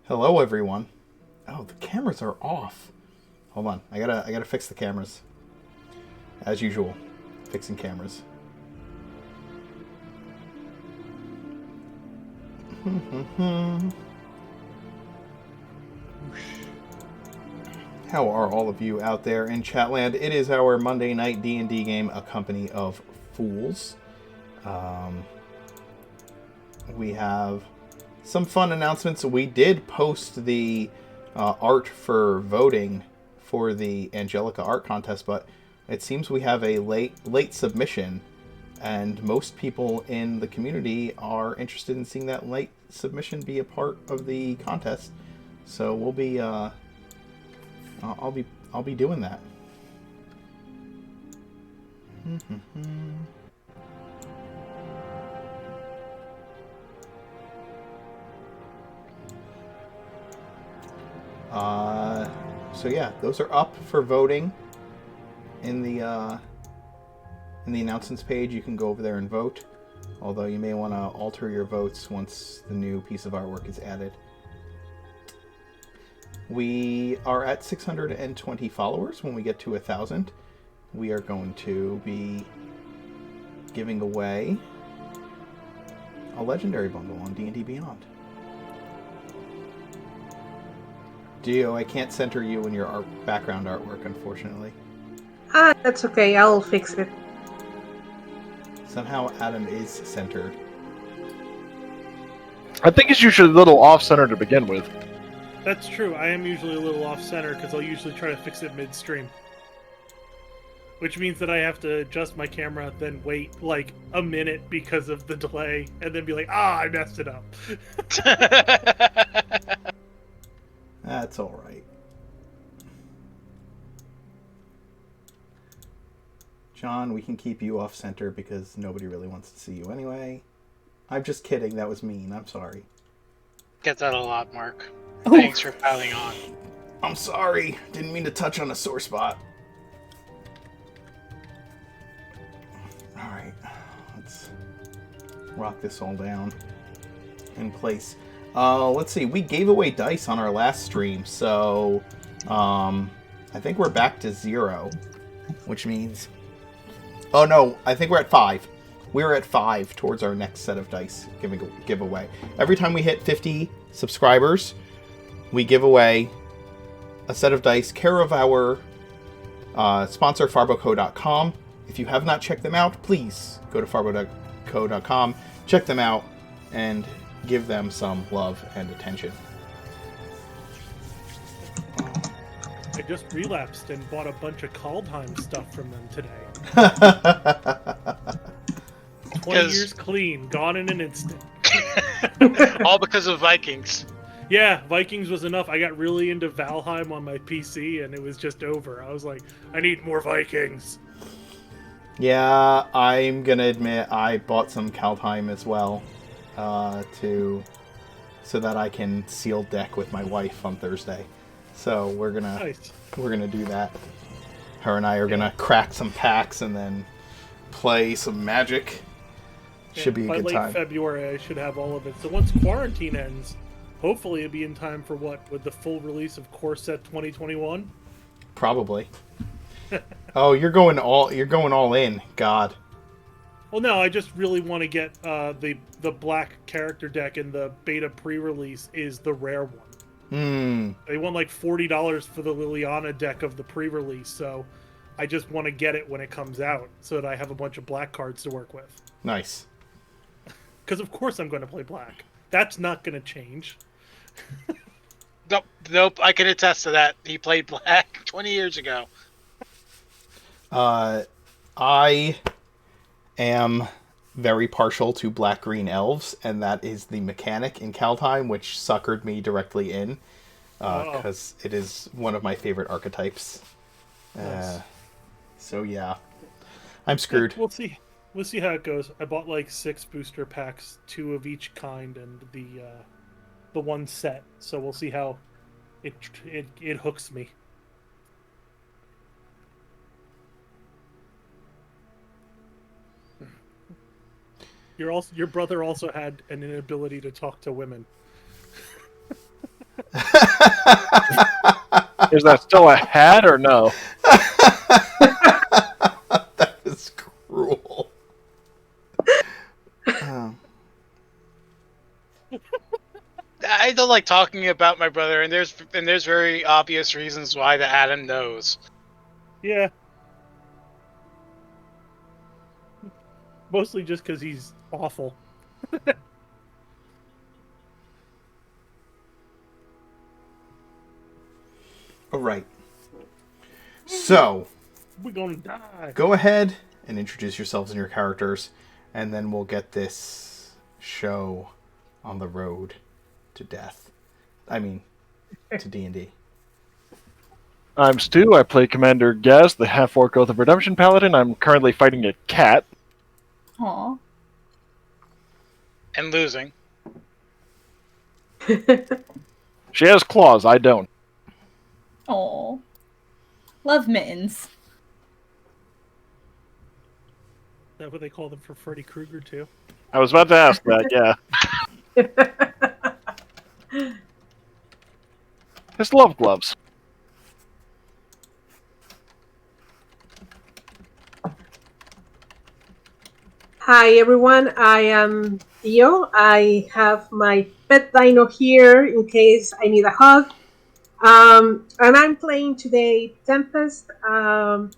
Hello, everyone. Oh, the cameras are off. Hold on, I gotta fix the cameras. As usual, fixing cameras. How are all of you out there in Chatland? It is our Monday night D&D game, A Company of Fools. Um, we have some fun announcements. We did post the art for voting for the Angelica art contest, but it seems we have a late submission, and most people in the community are interested in seeing that late submission be a part of the contest. So we'll be I'll be doing that. So yeah, those are up for voting in the announcements page. You can go over there and vote. Although you may want to alter your votes once the new piece of artwork is added. We are at 620 followers. When we get to 1,000, we are going to be giving away a legendary bundle on D&D Beyond. Dio, I can't center you in your background artwork, unfortunately. That's okay. I'll fix it. Somehow Adam is centered. I think it's usually a little off-center to begin with. That's true. I am usually a little off-center because I'll usually try to fix it midstream. Which means that I have to adjust my camera, then wait like a minute because of the delay, and then be like, I messed it up. That's all right. John, we can keep you off center because nobody really wants to see you anyway. I'm just kidding. That was mean. I'm sorry. Get that a lot, Mark. Thanks for piling on. I'm sorry. Didn't mean to touch on a sore spot. All right. Let's rock this all down in place. Let's see. We gave away dice on our last stream, so I think we're back to 0, which means... Oh, no. I think we're at 5. We're at 5 towards our next set of dice giveaway. Every time we hit 50 subscribers, we give away a set of dice, care of our sponsor, farboco.com. If you have not checked them out, please go to farboco.com, check them out, and give them some love and attention. I just relapsed and bought a bunch of Kaldheim stuff from them today. 20 years clean, gone in an instant. All because of Vikings. Yeah, Vikings was enough. I got really into Valheim on my PC, and it was just over. I was like, I need more Vikings. Yeah, I'm gonna admit I bought some Kaldheim as well, so that I can seal deck with my wife on Thursday. So we're gonna do that. Her and I are gonna crack some packs and then play some Magic. Should be a good time. By late February, I should have all of it. So once quarantine ends, hopefully it'll be in time for with the full release of Core Set 2021. Probably. Oh, you're going all in. God. Well, no, I just really want to get the black character deck, and the beta pre-release is the rare one. They want like $40 for the Liliana deck of the pre-release, so I just want to get it when it comes out so that I have a bunch of black cards to work with. Nice. Because of course I'm going to play black. That's not going to change. Nope, I can attest to that. He played black 20 years ago. I am very partial to black-green elves, and that is the mechanic in Kaldheim, which suckered me directly in, because it is one of my favorite archetypes. Nice. So yeah, I'm screwed. We'll see. We'll see how it goes. I bought like 6 booster packs, 2 of each kind, and the one set. So we'll see how it hooks me. Your brother also had an inability to talk to women. Is that still a hat or no? That is cruel. Oh. I don't like talking about my brother, and there's very obvious reasons why that Adam knows. Yeah. Mostly just because he's awful. All right. So, We're gonna die. go ahead and introduce yourselves and your characters, and then we'll get this show on the road to death. I mean, to D&D. I'm Stu. I play Commander Gaz, the half-orc Oath of Redemption Paladin. I'm currently fighting a cat. Aw. And losing. She has claws. I don't. Aw. Love mittens. Is that what they call them for Freddy Krueger too? I was about to ask that. Yeah. His love gloves. Hi everyone, I am Theo. I have my pet dino here in case I need a hug. And I'm playing today Tempest, Water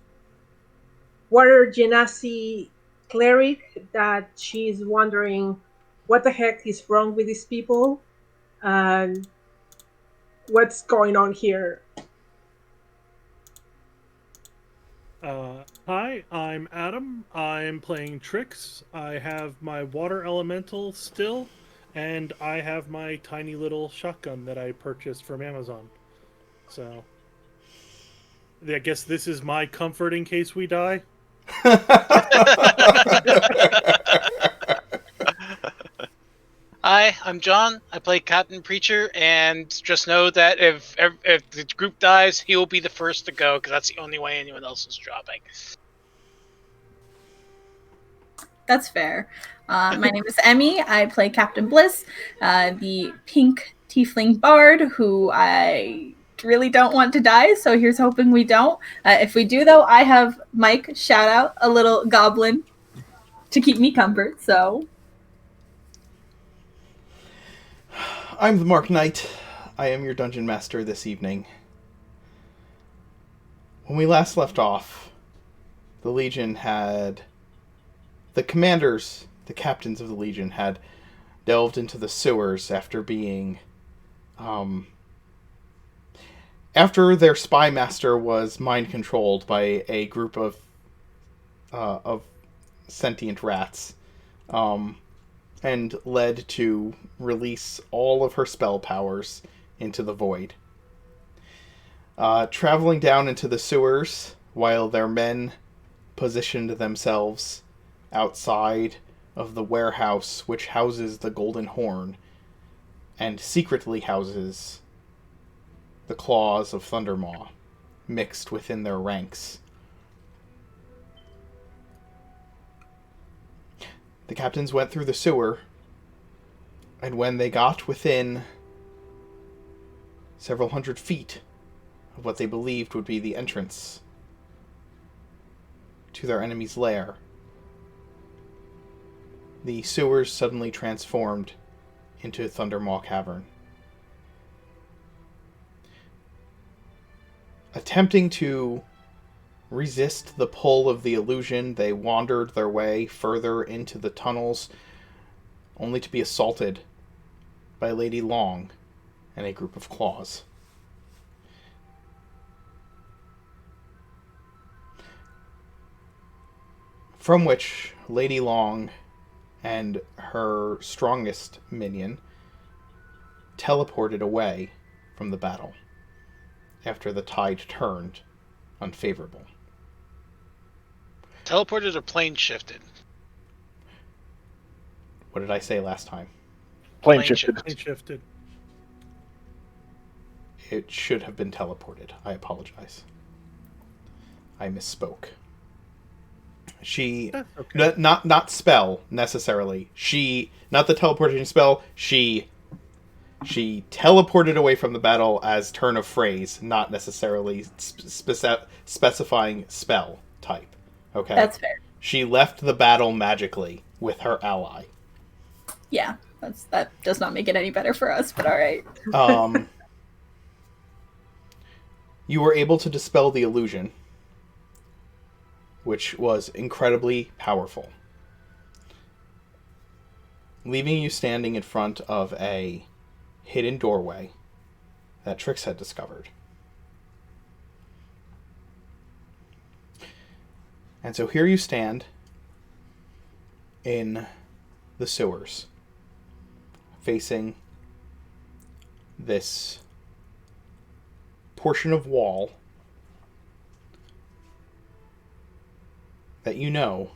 Genasi cleric that she's wondering what the heck is wrong with these people and what's going on here. Hi, I'm Adam. I'm playing Trix. I have my water elemental still, and I have my tiny little shotgun that I purchased from Amazon. So, I guess this is my comfort in case we die. Hi, I'm John. I play Captain Preacher, and just know that if the group dies, he will be the first to go, because that's the only way anyone else is dropping. That's fair. My name is Emmy. I play Captain Bliss, the pink tiefling bard who I really don't want to die, so here's hoping we don't. If we do, though, I have Mike, shout out, a little goblin to keep me comfort, so... I'm the Mark Knight. I am your dungeon master this evening. When we last left off, the Legion had... The commanders, the captains of the Legion, had delved into the sewers after being... after their spy master was mind-controlled by a group of sentient rats. And led to release all of her spell powers into the void. Traveling down into the sewers, while their men positioned themselves outside of the warehouse which houses the Golden Horn, and secretly houses the claws of Thundermaw, mixed within their ranks. The captains went through the sewer, and when they got within several hundred feet of what they believed would be the entrance to their enemy's lair, the sewers suddenly transformed into Thundermaw Cavern. Attempting to resist the pull of the illusion, they wandered their way further into the tunnels, only to be assaulted by Lady Long and a group of claws. From which Lady Long and her strongest minion teleported away from the battle after the tide turned unfavorable. Teleported or plane shifted? What did I say last time? Plane Plane shifted. It shifted. It should have been teleported. I apologize. I misspoke. She... That's okay. Not spell, necessarily. She... Not the teleportation spell. She She teleported away from the battle as turn of phrase, not necessarily specifying spell type. Okay? That's fair. She left the battle magically with her ally. Yeah, that does not make it any better for us, but alright. You were able to dispel the illusion, which was incredibly powerful, leaving you standing in front of a hidden doorway that Trix had discovered. And so here you stand in the sewers, facing this portion of wall that you know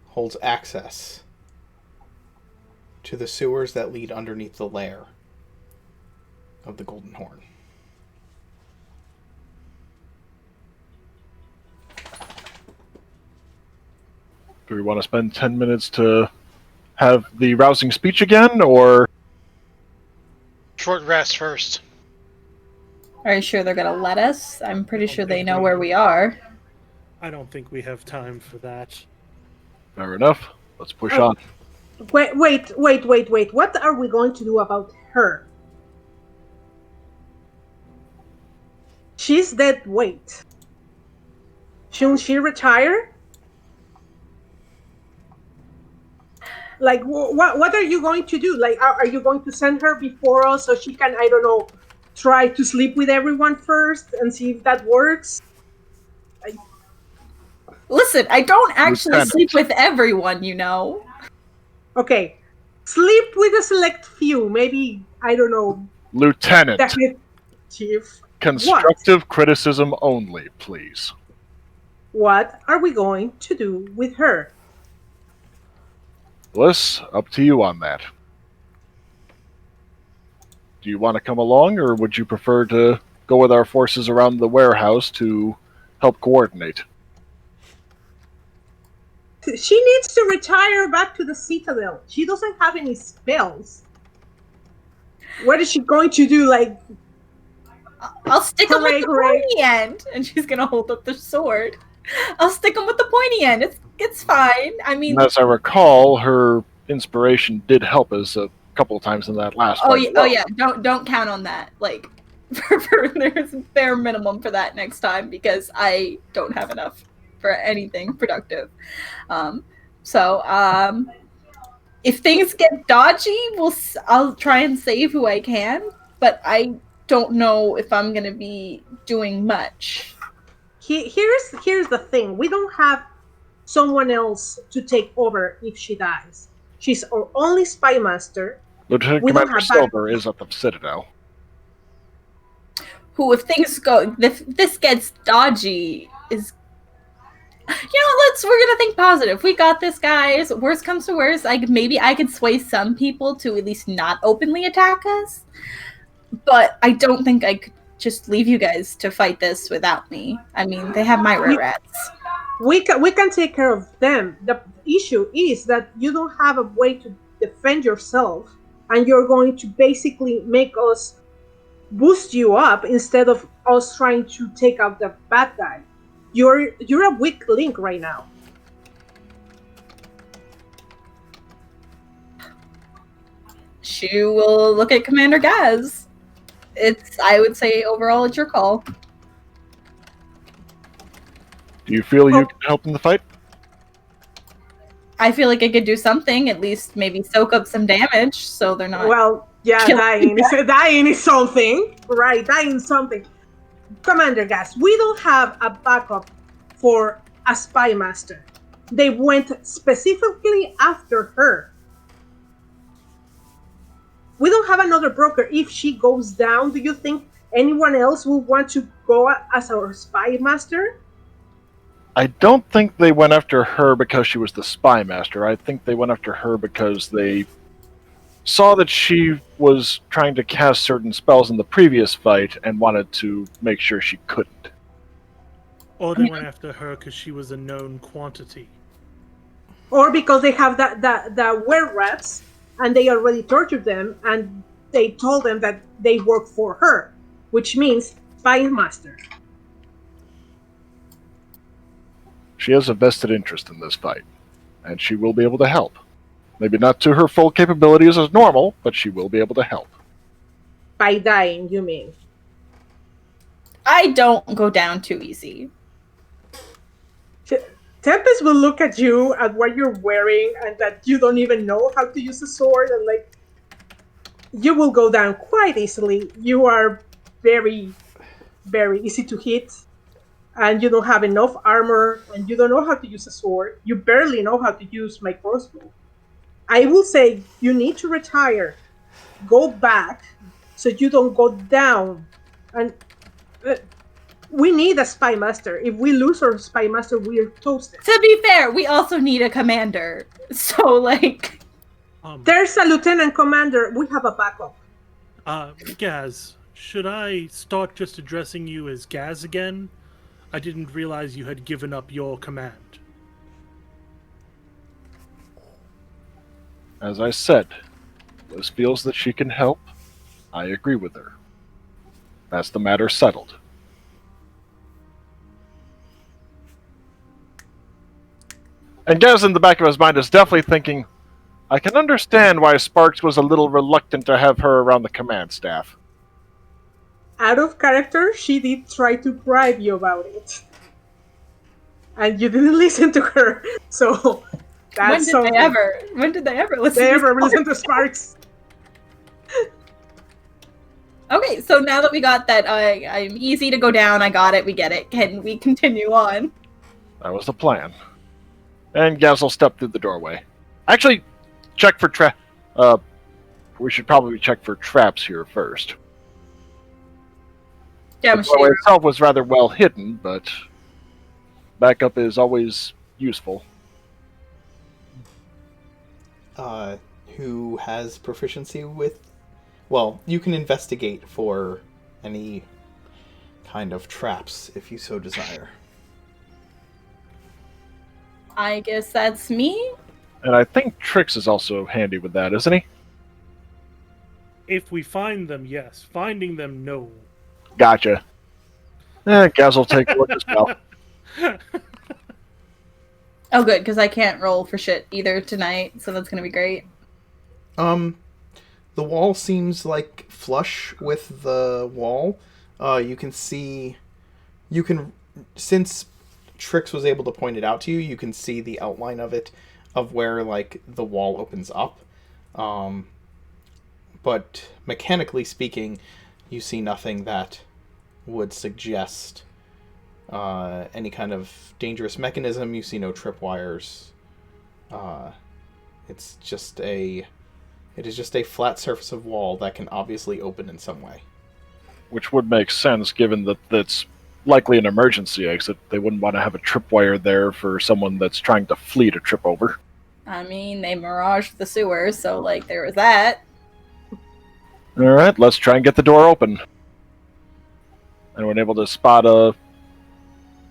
holds access to the sewers that lead underneath the lair of the Golden Horn. Do we want to spend 10 minutes to have the rousing speech again, or... Short rest first. Are you sure they're gonna let us? I'm pretty sure they know where we are. I don't think we have time for that. Fair enough. Let's push on. Wait. What are we going to do about her? She's dead weight. Shouldn't she retire? Like, what are you going to do? Like, are you going to send her before us so she can, I don't know, try to sleep with everyone first and see if that works? Listen, I don't actually Lieutenant. sleep with everyone, you know. Okay, sleep with a select few. Maybe, I don't know, Lieutenant, Deputy Chief. constructive criticism only, please. What are we going to do with her? Bliss, up to you on that. Do you want to come along, or would you prefer to go with our forces around the warehouse to help coordinate? She needs to retire back to the Citadel. She doesn't have any spells. What is she going to do? Like, I'll stick him with the Hooray. pointy end, and she's gonna hold up the sword. I'll stick him with the pointy end. It's fine. I mean, As I recall, her inspiration did help us a couple of times in that last fight. yeah. Don't count on that. Like, there's a bare minimum for that next time because I don't have enough for anything productive. If things get dodgy, I'll try and save who I can, but I don't know if I'm gonna be doing much. here's the thing. We don't have someone else to take over if she dies. She's our only spy master. Lieutenant We don't Commander have back- Silver is at the Citadel. Who, if things go, if this gets dodgy, is, you know, we're gonna think positive. We got this, guys. Worst comes to worst, maybe I could sway some people to at least not openly attack us. But I don't think I could just leave you guys to fight this without me. I mean, they have my rats. We can take care of them. The issue is that you don't have a way to defend yourself, and you're going to basically make us boost you up instead of us trying to take out the bad guy. You're a weak link right now. Shu will look at Commander Gaz. I would say overall it's your call. Do you feel you can help in the fight? I feel like I could do something, at least maybe soak up some damage so they're not. Well, yeah, Killing dying is something, right? Dying is something. Commander Gas, we don't have a backup for a spy master. They went specifically after her. We don't have another broker. If she goes down, do you think anyone else will want to go as our spy master? I don't think they went after her because she was the spy master. I think they went after her because they saw that she was trying to cast certain spells in the previous fight and wanted to make sure she couldn't. Or they went after her because she was a known quantity. Or because they have the were rats and they already tortured them, and they told them that they work for her, which means spy master. She has a vested interest in this fight, and she will be able to help. Maybe not to her full capabilities as normal, but she will be able to help. By dying, you mean? I don't go down too easy. Tempest will look at you, at what you're wearing, and that you don't even know how to use a sword, and like, you will go down quite easily. You are very, very easy to hit, and you don't have enough armor, and you don't know how to use a sword. You barely know how to use my crossbow. I will say you need to retire, go back, so you don't go down, and we need a spy master. If we lose our spy master, we're toasted. To be fair, we also need a commander. So, like... There's a lieutenant commander. We have a backup. Gaz, should I start just addressing you as Gaz again? I didn't realize you had given up your command. As I said, Liz feels that she can help. I agree with her. That's the matter settled. And Gaz, in the back of his mind, is definitely thinking, I can understand why Sparks was a little reluctant to have her around the command staff. Out of character, she did try to bribe you about it. And you didn't listen to her. So, that's When did they ever listen They to ever Sparks? listen to Sparks? Okay, so now that we got that, I'm easy to go down, I got it, we get it. Can we continue on? That was the plan. And Gaz will step through the doorway. Actually, check for we should probably check for traps here first. Yeah, The doorway itself was rather well hidden, but backup is always useful. Who has proficiency with... Well, you can investigate for any kind of traps if you so desire. I guess that's me. And I think Trix is also handy with that, isn't he? If we find them, yes. Finding them, no. Gotcha. Gaz will take a look as well. Oh, good, because I can't roll for shit either tonight, so that's gonna be great. The wall seems like flush with the wall. You can see... Since Trix was able to point it out to you, you can see the outline of it, of where, like, the wall opens up. But mechanically speaking, you see nothing that would suggest any kind of dangerous mechanism. You see no tripwires. It is just a flat surface of wall that can obviously open in some way. Which would make sense, given that that's likely an emergency exit. They wouldn't want to have a tripwire there for someone that's trying to flee to trip over. I mean, they miraged the sewers, so, like, there was that. Alright, let's try and get the door open. Anyone able to spot a,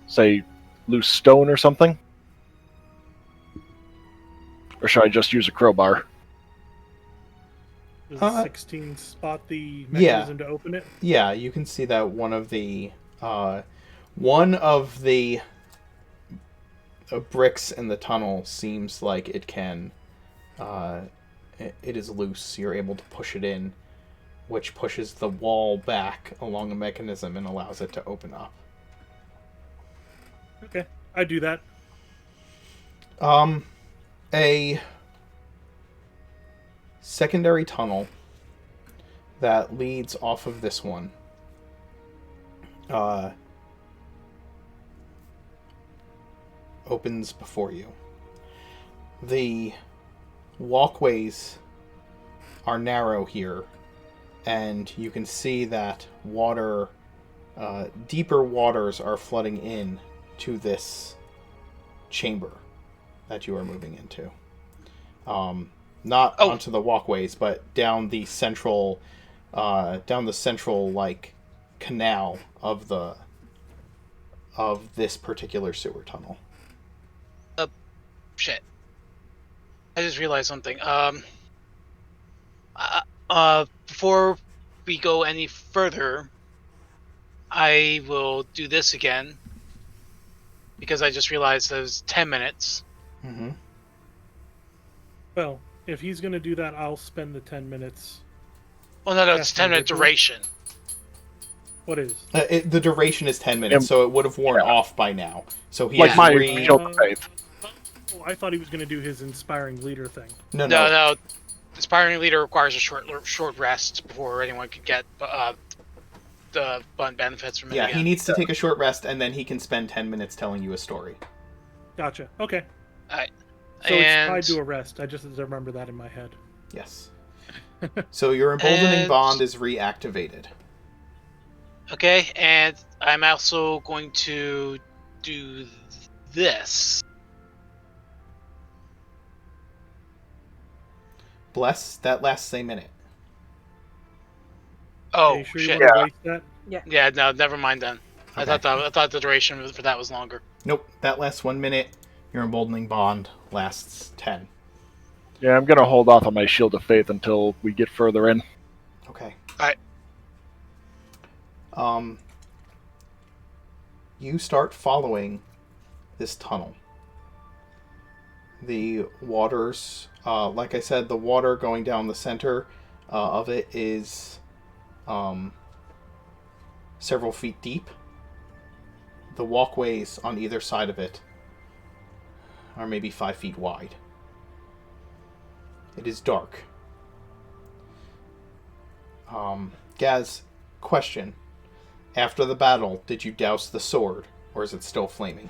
say, loose stone or something? Or should I just use a crowbar? Does 16 spot the mechanism to open it? Yeah, you can see that one of the bricks in the tunnel seems like it can... it is loose. You're able to push it in, which pushes the wall back along a mechanism and allows it to open up. Okay, I do that. A secondary tunnel that leads off of this one opens before you. The walkways are narrow here, and you can see that water, deeper waters are flooding in to this chamber that you are moving into. Not onto the walkways, but down the central like canal of this particular sewer tunnel. Shit. I just realized something. Before we go any further, I will do this again because I just realized it was 10 minutes. Mm-hmm. Well, if he's gonna do that, I'll spend the 10 minutes. Well, no, it's Casting 10-minute Vigil. duration. What is? The duration is 10 minutes, so it would have worn off by now. So he Like has my three... shield of faith. Oh, I thought he was gonna do his inspiring leader thing. No. No. Inspiring leader requires a short rest before anyone can get the benefits from it. Yeah, again. he needs to take a short rest, and then he can spend 10 minutes telling you a story. Gotcha. Okay. Alright. So And- it's tied to a rest. I just remember that in my head. Yes. So your emboldening And- bond is reactivated. Okay, and I'm also going to do this. Bless, that lasts a minute. Oh Are you sure you shit! want to waste that? Yeah, no, never mind then. Okay. I thought the duration for that was longer. Nope, that lasts 1 minute. Your emboldening bond lasts 10. Yeah, I'm gonna hold off on my shield of faith until we get further in. Okay. Alright. You start following this tunnel. The waters, like I said, the water going down the center of it is several feet deep. The walkways on either side of it are maybe 5 feet wide. It is dark. Gaz, question. After the battle, did you douse the sword, or is it still flaming?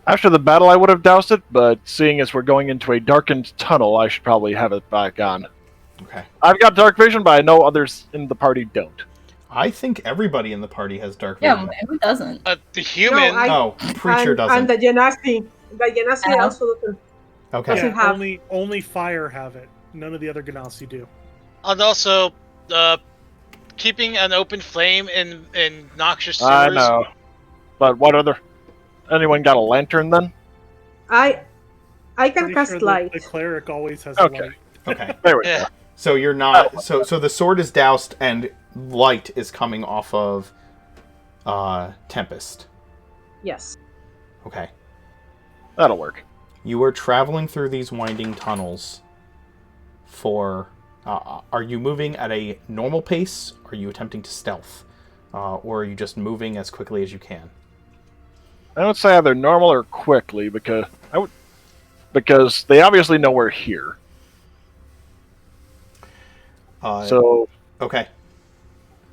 After the battle, I would have doused it, but seeing as we're going into a darkened tunnel, I should probably have it back on. Okay. I've got dark vision, but I know others in the party don't. I think everybody in the party has dark Yeah, vision. who doesn't? The human. I- Oh, Preacher doesn't. And the Genasi Uh-huh. also doesn't. Okay. Doesn't Yeah, have- only fire have it. None of the other Ganassi do. And also, keeping an open flame in noxious sewers. I know. But what other... Anyone got a lantern then? I can Pretty cast sure light. The cleric always has Okay. a light. Okay. There we Yeah. go. So you're not. So the sword is doused and light is coming off of Tempest. Yes. Okay. That'll work. You are traveling through these winding tunnels for... are you moving at a normal pace? Are you attempting to stealth? Or are you just moving as quickly as you can? I would say either normal or quickly, because they obviously know we're here. So Okay.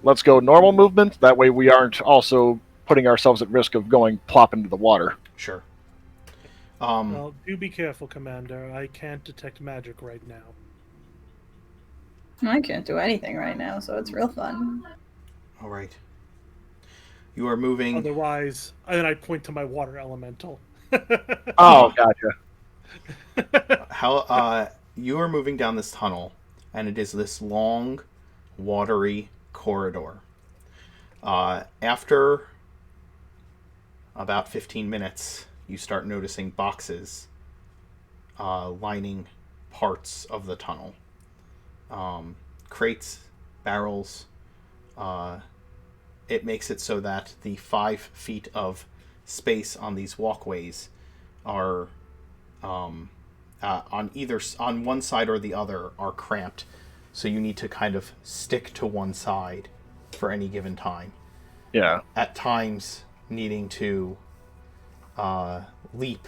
let's go normal movement. That way we aren't also putting ourselves at risk of going plop into the water. Sure. Well, do be careful, Commander. I can't detect magic right now. I can't do anything right now, so it's real fun. All right. You are moving... Otherwise, and then I point to my water elemental. Oh, gotcha. How you are moving down this tunnel, and it is this long, watery corridor. After about 15 minutes, you start noticing boxes lining parts of the tunnel. Crates, barrels. It makes it so that the 5 feet of space on these walkways are on one side or the other are cramped, so you need to kind of stick to one side for any given time. Yeah. At times, needing to leap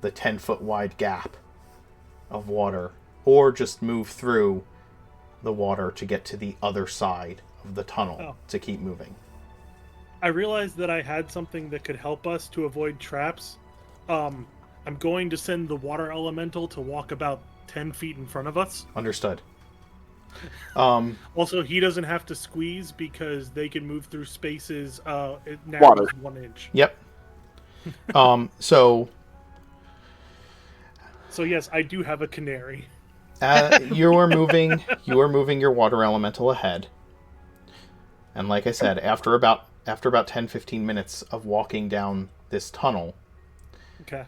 the 10-foot wide gap of water, or just move through the water to get to the other side of the tunnel to keep moving. I realized that I had something that could help us to avoid traps. I'm going to send the water elemental to walk about 10 feet in front of us. Understood. Also, he doesn't have to squeeze because they can move through spaces it narrows Water. 1 inch. Yep. So So yes, I do have a canary. you are moving your water elemental ahead. And like I said, after about 10-15 minutes of walking down this tunnel, Okay.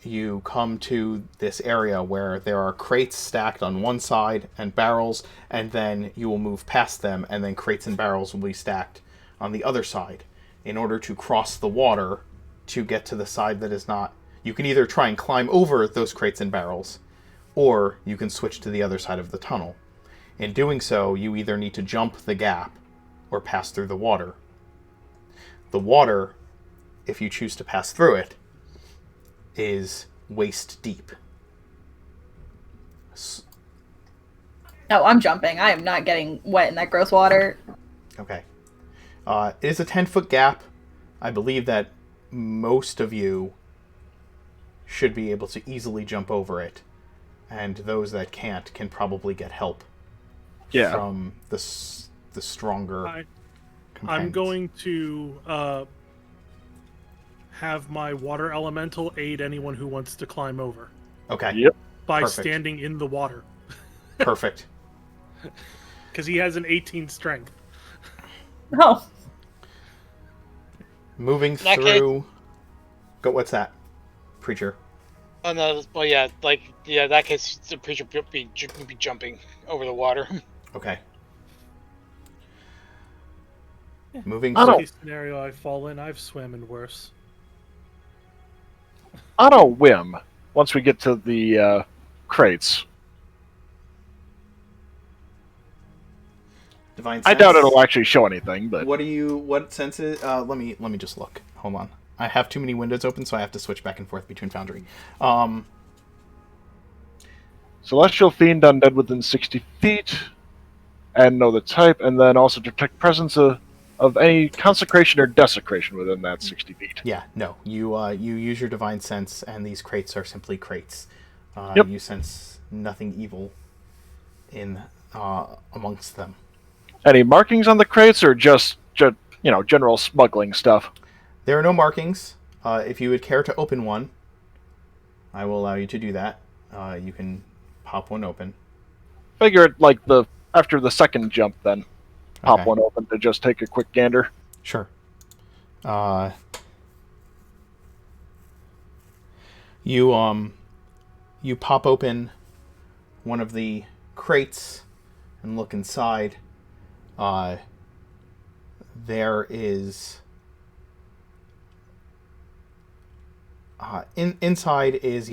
you come to this area where there are crates stacked on one side and barrels, and then you will move past them, and then crates and barrels will be stacked on the other side. In order to cross the water to get to the side that is not... You can either try and climb over those crates and barrels, or you can switch to the other side of the tunnel. In doing so, you either need to jump the gap or pass through the water. The water, if you choose to pass through it, is waist deep. No, I'm jumping. I am not getting wet in that gross water. Okay. It is a 10-foot gap. I believe that most of you should be able to easily jump over it, and those that can't can probably get help from the stronger I'm companions. going to have my water elemental aid anyone who wants to climb over Okay. Yep. by Perfect. standing in the water. Perfect. Because he has an 18 strength. Oh, Moving that through... Go. What's that? Preacher. Oh no, well yeah, in that case the preacher would be jumping over the water. Okay. Moving I through... don't- Case scenario I fall in, I've swam in worse. On a whim, once we get to the crates, Divine I doubt Sense. it'll actually show anything, but What senses? Let me just look. Hold on. I have too many windows open, so I have to switch back and forth between Foundry. Celestial Fiend undead within 60 feet, and know the type, and then also detect presence of any consecration or desecration within that 60 feet. Yeah, no. You use your Divine Sense, and these crates are simply crates. Yep. You sense nothing evil in amongst them. Any markings on the crates, or just general smuggling stuff? There are no markings. If you would care to open one, I will allow you to do that. You can pop one open. Figure it after the second jump, then pop Okay. one open to just take a quick gander. Sure. You pop open one of the crates and look inside. There is inside is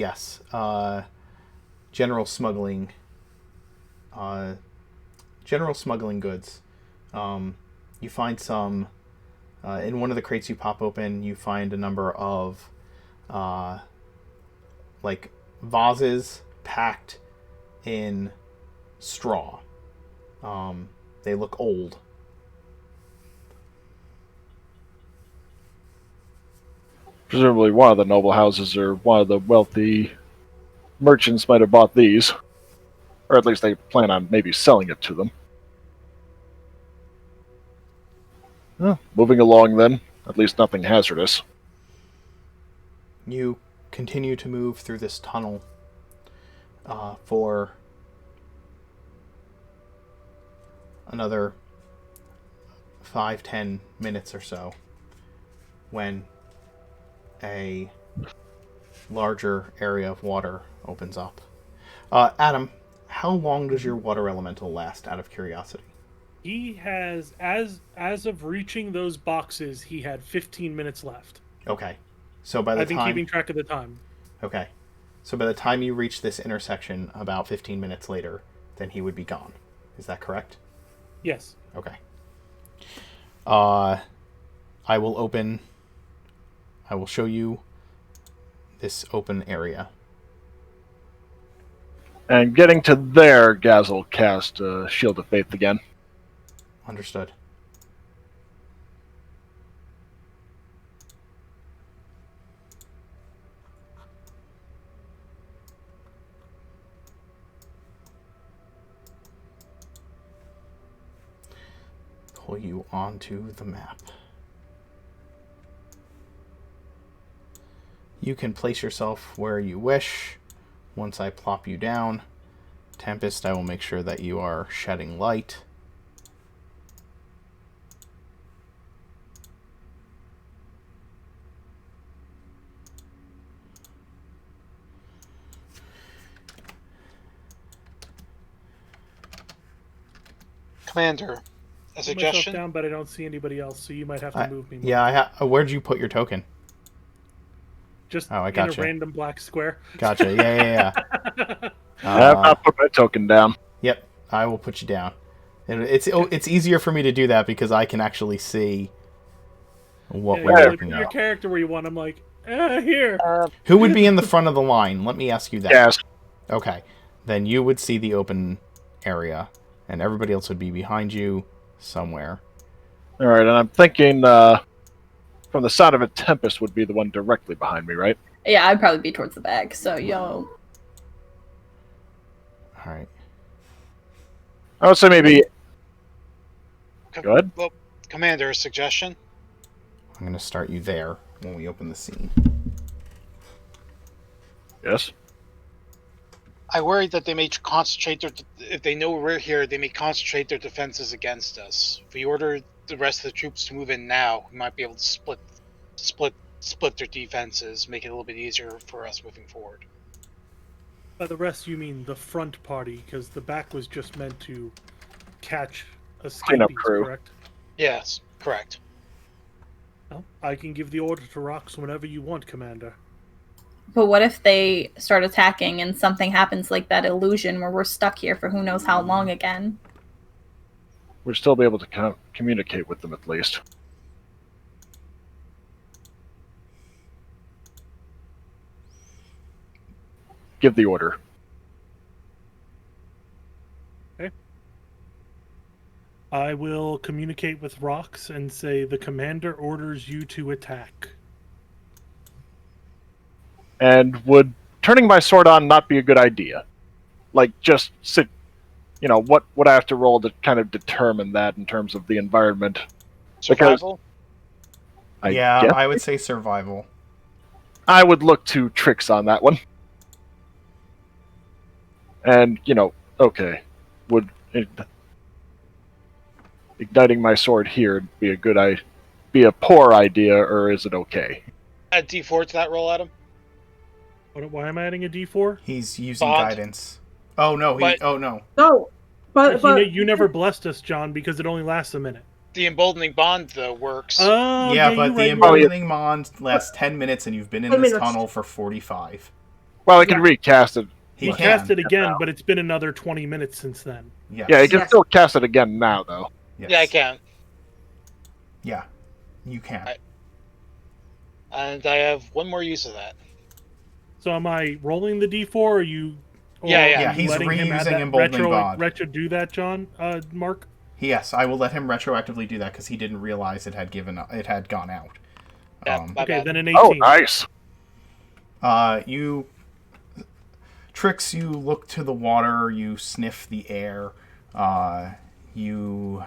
general smuggling goods. You find some in one of the crates you pop open. You find a number of like vases packed in straw. They look old. Presumably one of the noble houses or one of the wealthy merchants might have bought these. Or at least they plan on maybe selling it to them. Well, moving along then. At least nothing hazardous. You continue to move through this tunnel for another 5-10 minutes or so when a larger area of water opens up. Adam, how long does your water elemental last, out of curiosity? He has, as of reaching those boxes, he had 15 minutes left. Okay. So by the I've been time... keeping track of the time. Okay. So by the time you reach this intersection, about 15 minutes later, then he would be gone. Is that correct? Yes. Okay. I will show you this open area. And getting to there, Gaz will cast Shield of Faith again. Understood. Pull you onto the map. You can place yourself where you wish. Once I plop you down, Tempest, I will make sure that you are shedding light. Commander, a Put myself suggestion? down, but I don't see anybody else, so you might have to move me. Yeah, where'd you put your token? Just Oh, I in gotcha. a random black square. Gotcha. Yeah. I have not put my token down. Yep, I will put you down. And it's easier for me to do that because I can actually see what we're Like, looking put your at. character where you want. I'm like, here. Who would be in the front of the line? Let me ask you that. Yes. Okay. Then you would see the open area, and everybody else would be behind you somewhere. All right, and I'm thinking from the sound of it, Tempest would be the one directly behind me, right? Yeah, I'd probably be towards the back. So yo, All right. I would say maybe. Go ahead. Well, Commander, a suggestion? I'm going to start you there when we open the scene. Yes. I worry that they may concentrate if they know we're here, they may concentrate their defenses against us. If we order the rest of the troops to move in now, we might be able to split their defenses, make it a little bit easier for us moving forward. By the rest, you mean the front party, because the back was just meant to catch Cleanup escapees, crew. correct? Yes, correct. Well, I can give the order to Rox whenever you want, Commander. but what if they start attacking and something happens like that illusion where we're stuck here for who knows how long again? We'd still be able to communicate with them at least. Give the order. I will communicate with Rox and say the commander orders you to attack. And would turning my sword on not be a good idea? Like, just sit. What would I have to roll to kind of determine that in terms of the environment? Survival? I would say survival. I would look to tricks on that one. And, okay, would igniting my sword here be a poor idea, or is it okay? Add D4 to that roll, Adam? Why am I adding a D4? He's using Bond. guidance. Oh, no. No, You never blessed us, John, because it only lasts a minute. The emboldening bond, though, works. Oh, Yeah, but the you're right. emboldening bond lasts 10 minutes, and you've been in 10 this minutes. tunnel for 45. Well, I can recast it. He can. cast it again, but it's been another 20 minutes since then. Yes. Yeah, you can Yes. still cast it again now, though. Yes. Yeah, I can. Yeah, you can. And I have one more use of that. So am I rolling the D4, or you? Or Yeah, are yeah. Yeah, you he's letting him add reusing that emboldening bond. retro do that, John? Mark. Yes, I will let him retroactively do that because he didn't realize it had gone out. Yeah, my Okay, bad. then an 18. Oh, nice. You look to the water, you sniff the air, you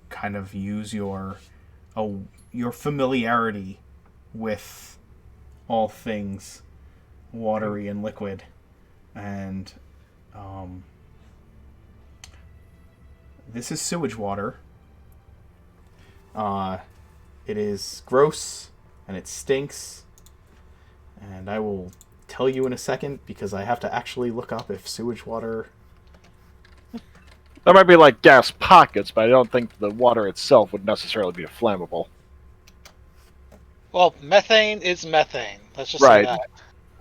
kind of use your familiarity with all things watery and liquid, and this is sewage water. It is gross and it stinks, and I will tell you in a second because I have to actually look up if sewage water. That might be like gas pockets, but I don't think the water itself would necessarily be flammable. Well, methane is methane. Let's just Right. say that.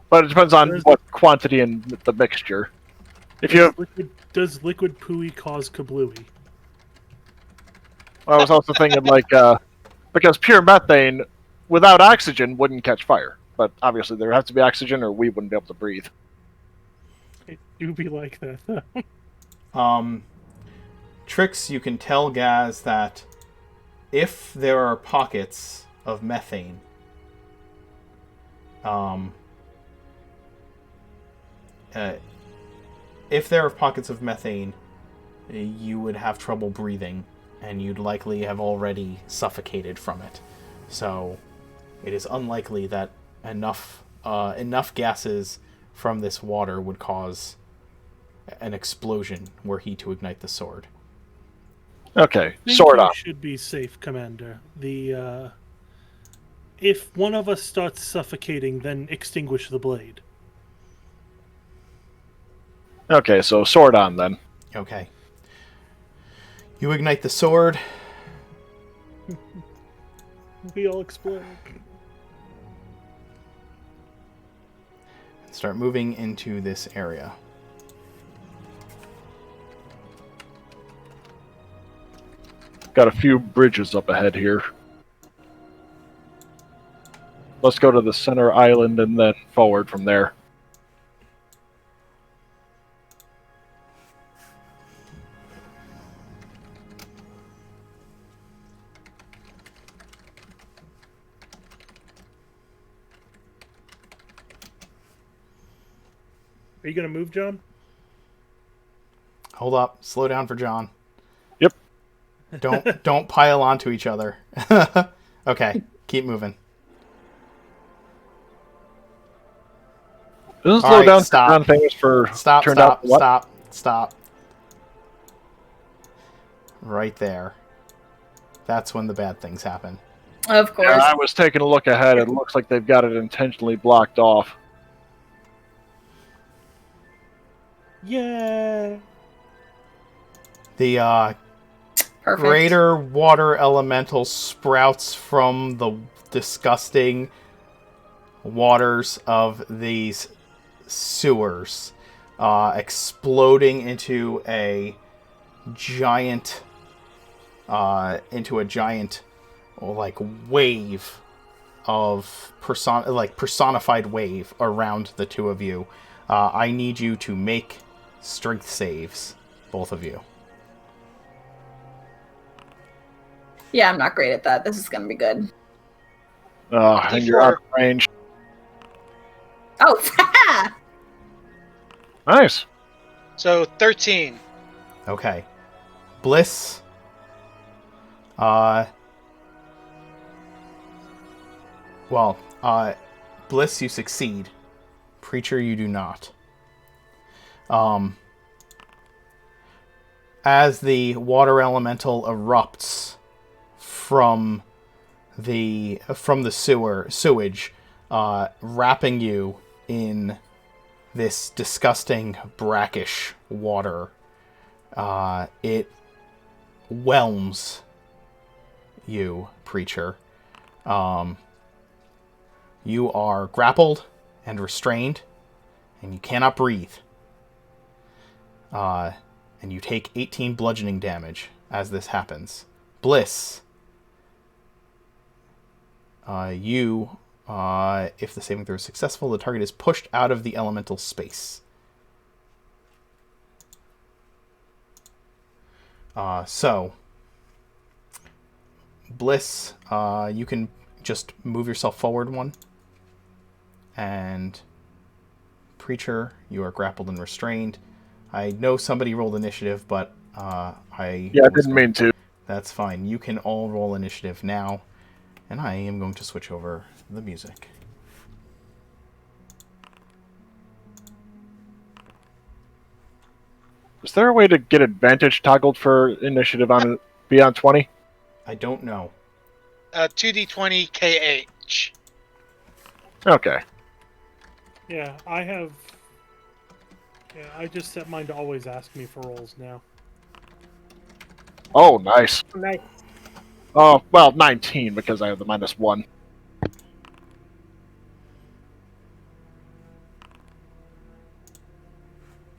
But it depends on what quantity in the mixture. If you, Does liquid pooey cause kablooey? I was also thinking because pure methane without oxygen wouldn't catch fire. But obviously there has to be oxygen, or we wouldn't be able to breathe. It do be like that, though. Trix, you can tell Gaz that if there are pockets of methane, you would have trouble breathing, and you'd likely have already suffocated from it. So, it is unlikely that enough gases from this water would cause an explosion were he to ignite the sword. Okay, Think sword you on. should be safe, Commander. If one of us starts suffocating, then extinguish the blade. Okay, so sword on then. Okay. You ignite the sword. We all explode. And start moving into this area. Got a few bridges up ahead here. Let's go to the center island and then forward from there. Are you gonna move, John? Hold up. Slow down for John. Yep. Don't pile onto each other. Okay, keep moving. This is All slow right, down stop. on things for Stop, turned out what? stop. Right there. That's when the bad things happen. Of course. Yeah, I was taking a look ahead. It looks like they've got it intentionally blocked off. Yeah. The Perfect. greater water elemental sprouts from the disgusting waters of these sewers, exploding into a giant like wave of personified wave around the two of you. I need you to make strength saves, both of you. Yeah, I'm not great at that. This is gonna be good. And you're out of range. Oh, Nice. So 13. Okay. Bliss. Bliss, you succeed. Preacher, you do not. As the water elemental erupts from the sewage, wrapping you in this disgusting brackish water, it whelms you, Preacher. You are grappled and restrained, and you cannot breathe. And you take 18 bludgeoning damage as this happens. Bliss, if the saving throw is successful, the target is pushed out of the elemental space. So, Bliss, you can just move yourself forward one. And Preacher, you are grappled and restrained. I know somebody rolled initiative, but I didn't mean to. That's fine. You can all roll initiative now, and I am going to switch over the music. Is there a way to get advantage toggled for initiative on beyond 20? I don't know. 2d20 KH. Okay. Yeah, I just set mine to always ask me for rolls now. Oh, nice. Nice. Oh, well, 19 because I have the -1.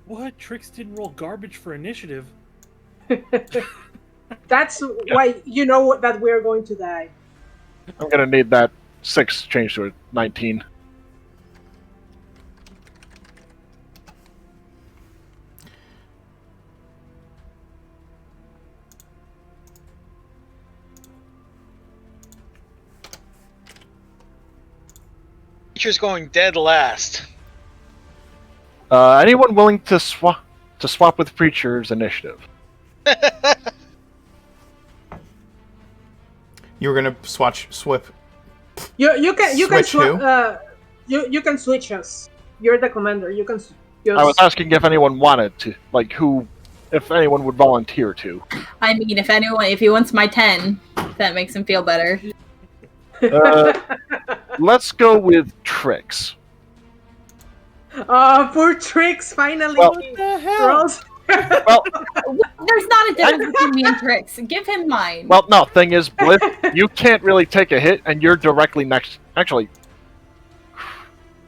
What? Trix didn't roll garbage for initiative. That's why you know that we're going to die. I'm going to need that 6 changed to a 19. Preacher's going dead last. Anyone willing to swap with Preacher's initiative? You were gonna swip. You can Switch who? You can switch us. You're the commander. You can. I was asking if anyone wanted to, if anyone would volunteer to. I mean, if he wants my 10, that makes him feel better. Let's go with Trix. Oh, poor Trix! Finally, Well- What the hell? rolls. Well, There's not a difference between me and Trix. Give him mine. Well, no, thing is, Bliss, you can't really take a hit, and you're directly next. Actually,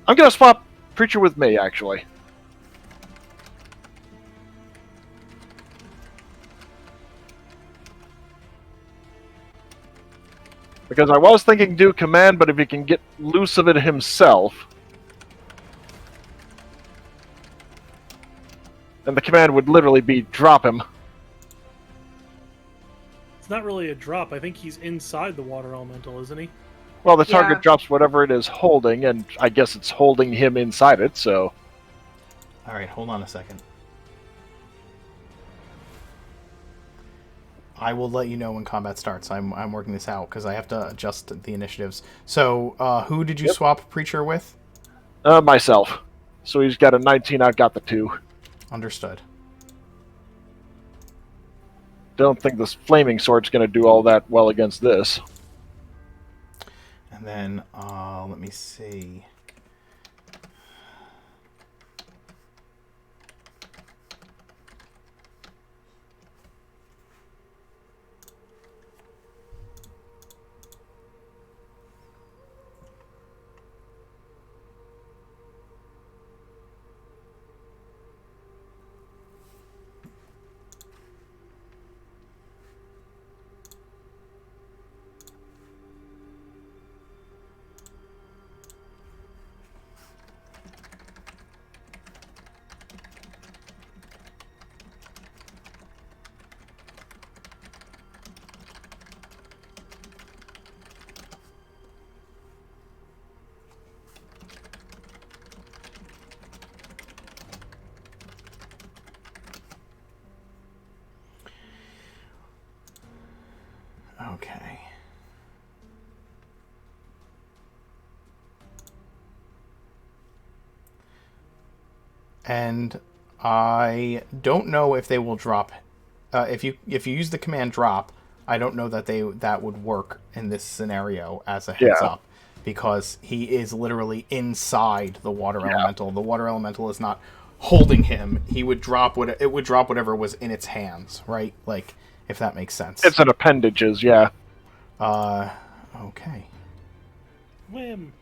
I'm gonna swap Preacher with me, actually. Because I was thinking do command, but if he can get loose of it himself, then the command would literally be drop him. It's not really a drop. I think he's inside the water elemental, isn't he? Well, the target Yeah. drops whatever it is holding, and I guess it's holding him inside it, so... All right, hold on a second. I will let you know when combat starts. I'm working this out because I have to adjust the initiatives. So, who did you swap Preacher with? Myself. So he's got a 19, I've got the 2. Understood. Don't think this flaming sword's going to do all that well against this. And then, let me see. Okay. And I don't know if they will drop. If you use the command drop, I don't know that that would work in this scenario as a heads up, because he is literally inside the water elemental. The water elemental is not holding him. He would drop it would drop whatever was in its hands, right? Like, if that makes sense. It's an appendages, yeah. Okay. Whim.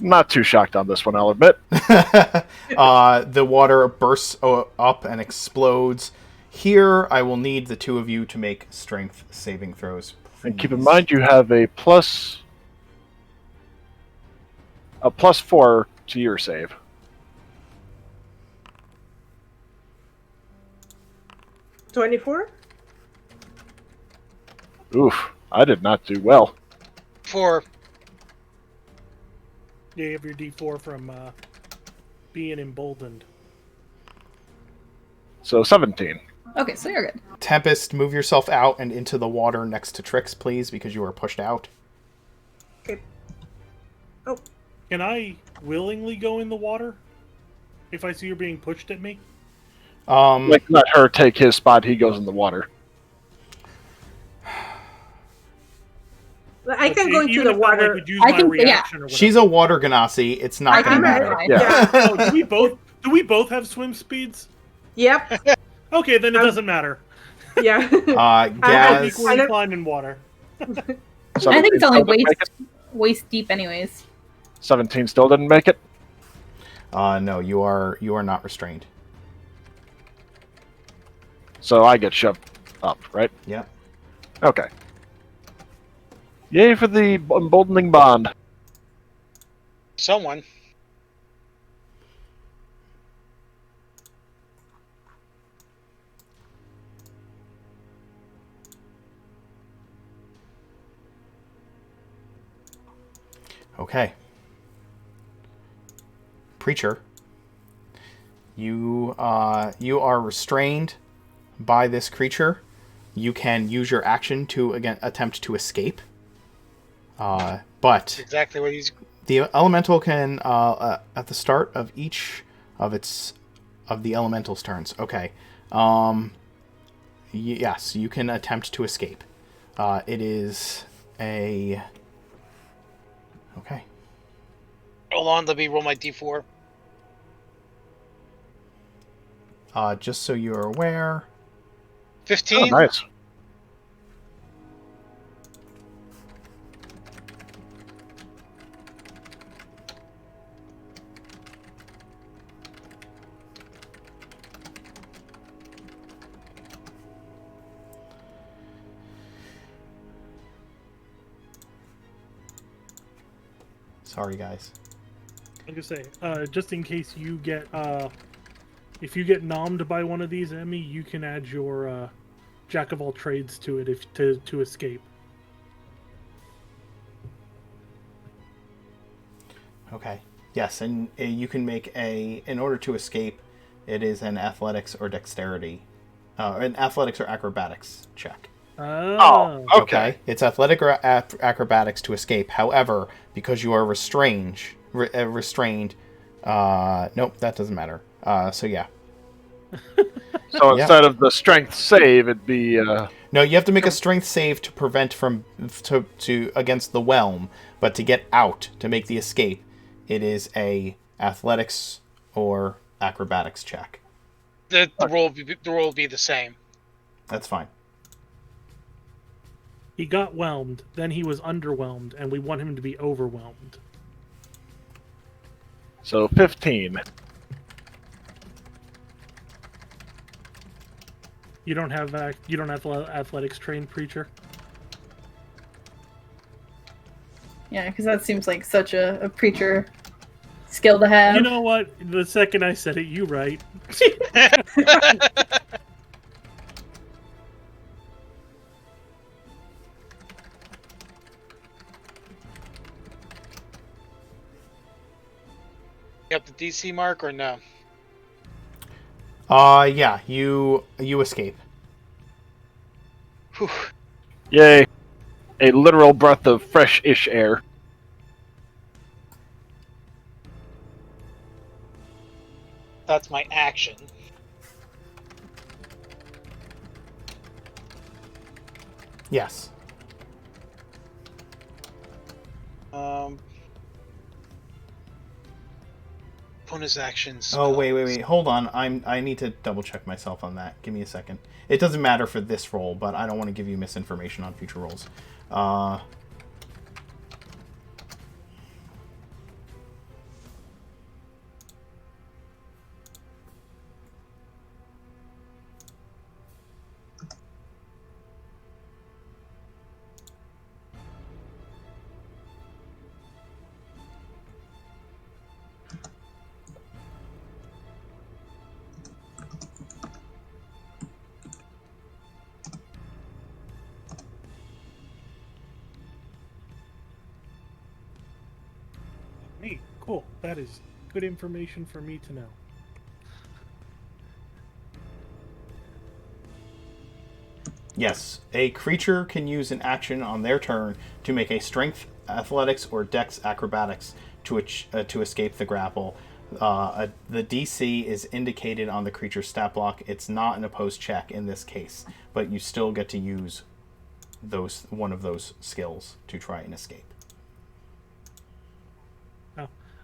Not too shocked on this one, I'll admit. The water bursts up and explodes. Here, I will need the two of you to make strength saving throws. And keep in please. mind you have a plus 4 to your save. 24? Oof, I did not do well. 4. Yeah, you have your D4 from being emboldened. So 17. Okay, so you're good. Tempest, move yourself out and into the water next to Trix, please, because you are pushed out. Okay. Can I willingly go in the water if I see you're being pushed at me? Like, let her take his spot, he goes in the water. I can go into Even the if that, water. would use I my can- reaction or whatever. She's a water ganassi. It's not I going to can matter. ride. Yeah. Oh, do we both have swim speeds? Yep. Okay, then it doesn't matter. Yeah. I'm Gaz, equally inclined in water. I think it's only Still didn't make it. waist deep, anyways. 17 still didn't make it. no, you are not restrained. So I get shoved up, right? Yep. Okay. Yay for the emboldening bond. Someone. Okay. Preacher, you are restrained by this creature. You can use your action to again attempt to escape. But Exactly what he's. the elemental can at the start of each of the elemental's turns. Okay. Yes, you can attempt to escape. It is a... Okay. Hold on, let me roll my d4. Just so you're aware... 15. Oh, nice. Sorry, guys. I'm gonna say, just in case you get, if you get nommed by one of these, Emmy, you can add your jack of all trades to it to escape. Okay. Yes, and you can make in order to escape, it is an athletics or dexterity, an athletics or acrobatics check. Oh, Okay. It's athletic or acrobatics to escape. However, because you are restrained, nope, that doesn't matter. So yeah. So Yeah. instead of the strength save, it'd be... No, you have to make a strength save to prevent to against the whelm, but to get out, to make the escape, it is a athletics or acrobatics check. The roll will be the same. That's fine. he got whelmed, then he was underwhelmed, and we want him to be overwhelmed. So 15. You don't have athletics trained preacher. Yeah, because that seems like such a preacher skill to have. You know what? The second I said it, you right. You have the DC mark or no? Yeah, you escape. Whew. Yay. A literal breath of fresh-ish air. That's my action. Yes. Bonus actions. Oh, wait. Hold on. I need to double check myself on that. Give me a second. It doesn't matter for this roll, but I don't want to give you misinformation on future rolls. Neat. Cool. That is good information for me to know. Yes, a creature can use an action on their turn to make a strength, athletics, or dex acrobatics to escape the grapple. The DC is indicated on the creature's stat block. It's not an opposed check in this case, but you still get to use one of those skills to try and escape.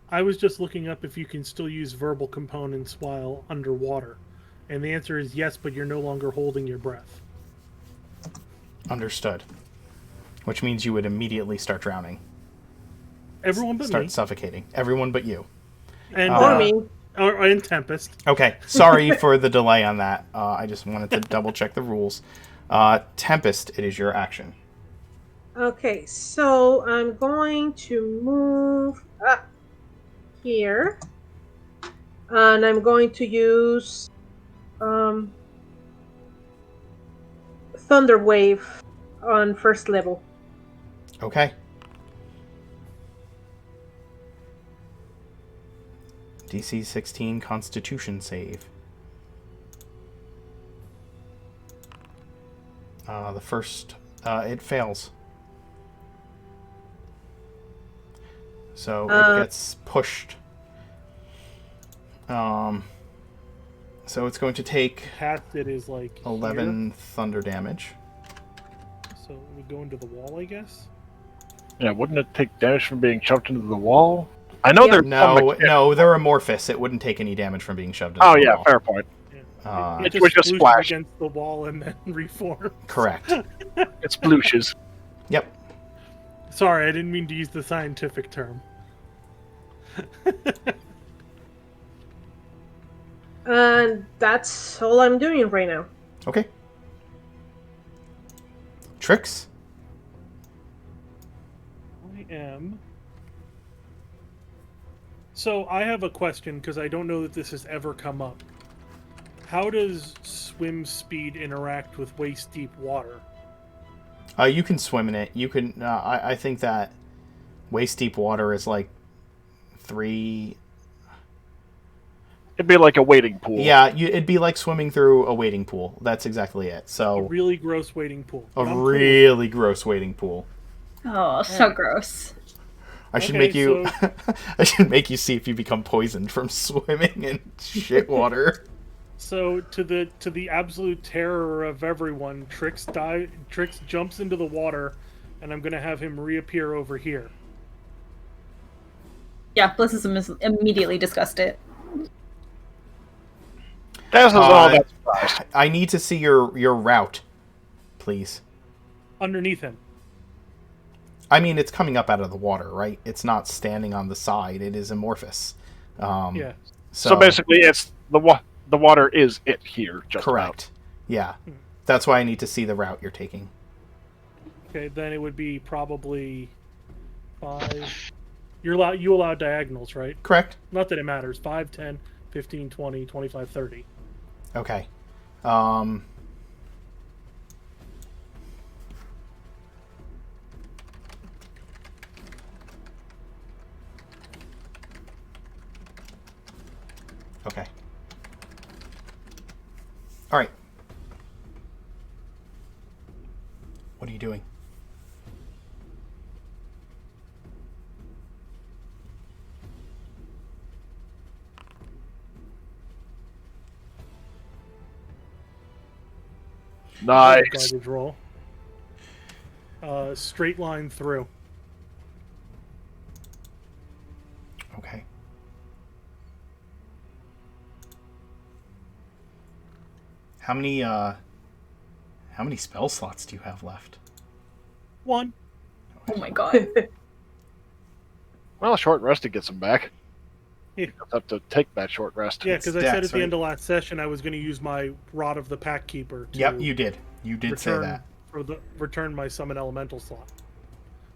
I was just looking up if you can still use verbal components while underwater. And the answer is yes, but you're no longer holding your breath. Understood. Which means you would immediately start drowning. Everyone but Start me. suffocating. Everyone but you. And, Or me. and Tempest. Okay, sorry for the delay on that. I just wanted to double check the rules. Tempest, it is your action. Okay, so I'm going to move up here, and I'm going to use Thunder Wave on first level. Okay. DC 16 Constitution save. The first, it fails. So it gets pushed. So it's going to take Path that is like 11 thunder damage. Here. So we go into the wall, I guess. Yeah, wouldn't it take damage from being shoved into the wall? I know Yeah. there's some No, mechanic- no, they're amorphous. It wouldn't take any damage from being shoved into Oh the yeah, wall. fair point. Uh, It was just splooshes splash. against the wall and then reforms. correct. It's blooshes. Yep. Sorry, I didn't mean to use the scientific term. And that's all I'm doing right now. Okay. Tricks? I am. So I have a question because I don't know that this has ever come up. How does swim speed interact with waist deep water? You can swim in it. You can. I think that waist deep water is like 3. It'd be like a wading pool. Yeah, it'd be like swimming through a wading pool. That's exactly it. A So really gross wading pool. a But I'm cool with it. really gross wading pool. Oh, so gross. I should Okay, make you. I should make you see if you become poisoned from swimming in shit water. So to the absolute terror of everyone, Trix jumps into the water, and I'm gonna have him reappear over here. Yeah, Bliss is immediately disgusted. That's all that surprised. I need to see your route, please. Underneath him. I mean, it's coming up out of the water, right? It's not standing on the side. It is amorphous. Yeah. So basically, it's the water is it here. Just correct. Yeah, that's why I need to see the route you're taking. Okay, then it would be probably 5. You allow diagonals, right? Correct. Not that it matters. 5, 10, 15, 20, 25, 30. Okay. Okay. All right. What are you doing? Nice. Garbage roll. Straight line through. Okay. How many spell slots do you have left? 1. Oh my god. Well, a short rest to get some back. Yeah. You don't have to take that short rest. Yeah, because I said Dex, at the right? end of last session I was going to use my Rod of the Pack Keeper to Yep, you did. You did say return that. return my Summon Elemental slot.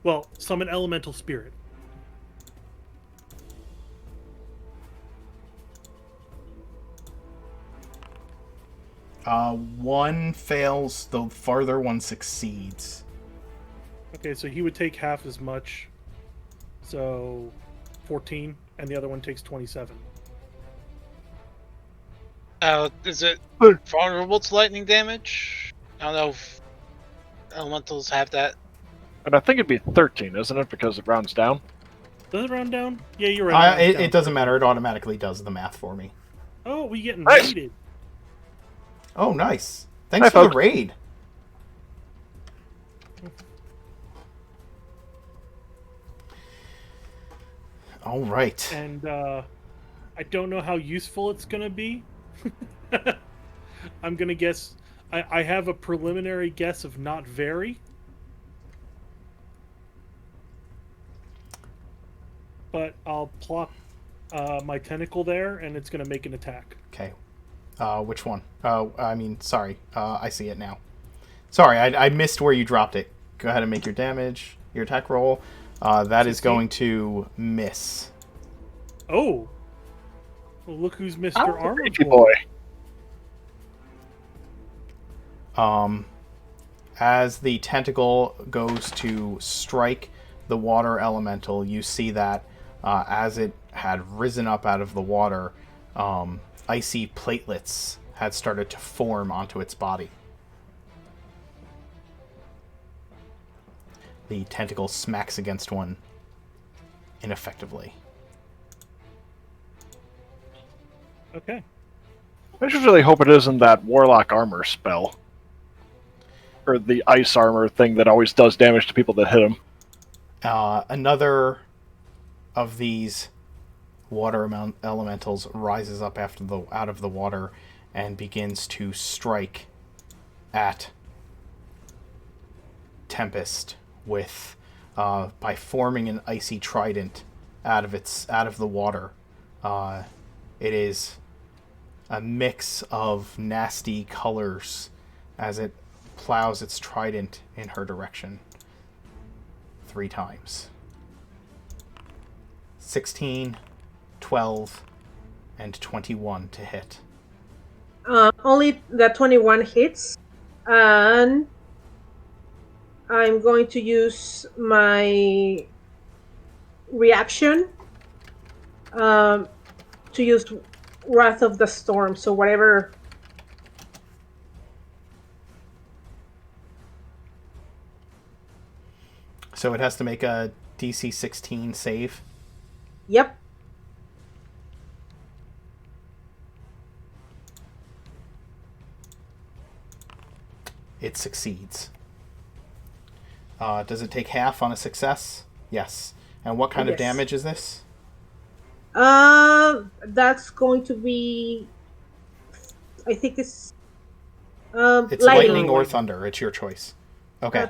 Well, Summon Elemental Spirit. One fails, the farther one succeeds. Okay, so he would take half as much. So 14, and the other one takes 27. Is it vulnerable to lightning damage? I don't know if elementals have that. And I think it'd be 13, isn't it? Because it rounds down. Does it round down? Yeah, you're right. It doesn't matter. It automatically does the math for me. Oh, we getting Nice. raided. Oh, nice. Thanks Hi, for the folks. raid. All right. And I don't know how useful it's going to be. I'm going to guess... I have a preliminary guess of not very. But I'll plop my tentacle there, and it's going to make an attack. Okay. Which one? I mean, sorry. I see it now. Sorry, I missed where you dropped it. Go ahead and make your damage, your attack roll. That is 16. going to miss. Oh! Well, look who's Mr. Oh, Armor Thank you, boy. As the tentacle goes to strike the water elemental, you see that as it had risen up out of the water, icy platelets had started to form onto its body. The tentacle smacks against one ineffectively. Okay. I just really hope it isn't that Warlock armor spell. Or the ice armor thing that always does damage to people that hit him. Another of these water elementals rises up out of the water and begins to strike at Tempest with by forming an icy trident out of the water. It is a mix of nasty colors as it plows its trident in her direction 3 times. 16, 12, and 21 to hit. Only the 21 hits, and I'm going to use my reaction to use Wrath of the Storm. So whatever. So it has to make a DC 16 save. Yep. It succeeds. Does it take half on a success? Yes. And what kind of Yes. damage is this? That's going to be. I think it's. It's lightning or thunder. It's your choice. Okay.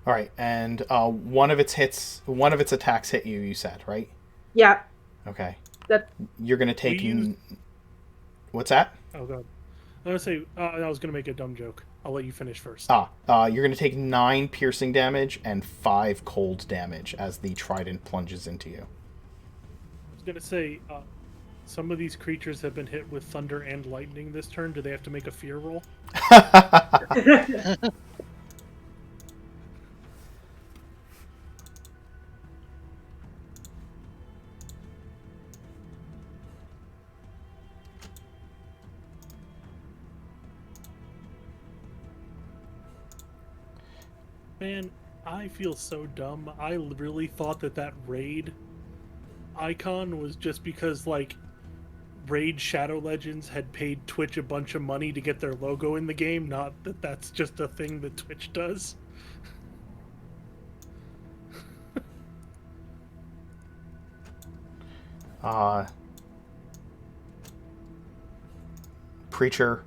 All right, and one of its attacks hit you. You said, right? Yeah. Okay. That. You're gonna take. We used- What's that? Oh god. I was gonna say I was gonna make a dumb joke. I'll let you finish first. You're gonna take 9 piercing damage and 5 cold damage as the trident plunges into you. I was gonna say some of these creatures have been hit with thunder and lightning this turn. Do they have to make a fear roll? Man, I feel so dumb. I really thought that raid icon was just because, like, Raid Shadow Legends had paid Twitch a bunch of money to get their logo in the game, not that that's just a thing that Twitch does. Preacher,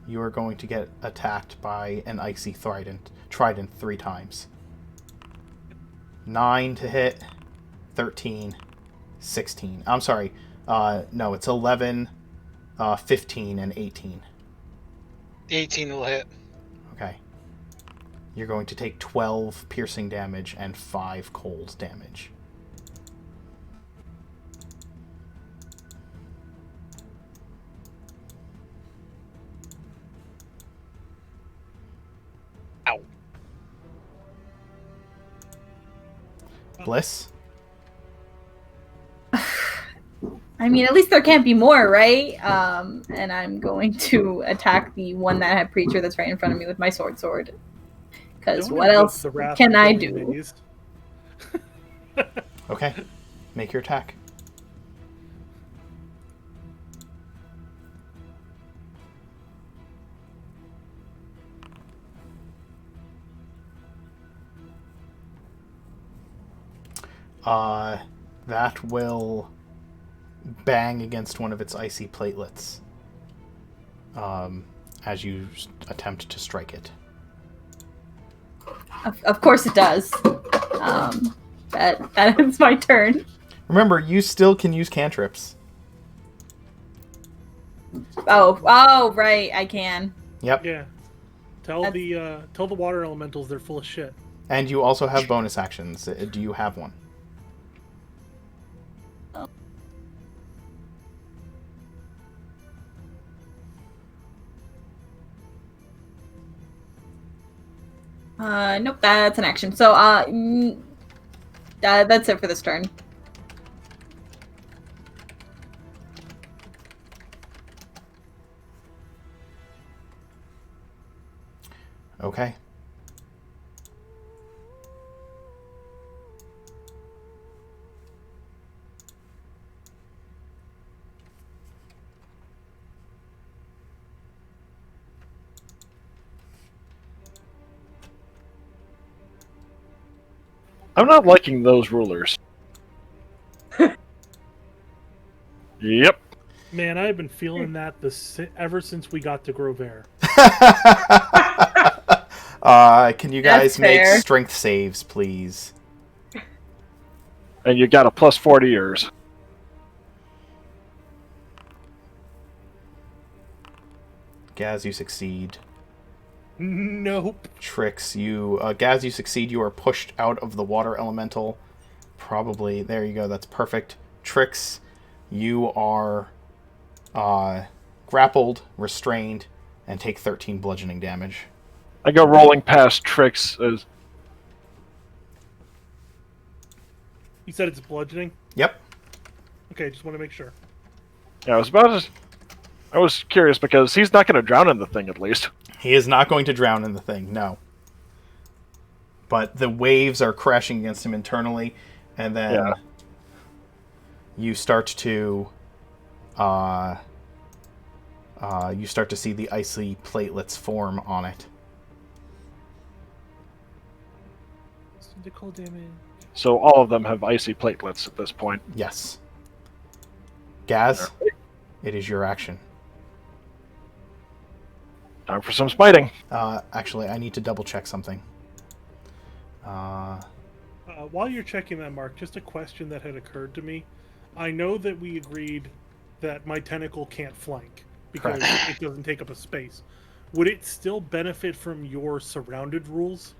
you are going to get attacked by an icy trident 3 times. 9 to hit, 13, 16. I'm sorry. No, it's 11, 15, and 18. 18 will hit. Okay. You're going to take 12 piercing damage and 5 cold damage. Ow. Bliss? I mean, at least there can't be more, right? And I'm going to attack the one that had Preacher that's right in front of me with my sword. Because Don't what invoke else the wrath can of I Billy do? Mays. Okay. Make your attack. That will bang against one of its icy platelets as you attempt to strike it. Of course it does. That ends my turn. Remember, you still can use cantrips. Oh, right, I can. Yep. Yeah. Tell the water elementals they're full of shit. And you also have bonus actions. Do you have one? Nope, that's an action. So, that's it for this turn. Okay. I'm not liking those rulers. Yep. Man, I've been feeling that ever since we got to Grover. Can you guys That's make fair. strength saves, please? And you got a plus 4 to yours. Gaz, you succeed. Nope. Tricks, you... Gaz, you succeed. You are pushed out of the water elemental. Probably. There you go. That's perfect. Tricks, you are grappled, restrained, and take 13 bludgeoning damage. I go rolling past Trix as You said it's bludgeoning? Yep. Okay, just want to make sure. yeah, I was curious because he's not going to drown in the thing at least. He is not going to drown in the thing, no. But the waves are crashing against him internally, and then you start to see the icy platelets form on it. Syndical damage. So all of them have icy platelets at this point. Yes. Gaz, it is your action. Time for some spiting. Actually, I need to double check something. While you're checking that, Mark, just a question that had occurred to me. I know that we agreed that my tentacle can't flank because it doesn't take up a space. Would it still benefit from your surrounded rules?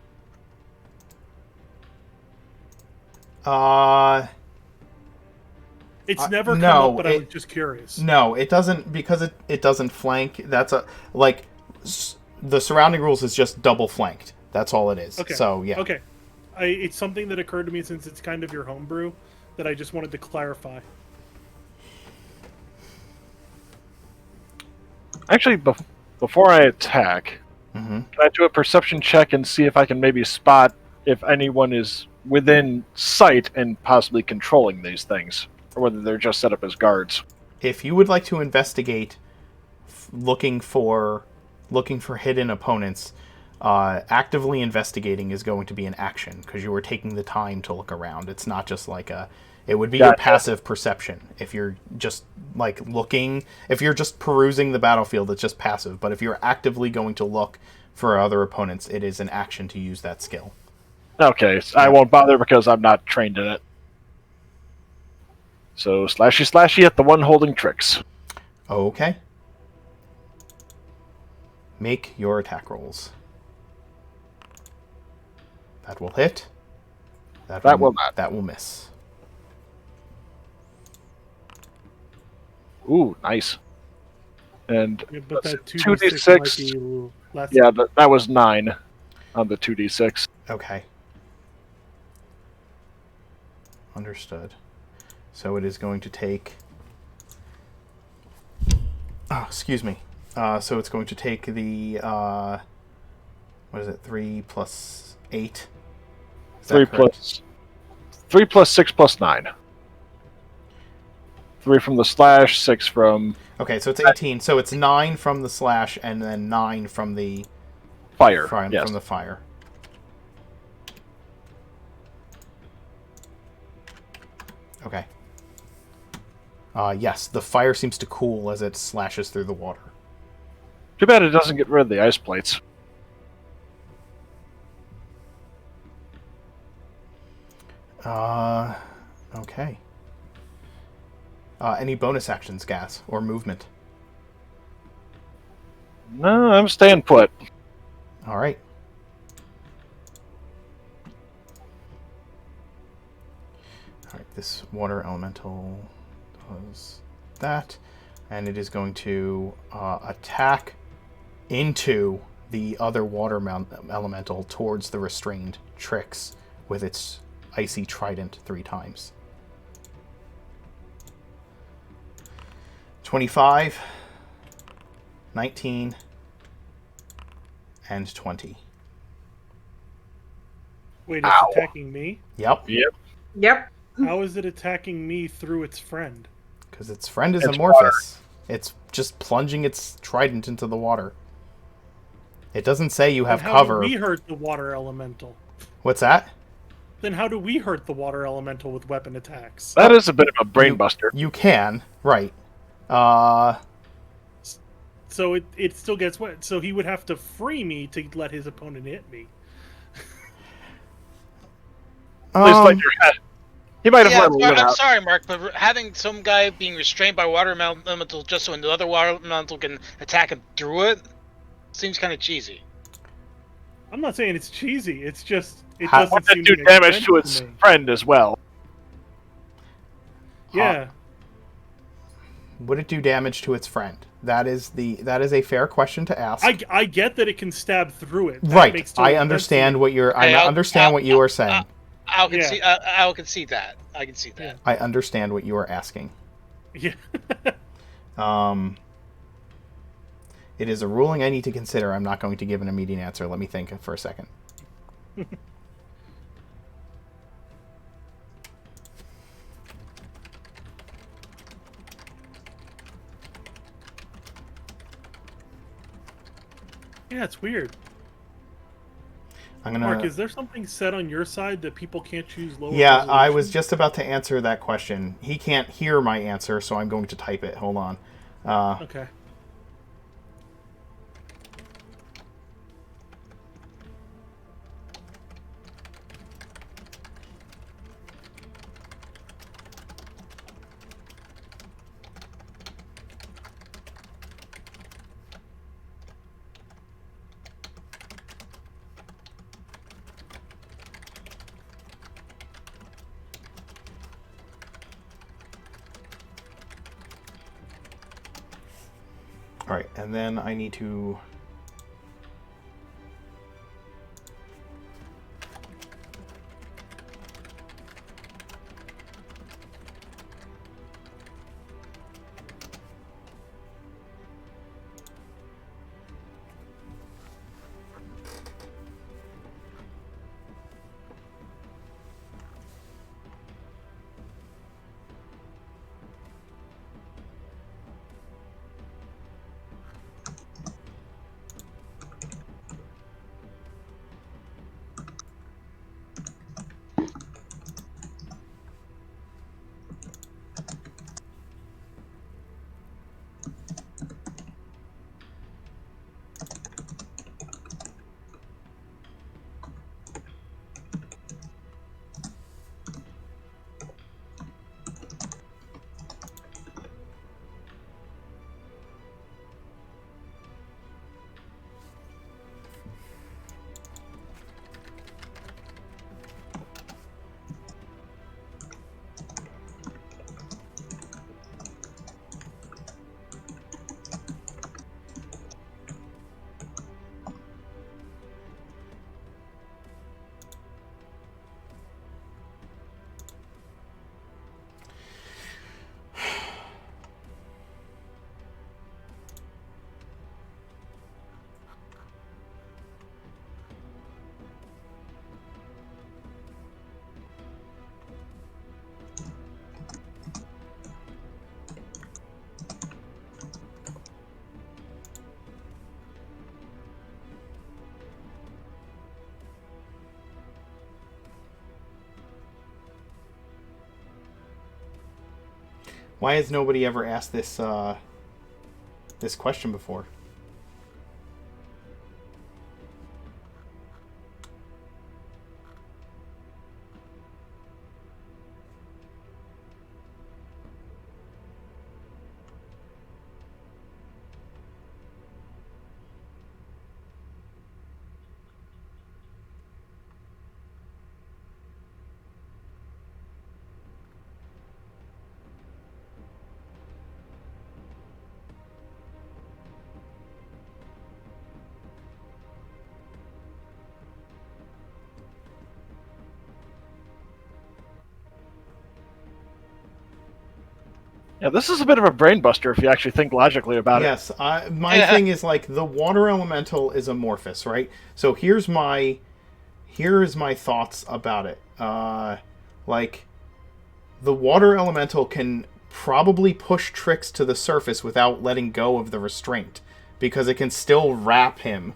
It's never come no, up, but I was just curious. No, it doesn't, because it doesn't flank. That's the surrounding rules is just double flanked. That's all it is. Okay. So, yeah. Okay. It's something that occurred to me since it's kind of your homebrew that I just wanted to clarify. Actually, before I attack, can I do a perception check and see if I can maybe spot if anyone is within sight and possibly controlling these things, or whether they're just set up as guards? If you would like to investigate looking for hidden opponents, actively investigating is going to be an action because you are taking the time to look around. It's not just like it would be your passive perception. If you're just like looking, if you're just perusing the battlefield, it's just passive. But if you're actively going to look for other opponents, it is an action to use that skill. Okay, so I won't bother because I'm not trained in it. So slashy at the one holding Tricks. Okay. Make your attack rolls. That will hit. That will not. That will miss. Ooh, nice. And Yeah, but that 2d6 might be a little less. Yeah, that was 9 on the 2d6. Okay. Understood. So it is going to take... Oh, excuse me. So it's going to take the... what is it? 3 plus 8? 3 plus 6 plus 9. 3 from the slash, 6 from... Okay, so it's 18. So it's 9 from the slash and then 9 from the... Fire. From Yes. the fire. Okay. Yes, the fire seems to cool as it slashes through the water. Too bad it doesn't get rid of the ice plates. Okay. Any bonus actions, Gas, or movement? No, I'm staying put. All right. All right, this water elemental does that, and it is going to attack into the other water elemental towards the restrained Tricks with its icy trident 3 times. 25, 19, and 20. Wait, it's attacking me? Yep. Yep. How is it attacking me through its friend? Because its friend is It's amorphous. It's just plunging its trident into the water. It doesn't say you have How cover. did we hurt the water elemental? What's that? Then how do we hurt the water elemental with weapon attacks? That is a bit of a brain buster. You can, right. So it still gets wet. So he would have to free me to let his opponent hit me. Please let your head. He might have Yeah, let him live I'm out. sorry, Mark, but having some guy being restrained by water elemental just so another water elemental can attack him through it seems kind of cheesy. I'm not saying it's cheesy. It's just it How- doesn't Want to seem do make damage sense to its me. friend as well. Yeah. Would it do damage to its friend? That is a fair question to ask. I get that it can stab through it. That right. makes total I sense understand to me. what you're. I Hey, understand what you are saying. I'll concede that. I can see that. I understand what you are asking. Yeah. It is a ruling I need to consider. I'm not going to give an immediate answer. Let me think for a second. Yeah, it's weird. I'm gonna. Mark, is there something set on your side that people can't choose lower? Yeah, I was resolution? just about to answer that question. He can't hear my answer, so I'm going to type it. Hold on. Okay. All right, and then I need to. Why has nobody ever asked this this question before? Yeah, this is a bit of a brain buster if you actually think logically about it. Yes, my thing is like the water elemental is amorphous, right? So here's my thoughts about it. Like the water elemental can probably push Trix to the surface without letting go of the restraint because it can still wrap him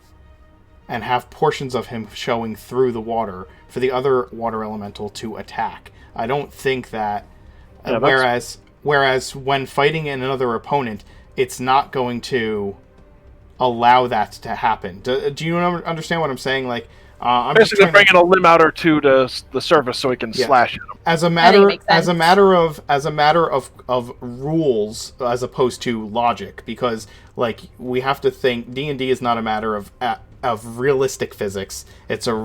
and have portions of him showing through the water for the other water elemental to attack. I don't think that... whereas when fighting another opponent, it's not going to allow that to happen. Do you understand what I'm saying? Like, I'm basically just bringing a limb out or two to the surface so he can slash at him. as a matter of rules as opposed to logic, because like we have to think D&D is not a matter of realistic physics. It's a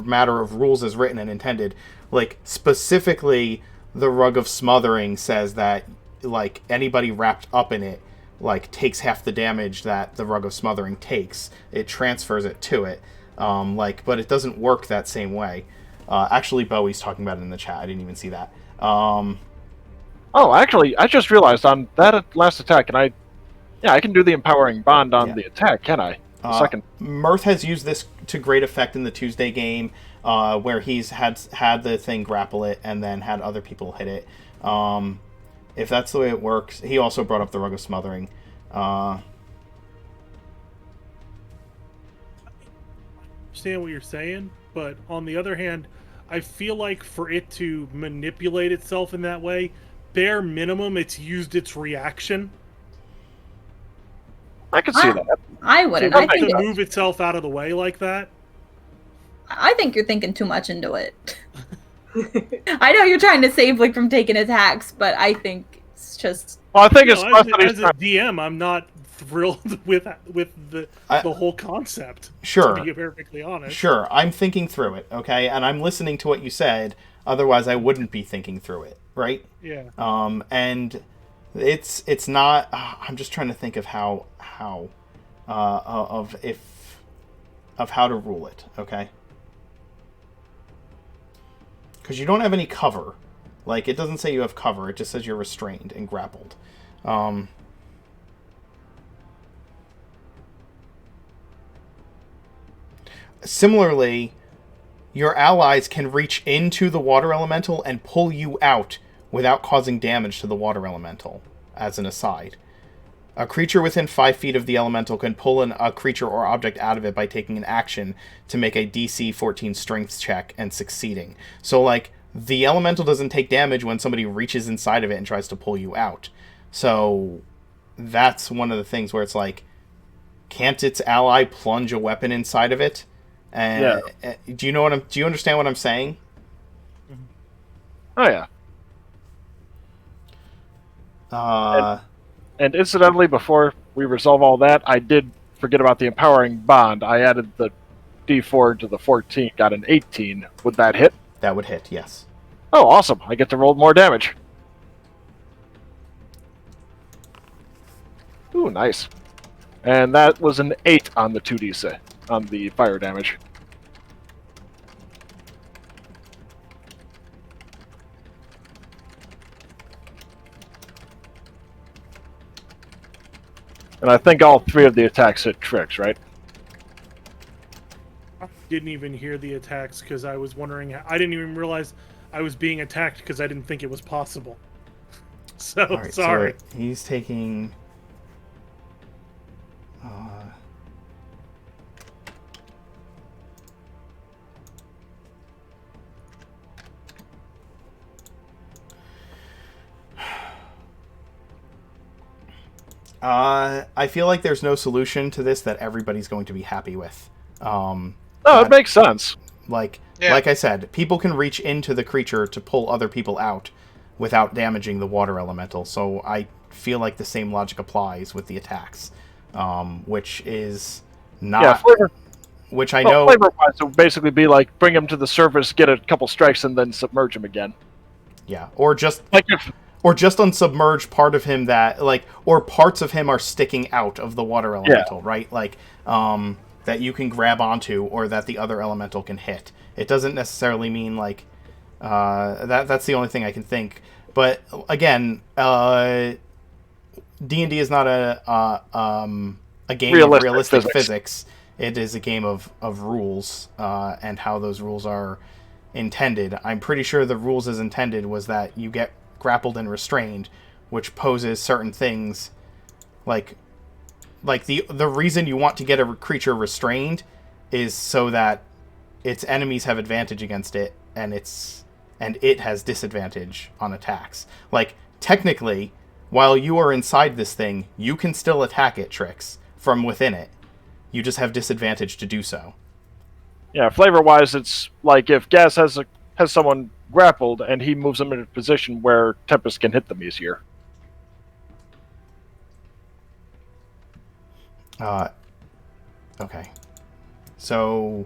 matter of rules as written and intended. Like specifically, the Rug of Smothering says that like anybody wrapped up in it like takes half the damage that the Rug of Smothering takes. It transfers it to it. But it doesn't work that same way. Actually, Bowie's talking about it in the chat. I didn't even see that. Actually, I just realized on that last attack, and I can do the Empowering Bond on the attack, can I? Second. Mirth has used this to great effect in the Tuesday game, where he's had the thing grapple it and then had other people hit it. If that's the way it works, he also brought up the Rug of Smothering. Understand what you're saying, but on the other hand, I feel like for it to manipulate itself in that way, bare minimum, it's used its reaction. I can see that. I wouldn't. So I think to move itself out of the way like that. I think you're thinking too much into it. I know you're trying to save Blick from taking attacks, but I think it's just. Well, I think it's as a DM, I'm not thrilled with the whole concept. Sure. To be perfectly honest. Sure, I'm thinking through it, okay, and I'm listening to what you said. Otherwise, I wouldn't be thinking through it, right? Yeah. And it's not. I'm just trying to think of how how to rule it, okay? Because you don't have any cover. Like, it doesn't say you have cover. It just says you're restrained and grappled. Similarly, your allies can reach into the water elemental and pull you out without causing damage to the water elemental, as an aside. A creature within 5 feet of the elemental can pull a creature or object out of it by taking an action to make a DC 14 strength check and succeeding. So, like, the elemental doesn't take damage when somebody reaches inside of it and tries to pull you out. So, that's one of the things where it's like, can't its ally plunge a weapon inside of it? And do you understand what I'm saying? Oh yeah. And incidentally, before we resolve all that, I did forget about the Empowering Bond. I added the D4 to the 14, got an 18. Would that hit? That would hit, yes. Oh, awesome. I get to roll more damage. Ooh, nice. And that was an 8 on the 2d6, on the fire damage. And I think all 3 of the attacks hit tricks, right? I didn't even hear the attacks because I was wondering. I didn't even realize I was being attacked because I didn't think it was possible. So, right, sorry. So he's taking... I feel like there's no solution to this that everybody's going to be happy with. It makes sense. Like I said, people can reach into the creature to pull other people out without damaging the water elemental. So I feel like the same logic applies with the attacks, which is not... which I know... Flavor-wise, it would basically be like, bring him to the surface, get a couple strikes, and then submerge him again. Yeah, or just... Like if... Or just unsubmerge part of him that, like, or parts of him are sticking out of the water elemental, right? Like, that you can grab onto or that the other elemental can hit. It doesn't necessarily mean, like, that's the only thing I can think. But, again, D&D is not a game of realistic physics. It is a game of rules, and how those rules are intended. I'm pretty sure the rules as intended was that you get grappled and restrained, which poses certain things, like the reason you want to get a creature restrained is so that its enemies have advantage against it, and it has disadvantage on attacks. Like, technically, while you are inside this thing, you can still attack it, Trix, from within it. You just have disadvantage to do so. Yeah, flavor-wise, it's like if Gas has someone grappled and he moves them in a position where Tempest can hit them easier. Okay. So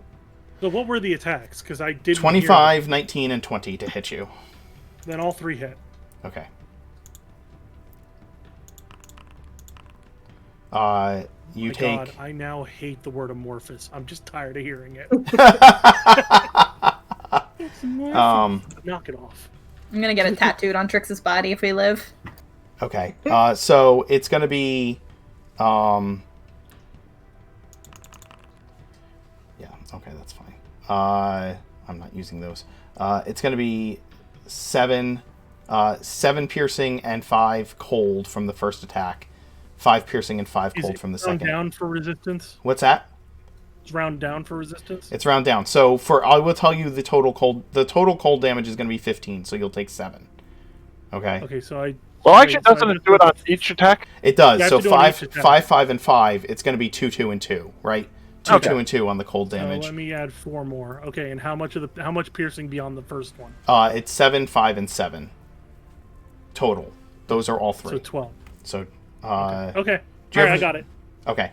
So what were the attacks? Because I didn't 25, 19, and 20 to hit you. Then all 3 hit. Okay. You My take... God, I now hate the word amorphous. I'm just tired of hearing it. It's amorphous. Knock it off. I'm gonna get it tattooed on Trix's body if we live. Okay. So it's going to be... Yeah, okay, that's fine. I'm not using those. It's going to be 7 piercing and 5 cold from the first attack. 5 piercing and 5 cold from the second. Round down for resistance? What's that? It's round down for resistance? It's round down. So I will tell you the total cold damage is going to be 15, so you'll take 7. Okay? Okay, so Well, actually, doesn't it do it on each attack? It does. You have So to do it on each attack. 5, and 5, it's going to be 2, 2, and 2, right? 2, Okay. 2, and 2 on the cold So damage. let me add 4 more. Okay, and how much piercing beyond the first one? It's 7, 5, and 7 total. Those are all 3. So 12. So, Okay. do you Alright, I have- got it. Okay.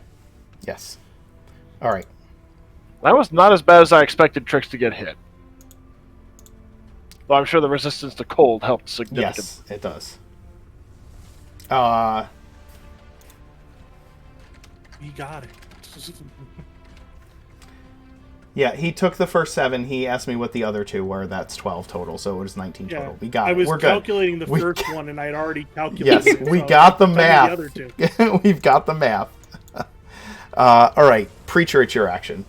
Yes. All right. That was not as bad as I expected Trix to get hit. Though I'm sure the resistance to cold helped significantly. Yes, it does. You got it. Yeah, he took the first 7. He asked me what the other 2 were. That's 12 total, so it was 19 Yeah. total. We got I it. was We're calculating the We- first one, and I had already calculated Yes, it, we so got the tell me math. other 2. We've got the math. All right, Preacher, it's your action.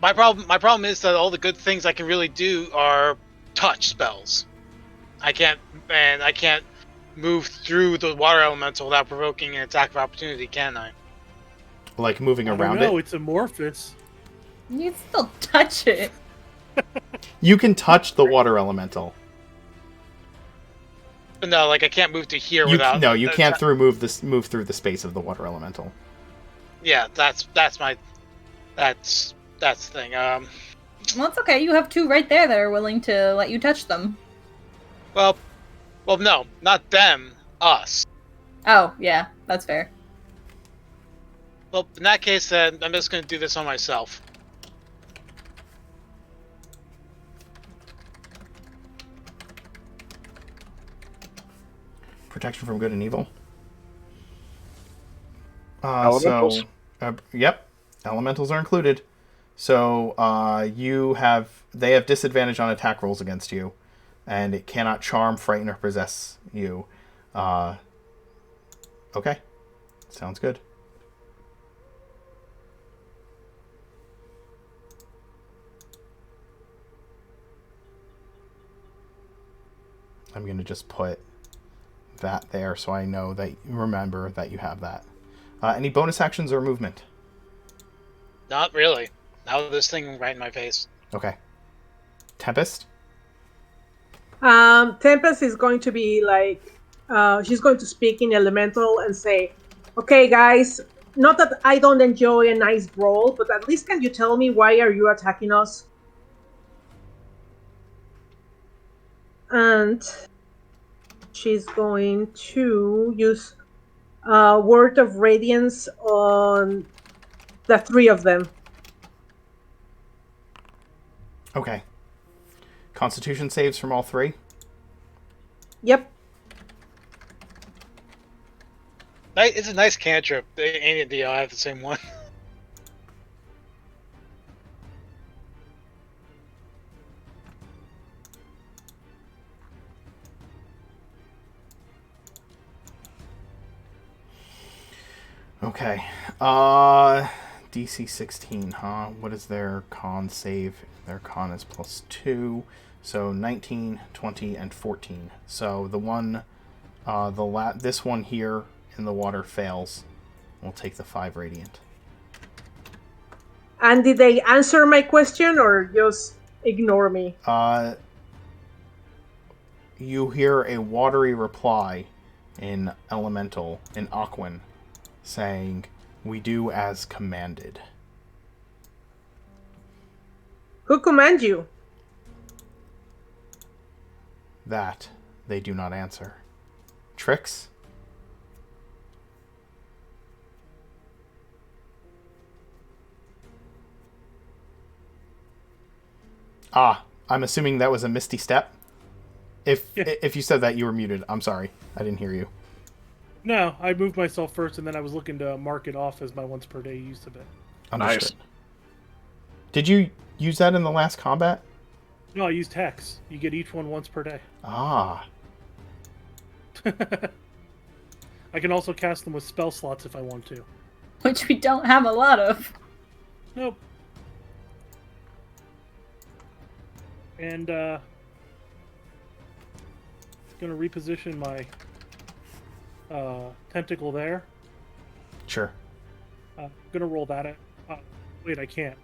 My problem is that all the good things I can really do are touch spells. I can't move through the water elemental without provoking an attack of opportunity, can I? Like moving I don't around know, it. it's amorphous. You can still touch it. You can touch the water elemental. But no, like I can't move to here You without. you can't move through the space of the water elemental. Yeah, that's the thing. Well, it's okay. You have 2 right there that are willing to let you touch them. Well, no, not them, us. Oh, yeah, that's fair. Well, in that case, then I'm just going to do this on myself. Protection from good and evil. Elementals? Yep, elementals are included. So they have disadvantage on attack rolls against you, and it cannot charm, frighten, or possess you. Okay, sounds good. I'm gonna just put that there so I know that you remember that you have that. Any bonus actions or movement? Not really. Now this thing right in my face. Okay. Tempest? Tempest is going to be like, she's going to speak in elemental and say, okay, guys, not that I don't enjoy a nice brawl, but at least can you tell me why are you attacking us? And she's going to use Word of Radiance on the 3 of them. Okay. Constitution saves from all 3? Yep. It's a nice cantrip. Amy and Dio have the same one. Okay. DC 16, huh? What is their con save? Their con is +2. So 19, 20, and 14. So the one, this one here in the water fails. We'll take the 5 radiant. And did they answer my question or just ignore me? You hear a watery reply in Elemental, in Aquan, saying, "We do as commanded." Who command you? That they do not answer. Tricks? I'm assuming that was a misty step. If you said that, you were muted. I'm sorry. I didn't hear you. No, I moved myself first, and then I was looking to mark it off as my once per day use of it. Understood. Nice. Did you use that in the last combat? No, I used Hex. You get each one once per day. Ah. I can also cast them with spell slots if I want to. Which we don't have a lot of. Nope. And, gonna reposition my tentacle there. Sure. Gonna roll that at... wait, I can't.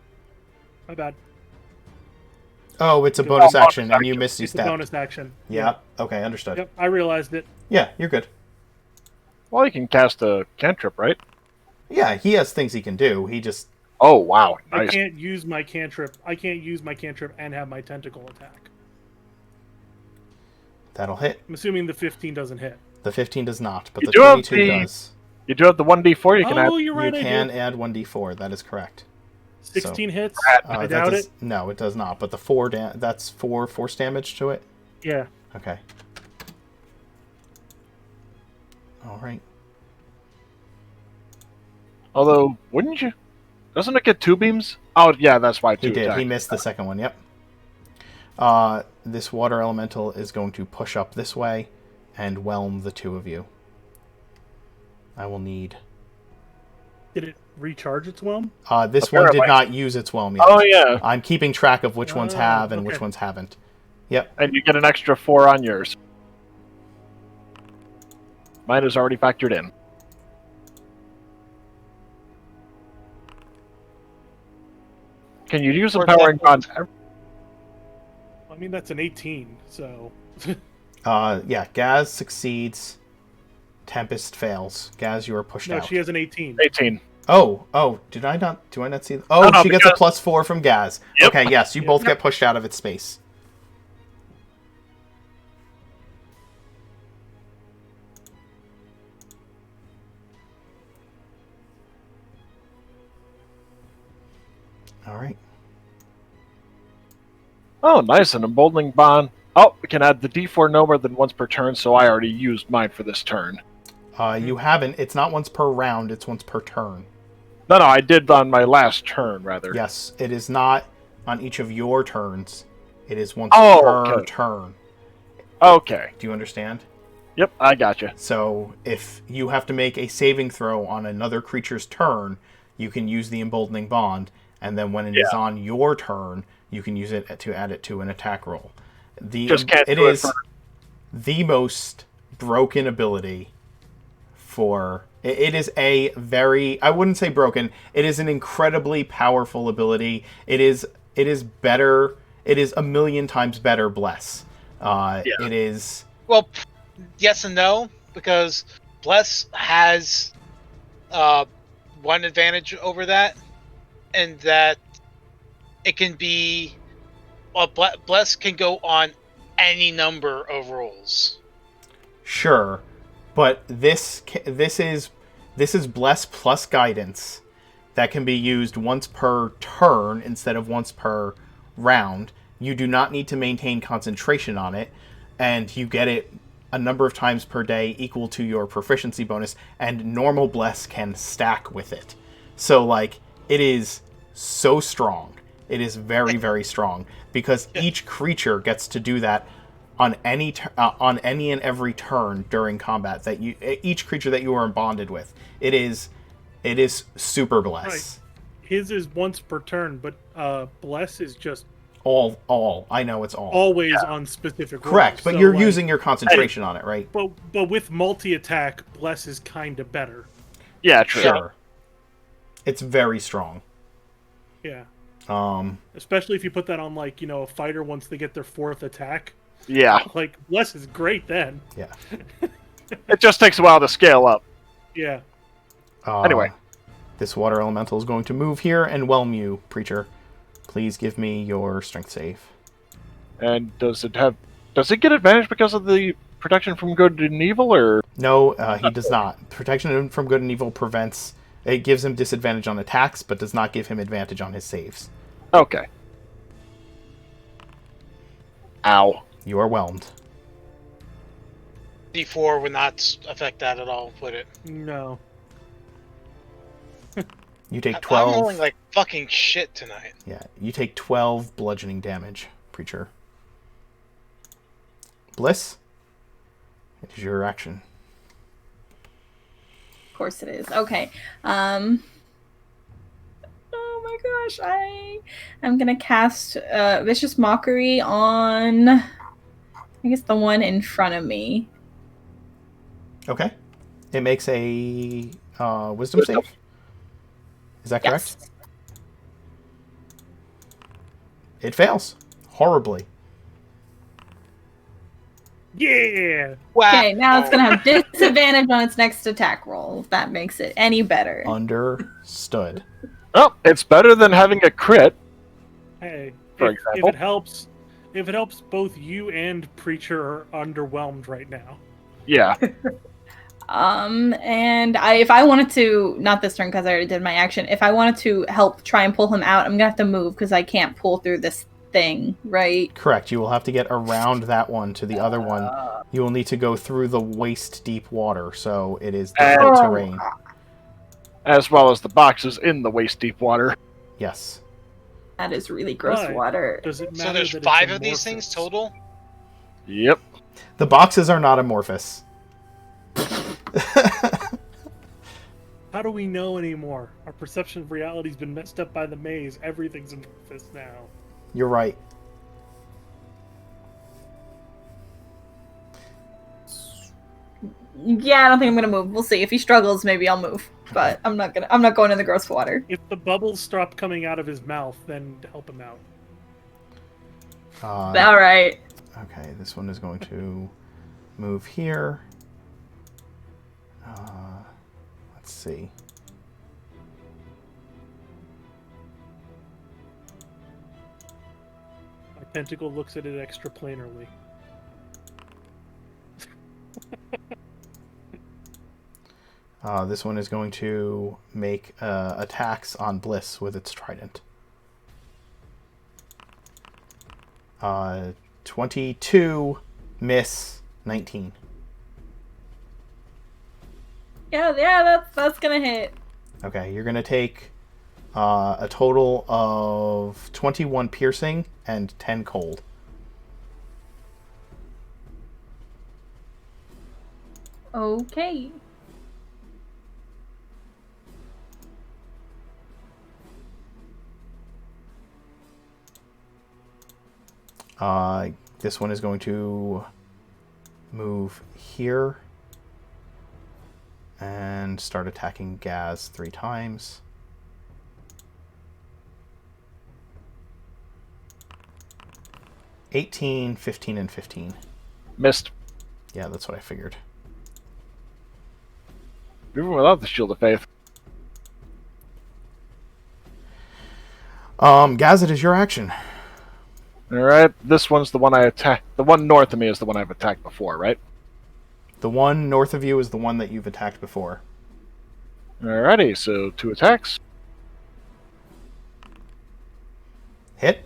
My bad. Oh, it's a bonus action, and you missed your step. It's a bonus action. Yeah. Okay, understood. Yep, I realized it. Yeah, you're good. Well, you can cast a cantrip, right? Yeah, he has things he can do. He just... Oh, wow. Nice. I can't use my cantrip. I can't use my cantrip and have my tentacle attack. That'll hit. I'm assuming the 15 doesn't hit. The 15 does not, but the 22 does. You do have the 1d4 you can add. You're right, you can add 1d4. That is correct. 16 hits? I doubt it. No, it does not. But the 4 that's 4 force damage to it? Yeah. Okay. Alright. Although, wouldn't you? Doesn't it get 2 beams? Oh, yeah, that's why 2 He did. attack. He missed the second one, yep. This water elemental is going to push up this way and whelm the 2 of you. I will need... Did it recharge its whelm? This one did not use its whelm yet. Oh, yeah. I'm keeping track of which ones have and which ones haven't. Yep. And you get an extra 4 on yours. Mine is already factored in. Can you use a powering bond? I mean, that's an 18, so... Yeah, Gaz succeeds. Tempest fails. Gaz, you are pushed out. No, she has an 18. 18. Oh, do I not see? Oh, no, she gets a +4 from Gaz. Yep. Okay, yes, you both get pushed out of its space. All right. Oh, nice. An emboldening bond. Oh, we can add the d4 no more than once per turn, so I already used mine for this turn. You haven't. It's not once per round. It's once per turn. No, I did on my last turn, rather. Yes, it is not on each of your turns. It is once per turn. Okay. Do you understand? Yep, I gotcha. So if you have to make a saving throw on another creature's turn, you can use the emboldening bond, and then when it is on your turn, you can use it to add it to an attack roll. It is the most broken ability for... It is a very... I wouldn't say broken. It is an incredibly powerful ability. It is better... It is a million times better Bless. It is... Well, yes and no, because Bless has one advantage over that, and that it can be... Well, Bless can go on any number of rolls. Sure, but this is Bless plus Guidance that can be used once per turn instead of once per round. You do not need to maintain concentration on it, and you get it a number of times per day equal to your proficiency bonus, and normal Bless can stack with it. So, like, it is so strong. It is very, very strong, because each creature gets to do that on any and every turn during combat. Each creature that you are bonded with, it is It is super bless. His is once per turn, but bless is just All. I know it's all. always on specific Correct, rolls. but So, you're like, using your concentration on it, right? But with multi-attack, bless is kind of better. Yeah, true. Sure. It's very strong. Yeah. Um, Especially if you put that on, like, a fighter once they get their 4th attack. Yeah. Like, bless is great then. yeah. It just takes a while to scale up. Yeah. Anyway. This water elemental is going to move here and whelm you, Preacher. Please give me your strength save. And does it get advantage because of the protection from good and evil, or? No, he does not. Protection from good and evil prevents... It gives him disadvantage on attacks, but does not give him advantage on his saves. Okay. Ow. You are whelmed. D4 would not affect that at all, would it? No. You take I'm 12... rolling like fucking shit tonight. Yeah, you take 12 bludgeoning damage, Preacher. Bliss? It is your action. Of course it is. Okay. Oh my gosh, I'm gonna cast Vicious Mockery on, I guess, the one in front of me. Okay. It makes a wisdom save. Is that correct? Yes. It fails. Horribly. Yeah! Wow. Okay, now it's gonna have disadvantage on its next attack roll, if that makes it any better. Understood. Oh, it's better than having a crit. Hey, For if example? it helps, both you and Preacher are underwhelmed right now. Yeah. And if I wanted to, not this turn because I already did my action, if I wanted to help try and pull him out, I'm gonna have to move because I can't pull through this thing, right? Correct. You will have to get around that one to the other one. You will need to go through the waist-deep water, so it is difficult Oh. terrain. As well as the boxes in the waist-deep water. Yes. That is really gross Why? water. Does it matter So there's that it's 5 of these things amorphous? total? Yep. The boxes are not amorphous. How do we know anymore? Our perception of reality's been messed up by the maze. Everything's amorphous now. You're right. Yeah, I don't think I'm gonna move. We'll see. If he struggles, maybe I'll move. But I'm not going in the gross water. If the bubbles stop coming out of his mouth, then help him out. All right. Okay, this one is going to move here. Let's see. My tentacle looks at it extraplanarly. This one is going to make attacks on Bliss with its trident. 22, miss, 19. Yeah, that's gonna hit. Okay, you're going to take a total of 21 piercing and 10 cold. Okay. This one is going to move here and start attacking Gaz 3 times. $18, 15, and 15. Missed. Yeah, that's what I figured. Even without the Shield of Faith. Gaz, it is your action. Alright, this one's the one I attacked. The one north of me is the one I've attacked before, right? The one north of you is the one that you've attacked before. Alrighty, so 2 attacks. Hit?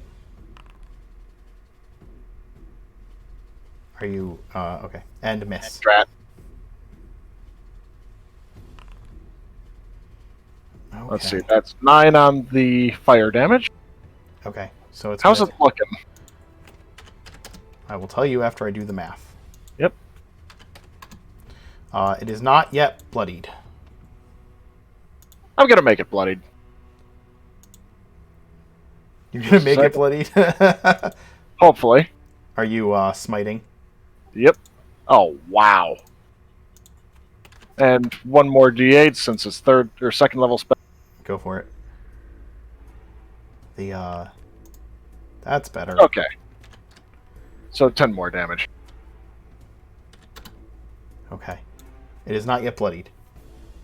Are you... okay. And miss. Drat. Okay. Let's see, that's 9 on the fire damage. Okay, so it's... How's gonna- it looking? I will tell you after I do the math. Yep. It is not yet bloodied. I'm gonna make it bloodied. You're gonna make it bloodied. Hopefully. Are you smiting? Yep. Oh wow. And one more D8 since it's third or second level spell. Go for it. That's better. Okay. So 10 more damage. Okay. It is not yet bloodied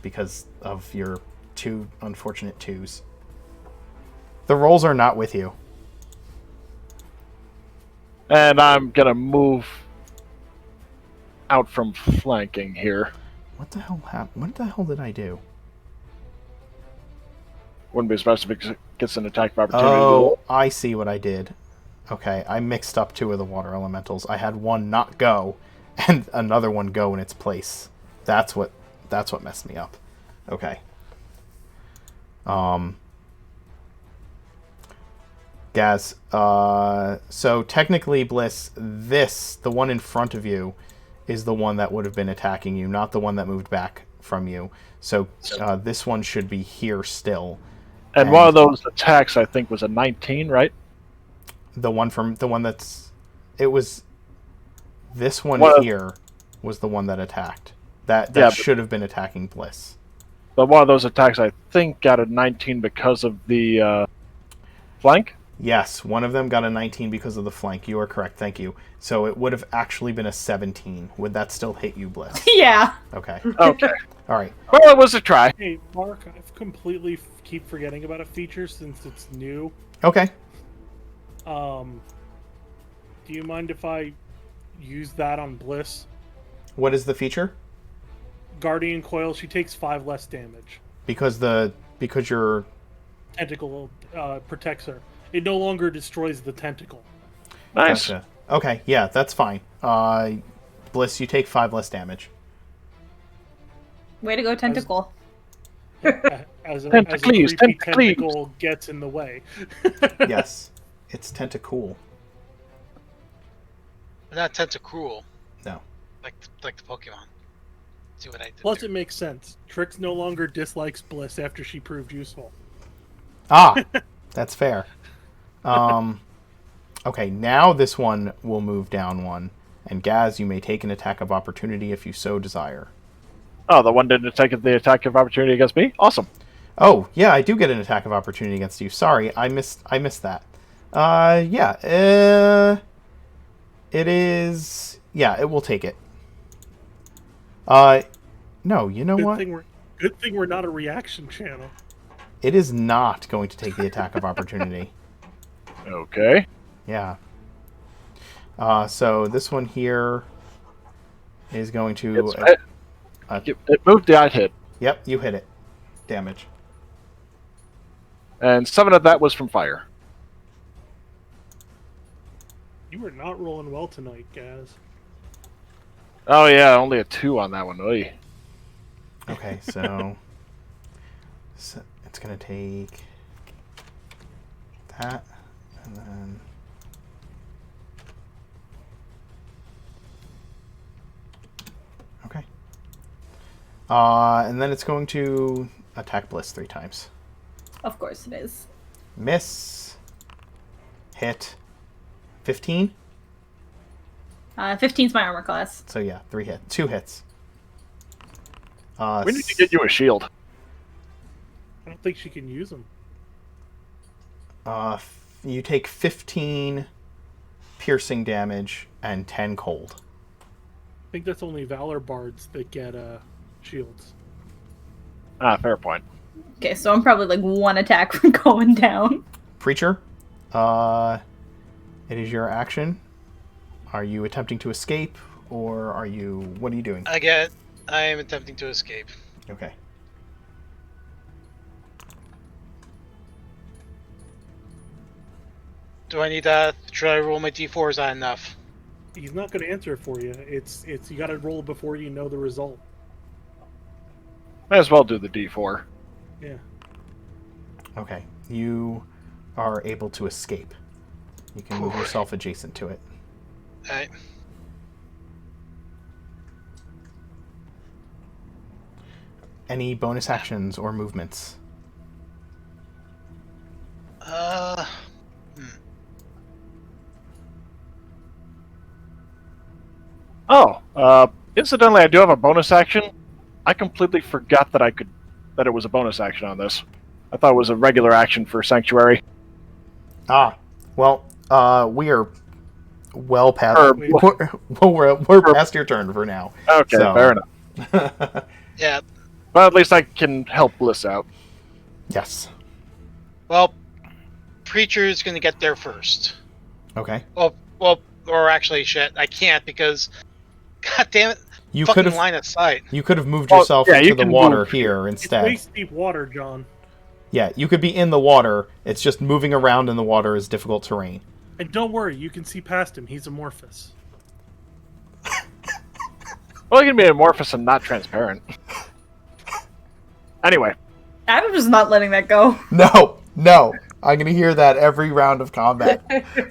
because of your 2 unfortunate 2s. The rolls are not with you. And I'm gonna move out from flanking here. What the hell happened? What the hell did I do? Wouldn't be surprised if it gets an attack of opportunity. Oh, I see what I did. Okay, I mixed up 2 of the water elementals. I had one not go, and another one go in its place. That's what messed me up. Okay. Gaz, so technically, Bliss, the one in front of you, is the one that would have been attacking you, not the one that moved back from you. So this one should be here still. And one of those attacks, I think, was a 19, right? It was this one here was the one that attacked. That should have been attacking Bliss. But one of those attacks, I think, got a 19 because of the flank. Yes, one of them got a 19 because of the flank. You are correct. Thank you. So it would have actually been a 17. Would that still hit you, Bliss? Yeah. Okay. Okay. All right. Well, it was a try. Hey, Mark, I've completely keep forgetting about a feature since it's new. Okay. Do you mind if I use that on Bliss? What is the feature? Guardian Coil, she takes 5 less damage. Because your Tentacle protects her. It no longer destroys the tentacle. Nice. Gotcha. Okay, yeah, that's fine. Bliss, you take 5 less damage. Way to go, Tentacle. As a Tentacles, creepy tentacles. tentacle gets in the way. Yes. It's tentacool. Not Tentacruel, No. like the Pokemon. See what I did Plus, there. it makes sense. Trix no longer dislikes Bliss after she proved useful. Ah, that's fair. Okay, now this one will move down 1. And Gaz, you may take an attack of opportunity if you so desire. Oh, the one didn't take the attack of opportunity against me? Awesome. Oh, yeah, I do get an attack of opportunity against you. Sorry, I missed that. Yeah, it is... Yeah, it will take it. No, you know what? Good thing we're not a reaction channel. It is not going to take the attack of opportunity. Okay. Yeah. So this one here is going to... It moved the I hit. Yep, you hit it. Damage. And 7 of that was from fire. You are not rolling well tonight, Gaz. Oh yeah, only a 2 on that one. Oy. Okay, so it's going to take that, and then... Okay. And then it's going to attack Bliss 3 times. Of course it is. Miss. Hit. 15? 15's my armor class. So yeah, 2 hits. We need to get you a shield. I don't think she can use them. You take 15 piercing damage and 10 cold. I think that's only Valor Bards that get shields. Ah, fair point. Okay, so I'm probably like 1 attack from going down. Preacher, it is your action. Are you attempting to escape, or what are you doing? I am attempting to escape. Okay. Do I need should I roll my d4? Is that enough? He's not going to answer it for you. It's you got to roll before you know the result. Might as well do the D4. Yeah. Okay. You are able to escape. You can move yourself adjacent to it. Alright. Any bonus actions or movements? Hmm. Oh, incidentally, I do have a bonus action. I completely forgot that it was a bonus action on this. I thought it was a regular action for Sanctuary. Ah, well, we are well past. Herb. We're past your turn for now. Okay, So- fair enough. Yeah. But at least I can help Bliss out. Yes. Well, Preacher's gonna get there first. Okay. Well, or actually, shit, I can't because, god damn it, You could fucking have. line of sight. You could have moved Well, yourself yeah, you into the can water move. here It's instead. waist deep water, John. Yeah, you could be in the water. It's just moving around in the water is difficult terrain. And don't worry, you can see past him. He's amorphous. Well, you can be amorphous and not transparent. Anyway, I'm just not letting that go. No. I'm going to hear that every round of combat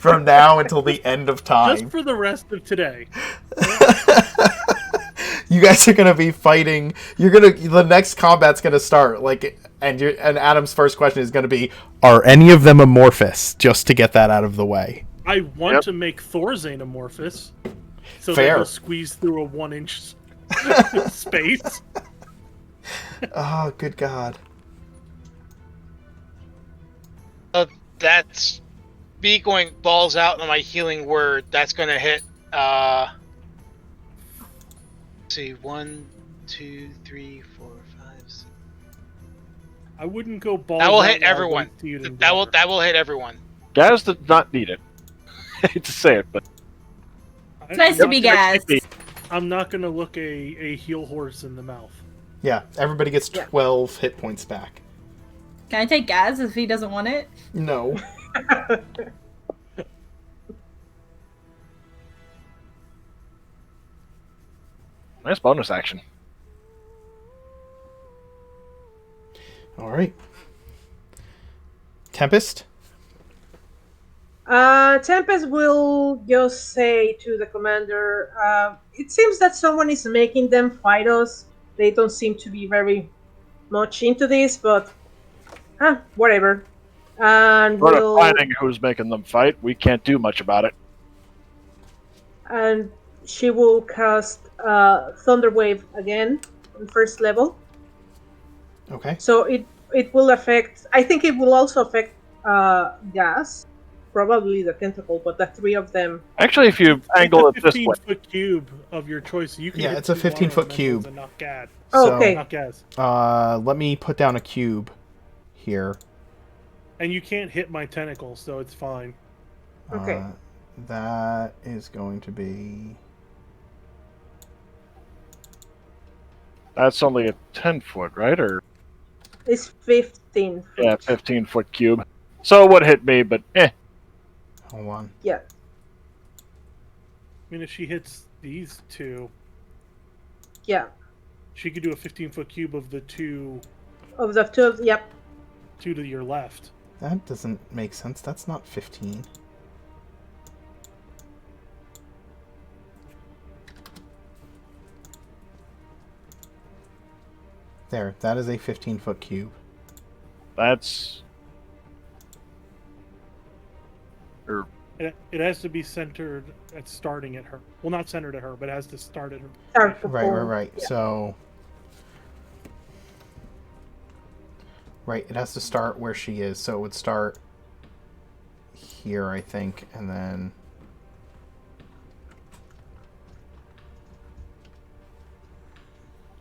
from now until the end of time. Just for the rest of today. You guys are going to be fighting. The next combat's going to start and Adam's first question is going to be, are any of them amorphous? Just to get that out of the way. I want Yep. to make Thorzane amorphous. So Fair. that he'll squeeze through a 1-inch space. Oh, good God. That's me going balls out on my healing word. That's gonna hit. Let's see, 1, 2, 3, 4, 5, 6. I wouldn't go balls That will out hit while everyone. White Feud and That will Dagger. that will hit everyone. Gaz did not need it. I hate to say it, but It's nice to be Yep. gassed. I'm not gonna look a heel horse in the mouth. Yeah, everybody gets Yeah. 12 hit points back. Can I take Gaz if he doesn't want it? No. nice bonus action. All right. Tempest? Tempest will just say to the commander, it seems that someone is making them fight us. They don't seem to be very much into this, but whatever. And We're we'll, not finding who's making them fight. We can't do much about it. and she will cast Thunder Wave again on first level. Okay. So it will affect. I think it will also affect Gas, probably the tentacle, but the three of them. Actually, if you angle it It's a this way, 15-foot cube of your choice. You can Yeah, hit it's a 2 15-foot water cube. elementals and knock Gad. Oh, So- okay. Knock Gaz. Let me put down a cube here. And you can't hit my tentacle, so it's fine. Okay. That is going to be... that's only a 10-foot, right? Or It's 15. yeah, 15-foot cube. So it would hit me, but Hold on. Yeah. I mean, if she hits these two, Yeah. she could do a 15-foot cube of the two Of the two. Yep. to your left. That doesn't make sense. That's not 15. There, that is a 15-foot cube. that's It has to be centered at starting at her. Well, not centered at her, but it has to start at her. Start the Right. Yeah. So... Right, it has to start where she is. So it would start here, I think, and then...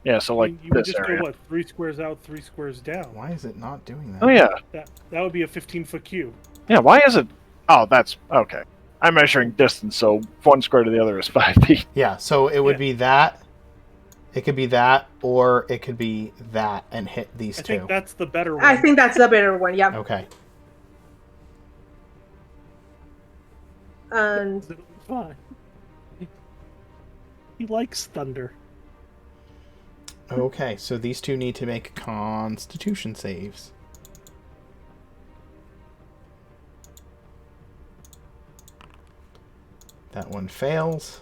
yeah. So like you would this just area. go, what, 3 squares out, 3 squares down. Why is it not doing that? Oh yeah, That would be a 15-foot cube. yeah. Why is it? Oh, that's okay. I'm measuring distance, so 1 square to the other is 5 feet. Yeah, so it would Yeah. be that. It could be that, or it could be that and hit these I two. think that's the better one. I think that's the better one. Yeah. Okay. And It'll be fine. He likes thunder. Okay, so these two need to make Constitution saves. That one fails.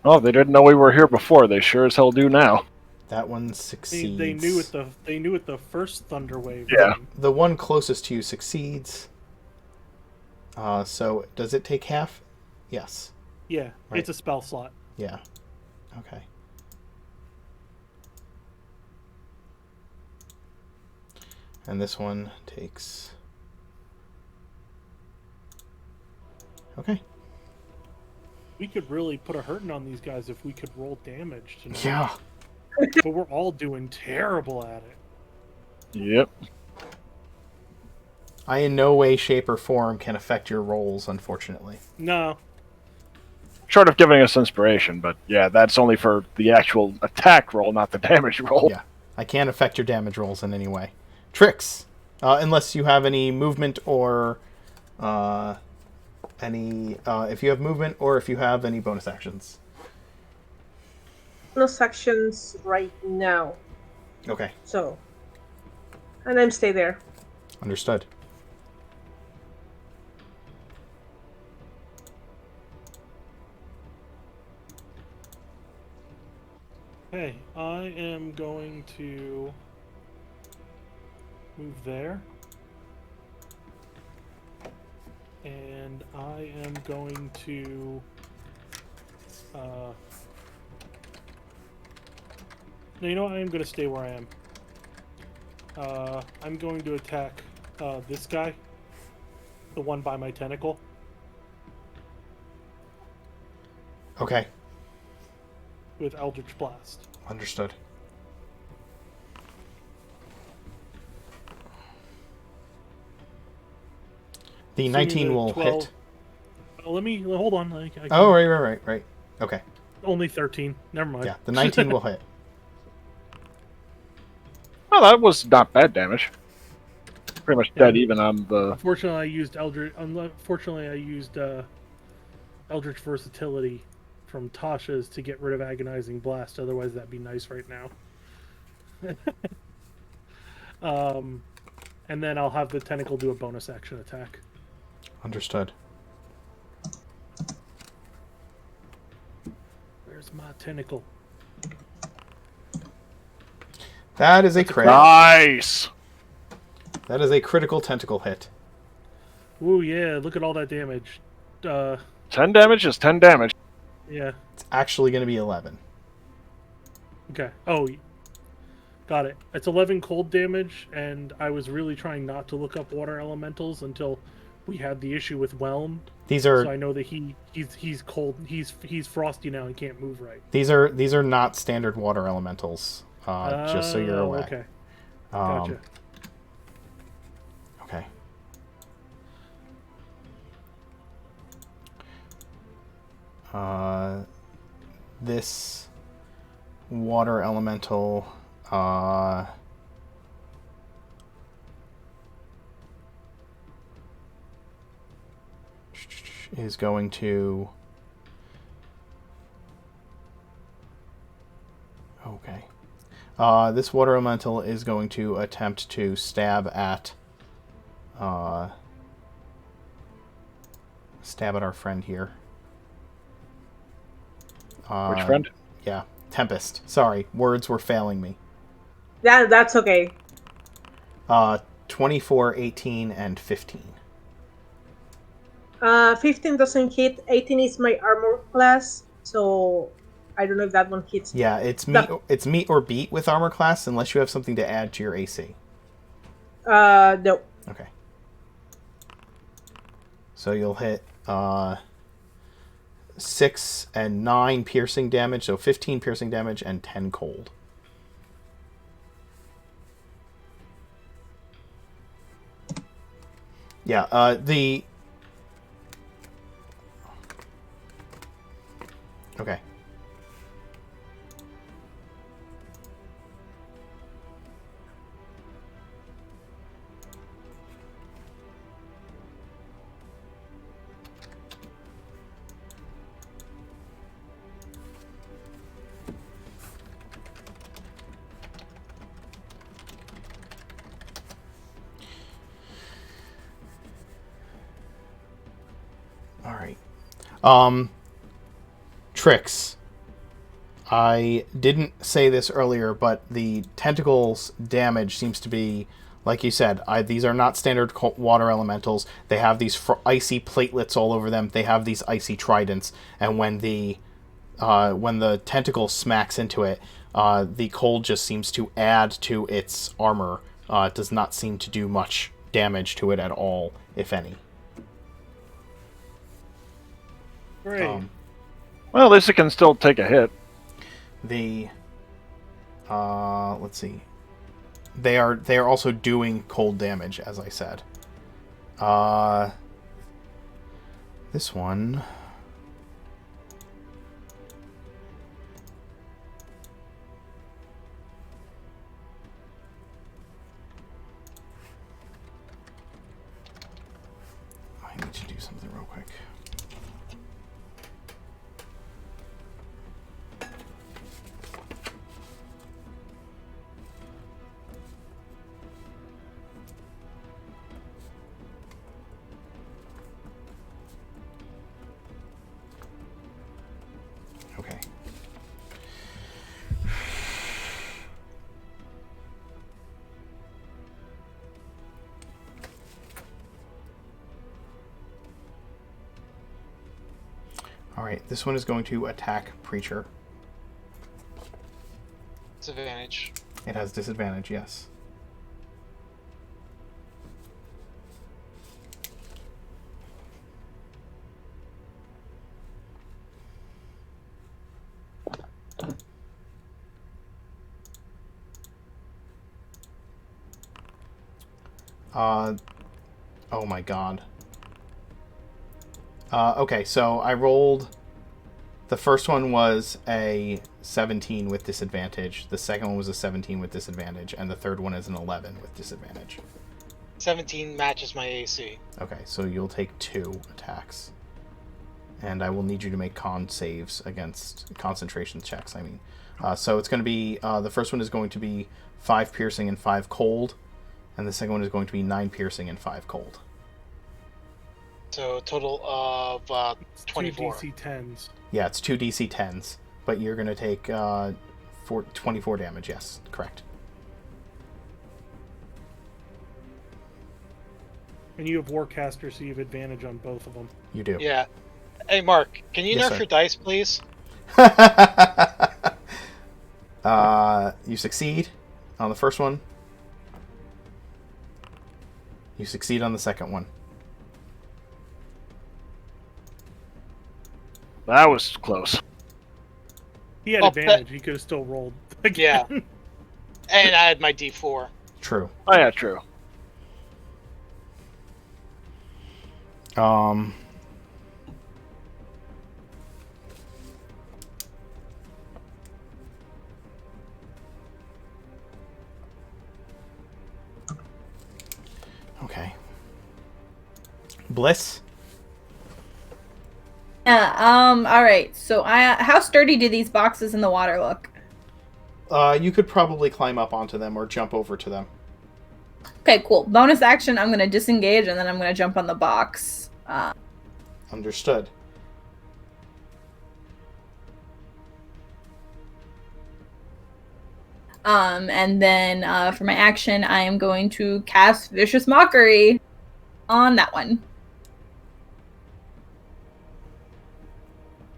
Oh, they didn't know we were here before. They sure as hell do now. That one succeeds. They knew it the first thunder wave. Yeah. The one closest to you succeeds. So does it take half? Yes. Yeah, Right. it's a spell slot. Yeah. Okay. And this one takes... Okay. We could really put a hurting on these guys if we could roll damage tonight. Yeah. But we're all doing terrible at it. Yep. I in no way, shape, or form can affect your rolls, unfortunately. No. Short of giving us inspiration, but yeah, that's only for the actual attack roll, not the damage roll. Yeah. I can't affect your damage rolls in any way. Tricks. Unless you have any movement or if you have movement or if you have any bonus actions. No sections right now. Okay. So, and I'm stay there. Understood. Hey, I am going to move there. And I am going to no, you know what? I am going to stay where I am. I'm going to attack this guy. The one by my tentacle. Okay. With Eldritch Blast. Understood. The 19 will 12. hit. Let me hold on. Oh, right. Okay. Only 13. Never mind. Yeah, the 19 will hit. Well, that was not bad damage. Pretty much dead even on the... Unfortunately, I used Eldritch Versatility from Tasha's to get rid of Agonizing Blast. Otherwise, that'd be nice right now. And then I'll have the tentacle do a bonus action attack. Understood. Where's my tentacle? That is a crit. Nice! That is a critical tentacle hit. Ooh, yeah, look at all that damage. 10 damage is 10 damage. Yeah, It's actually going to be 11. okay. Oh, got it. It's 11 cold damage, and I was really trying not to look up water elementals until we had the issue with Whelm. These are So I know that he's cold. He's frosty now and can't move right. these are not standard water elementals. Just so you're aware. Okay. Um, Gotcha. Okay. This water elemental is going to... Okay. This water elemental is going to attempt to stab at our friend here. Which friend? Yeah, Tempest. Sorry, words were failing me. That's okay. 24, 18, and 15. 15 doesn't hit. 18 is my armor class, so I don't know if that one hits. Yeah, it's meet or beat with armor class unless you have something to add to your AC. No. Okay. So you'll hit 6 and 9 piercing damage, so 15 piercing damage and 10 cold. Yeah, Okay. All right. Tricks. I didn't say this earlier, but the tentacles damage seems to be, like you said, these are not standard water elementals. They have these icy platelets all over them. They have these icy tridents, and when the tentacle smacks into it, the cold just seems to add to its armor. It does not seem to do much damage to it at all, if any. Great. Well, at least it can still take a hit. Let's see. They are also doing cold damage, as I said. This one. I need to do something real quick. Okay. Alright, this one is going to attack Preacher. Disadvantage. It has disadvantage, yes. Oh my god. Okay, so I rolled... The first one was a 17 with disadvantage, the second one was a 17 with disadvantage, and the third one is an 11 with disadvantage. 17 matches my AC. Okay, so you'll take 2 attacks. And I will need you to make con saves against concentration checks, I mean. So it's going to be... the first one is going to be 5 piercing and 5 cold, and the second one is going to be 9 piercing and 5 cold. So a total of 24. 2 DC 10s. Yeah, it's 2 DC 10s, but you're going to take 24 damage, yes, correct. And you have Warcaster, so you have advantage on both of them. You do. Yeah. Hey, Mark, can you Yes, nerf sir. your dice, please? You succeed on the first one. You succeed on the second one. That was close. He had Oh, advantage. He could have still rolled Yeah. again. And I had my D4. True. Oh yeah, true. Okay. Bliss? Yeah, alright. So how sturdy do these boxes in the water look? You could probably climb up onto them or jump over to them. Okay, cool. Bonus action, I'm gonna disengage and then I'm gonna jump on the box. Understood. And then for my action, I am going to cast Vicious Mockery on that one.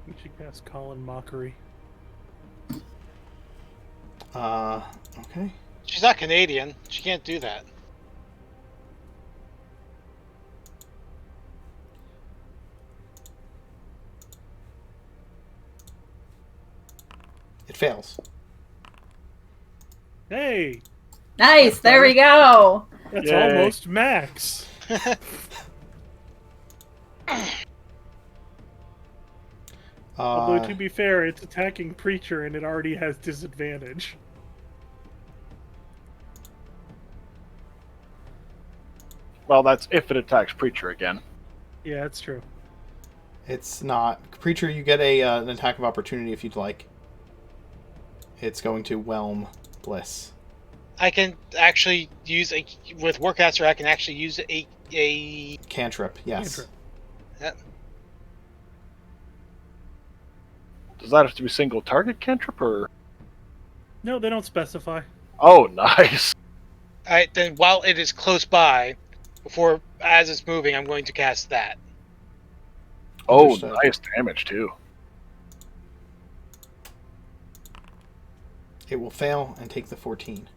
We should cast Colin Mockery. Okay. She's not Canadian. She can't do that. It fails. Hey, Nice, there we go. that's Yay. almost max. Although to be fair, it's attacking Preacher and it already has disadvantage. Well, that's if it attacks Preacher again. Yeah, that's true. It's not. Preacher, you get an attack of opportunity if you'd like. It's going to whelm Bliss. I can actually use with Warcaster. I can actually use a Cantrip, yes. Cantrip. Yep. does that have to be single target cantrip or? No, they don't specify. Oh, nice. Alright, then while it is close by, as it's moving, I'm going to cast that. Oh, Understood. nice damage too. It will fail and take the 14.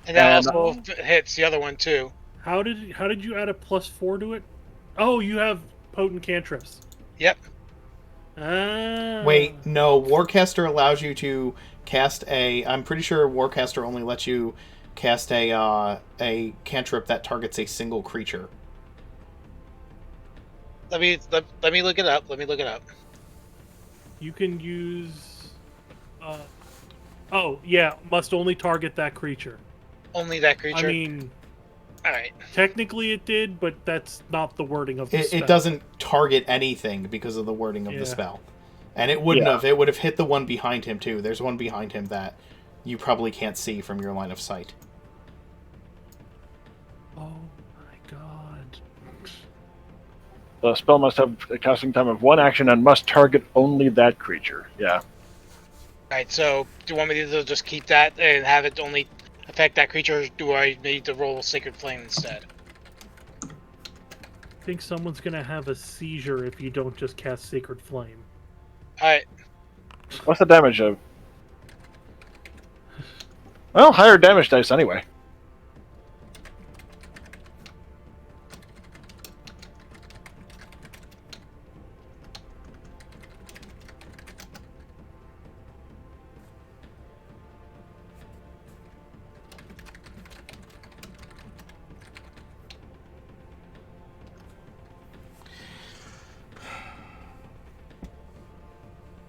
And that And- also hits the other one too. How did you add a +4 to it? Oh, you have potent cantrips. Yep. Ah. Wait, no. Warcaster allows you to cast a. I'm pretty sure Warcaster only lets you cast a cantrip that targets a single creature. Let me look it up. Let me look it up. You can use. Oh yeah, must only target that creature. Only that creature. I mean, Alright. technically it did, but that's not the wording of the spell. It doesn't target anything because of the wording of Yeah. the spell, and it wouldn't Yeah. have. It would have hit the one behind him too. There's one behind him that you probably can't see from your line of sight. Oh my god. The spell must have a casting time of 1 action and must target only that creature. Yeah. Alright, so do you want me to just keep that and have it only affect that creature, or do I need to roll Sacred Flame instead? I think someone's gonna have a seizure if you don't just cast Sacred Flame. Alright, What's the damage of? Well, higher damage dice anyway.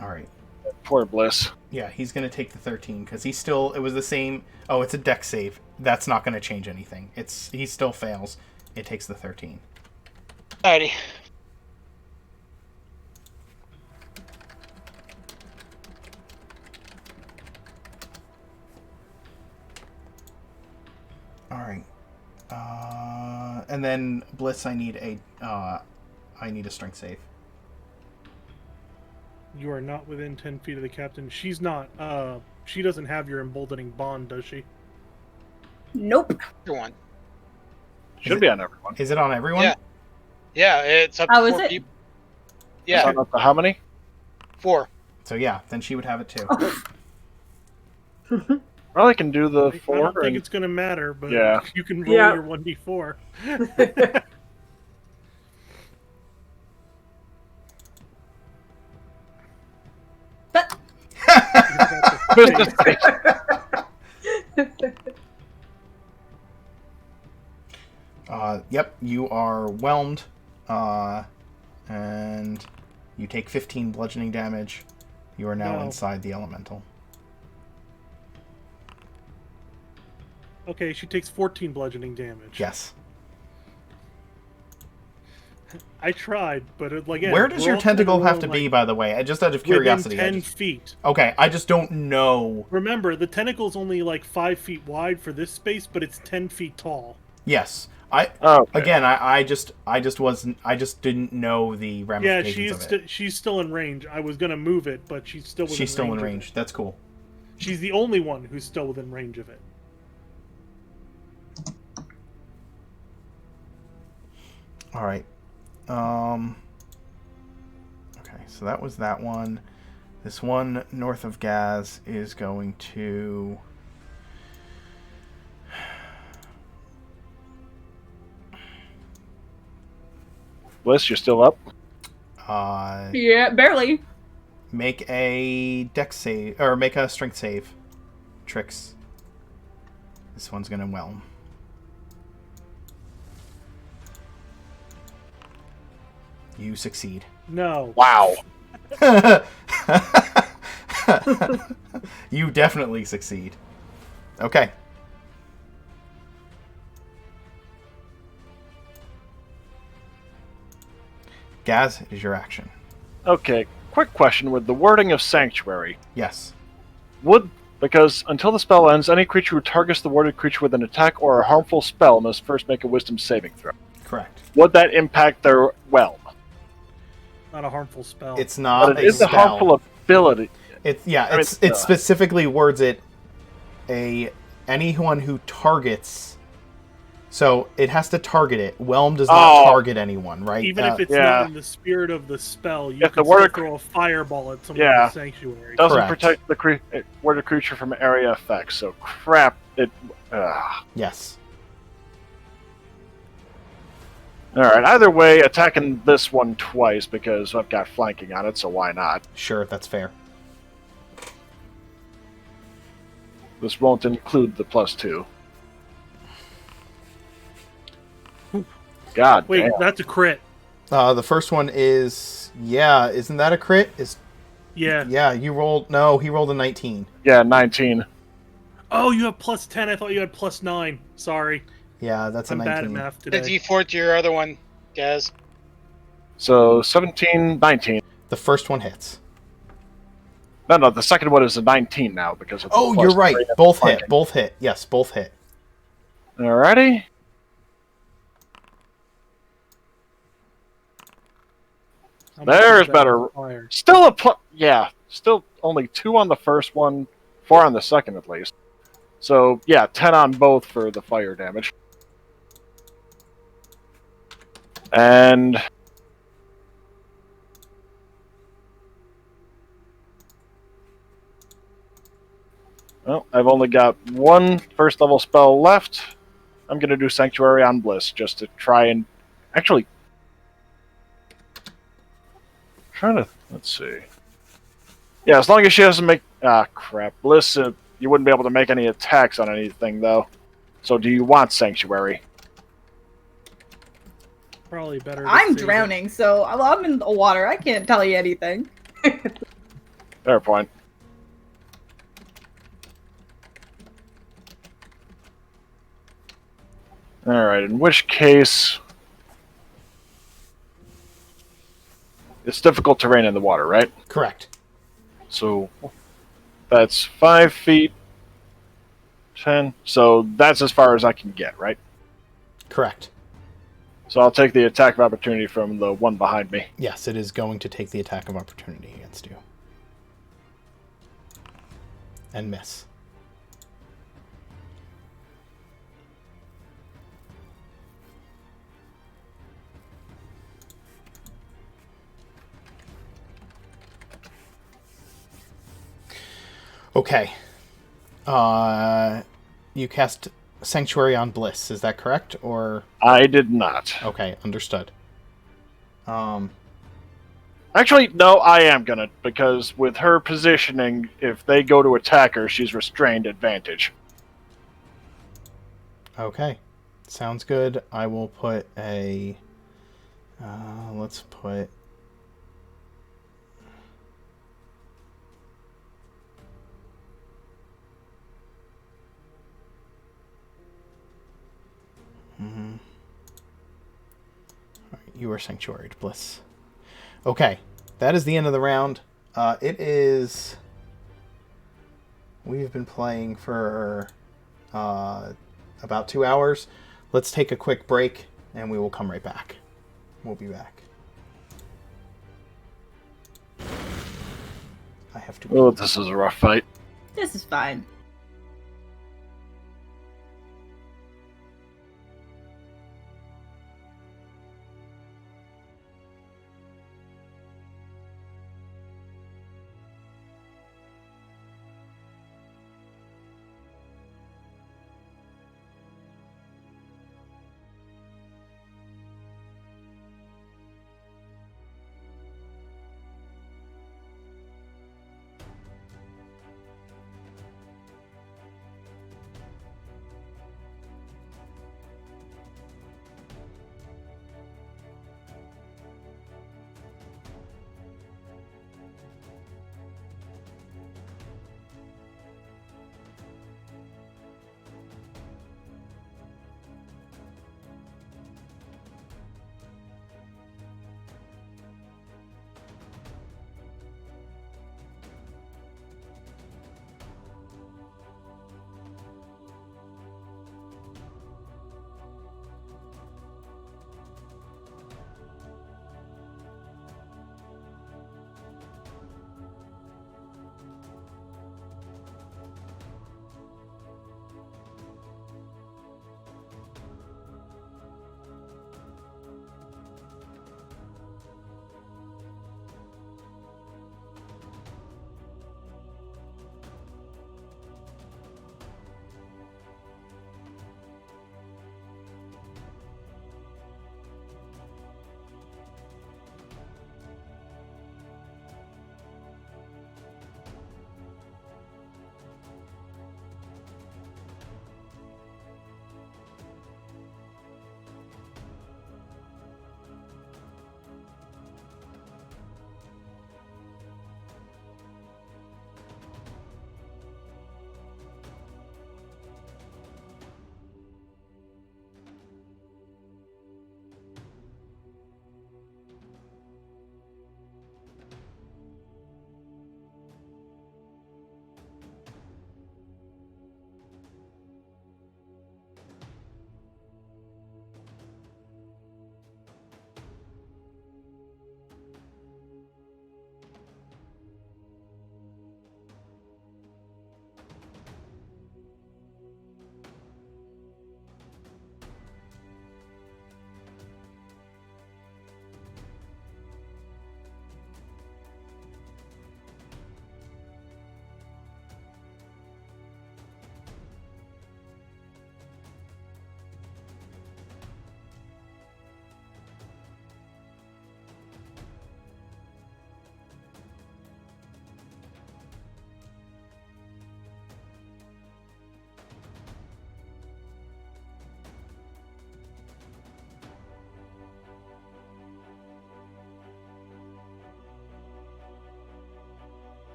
All right. Poor Bliss. Yeah, he's gonna take the 13 because he's still. It was the same. Oh, it's a dex save. That's not gonna change anything. He still fails. It takes the 13. alrighty. All right. And then Bliss, I need a strength save. You are not within 10 feet of the captain. She's not. She doesn't have your emboldening bond, does she? Nope. Everyone. Should be on everyone. Is it on everyone? Yeah. Yeah, it's up Oh, to is 4 it? people. Is Yeah, that up to how many? 4. So yeah, then she would have it too. Well, I can do the I 4. don't think and- it's gonna matter, but Yeah. you can roll Yeah. your 1d4. But Yep, you are whelmed, and you take 15 bludgeoning damage. You are now No. inside the elemental. Okay, she takes 14 bludgeoning damage. Yes. I tried, but again, Where does we're your all trying tentacle have roll, to be, like, by the way? Just out of within curiosity. 10 feet. Okay, I just don't know. Remember, the tentacle's only like 5 feet wide for this space, but it's 10 feet tall. Yes, Oh, okay. again, I just didn't know the Yeah, ramifications of it. she's still in range. I was gonna move it, but she's still within She's still in of it. range. That's cool. She's the only one who's still within range of it. All right. Okay, so that was that one. This one north of Gaz is going to. Bliss, you're still up? yeah, barely. Make a dex save, or make a strength save. Tricks. This one's gonna whelm. You succeed. No. Wow. You definitely succeed. Okay. Gaz, it is your action. Okay, quick question. With the wording of Sanctuary, Yes. because until the spell ends, any creature who targets the warded creature with an attack or a harmful spell must first make a wisdom saving throw. Correct. Would that impact their whelm? not a harmful spell. It's not But it a is a spell. harmful ability. It mean, specifically words it anyone who targets. So it has to target it. Whelm does not target anyone, right? Even if it's yeah. not in the spirit of the spell, you If can the word- still throw a fireball at someone Yeah. in the sanctuary. Doesn't Correct. protect the worded creature from area effects. So crap. It. Yes. All right. Either way, attacking this one twice because I've got flanking on it. So why not? Sure, that's fair. This won't include the +2. God Wait, damn. that's a crit. The first one is isn't that a crit? Yeah. You rolled he rolled a 19. Yeah, 19. Oh, you have +10. I thought you had +9. Sorry. Yeah, that's a I'm 19. bad at math The today. D4 to your other one, Gaz. So 17, 19. The first one hits. No, the second one is a 19 now because of the Oh, you're right. +3 and Both flanking. hit. Both hit. Yes, both hit. Alrighty. How much There's is that better. required? Still still only 2 on the first one, 4 on the second at least. So yeah, 10 on both for the fire damage. And well, I've only got 1 first level spell left. I'm gonna do Sanctuary on Bliss just to try and actually let's see. Yeah, as long as she doesn't make crap. Bliss, you wouldn't be able to make any attacks on anything though. So do you want Sanctuary? Probably better. to I'm save it. drowning, so I'm in the water. I can't tell you anything. Fair point. Alright, in which case it's difficult terrain in the water, right? Correct. So that's 5 feet, 10. So that's as far as I can get, right? Correct. So I'll take the attack of opportunity from the one behind me. Yes, it is going to take the attack of opportunity against you. And miss. Okay. You cast Sanctuary on Bliss, is that correct? Or I did not. okay, understood. Actually, no, I am gonna, because with her positioning, if they go to attack her, she's restrained advantage. Okay. Sounds good. I will put a let's put Alright, you are sanctuaried, Bliss. Okay, that is the end of the round. It is. We've been playing for about 2 hours. Let's take a quick break, and we will come right back. We'll be back. I have to. Oh, this is a rough fight. This is fine.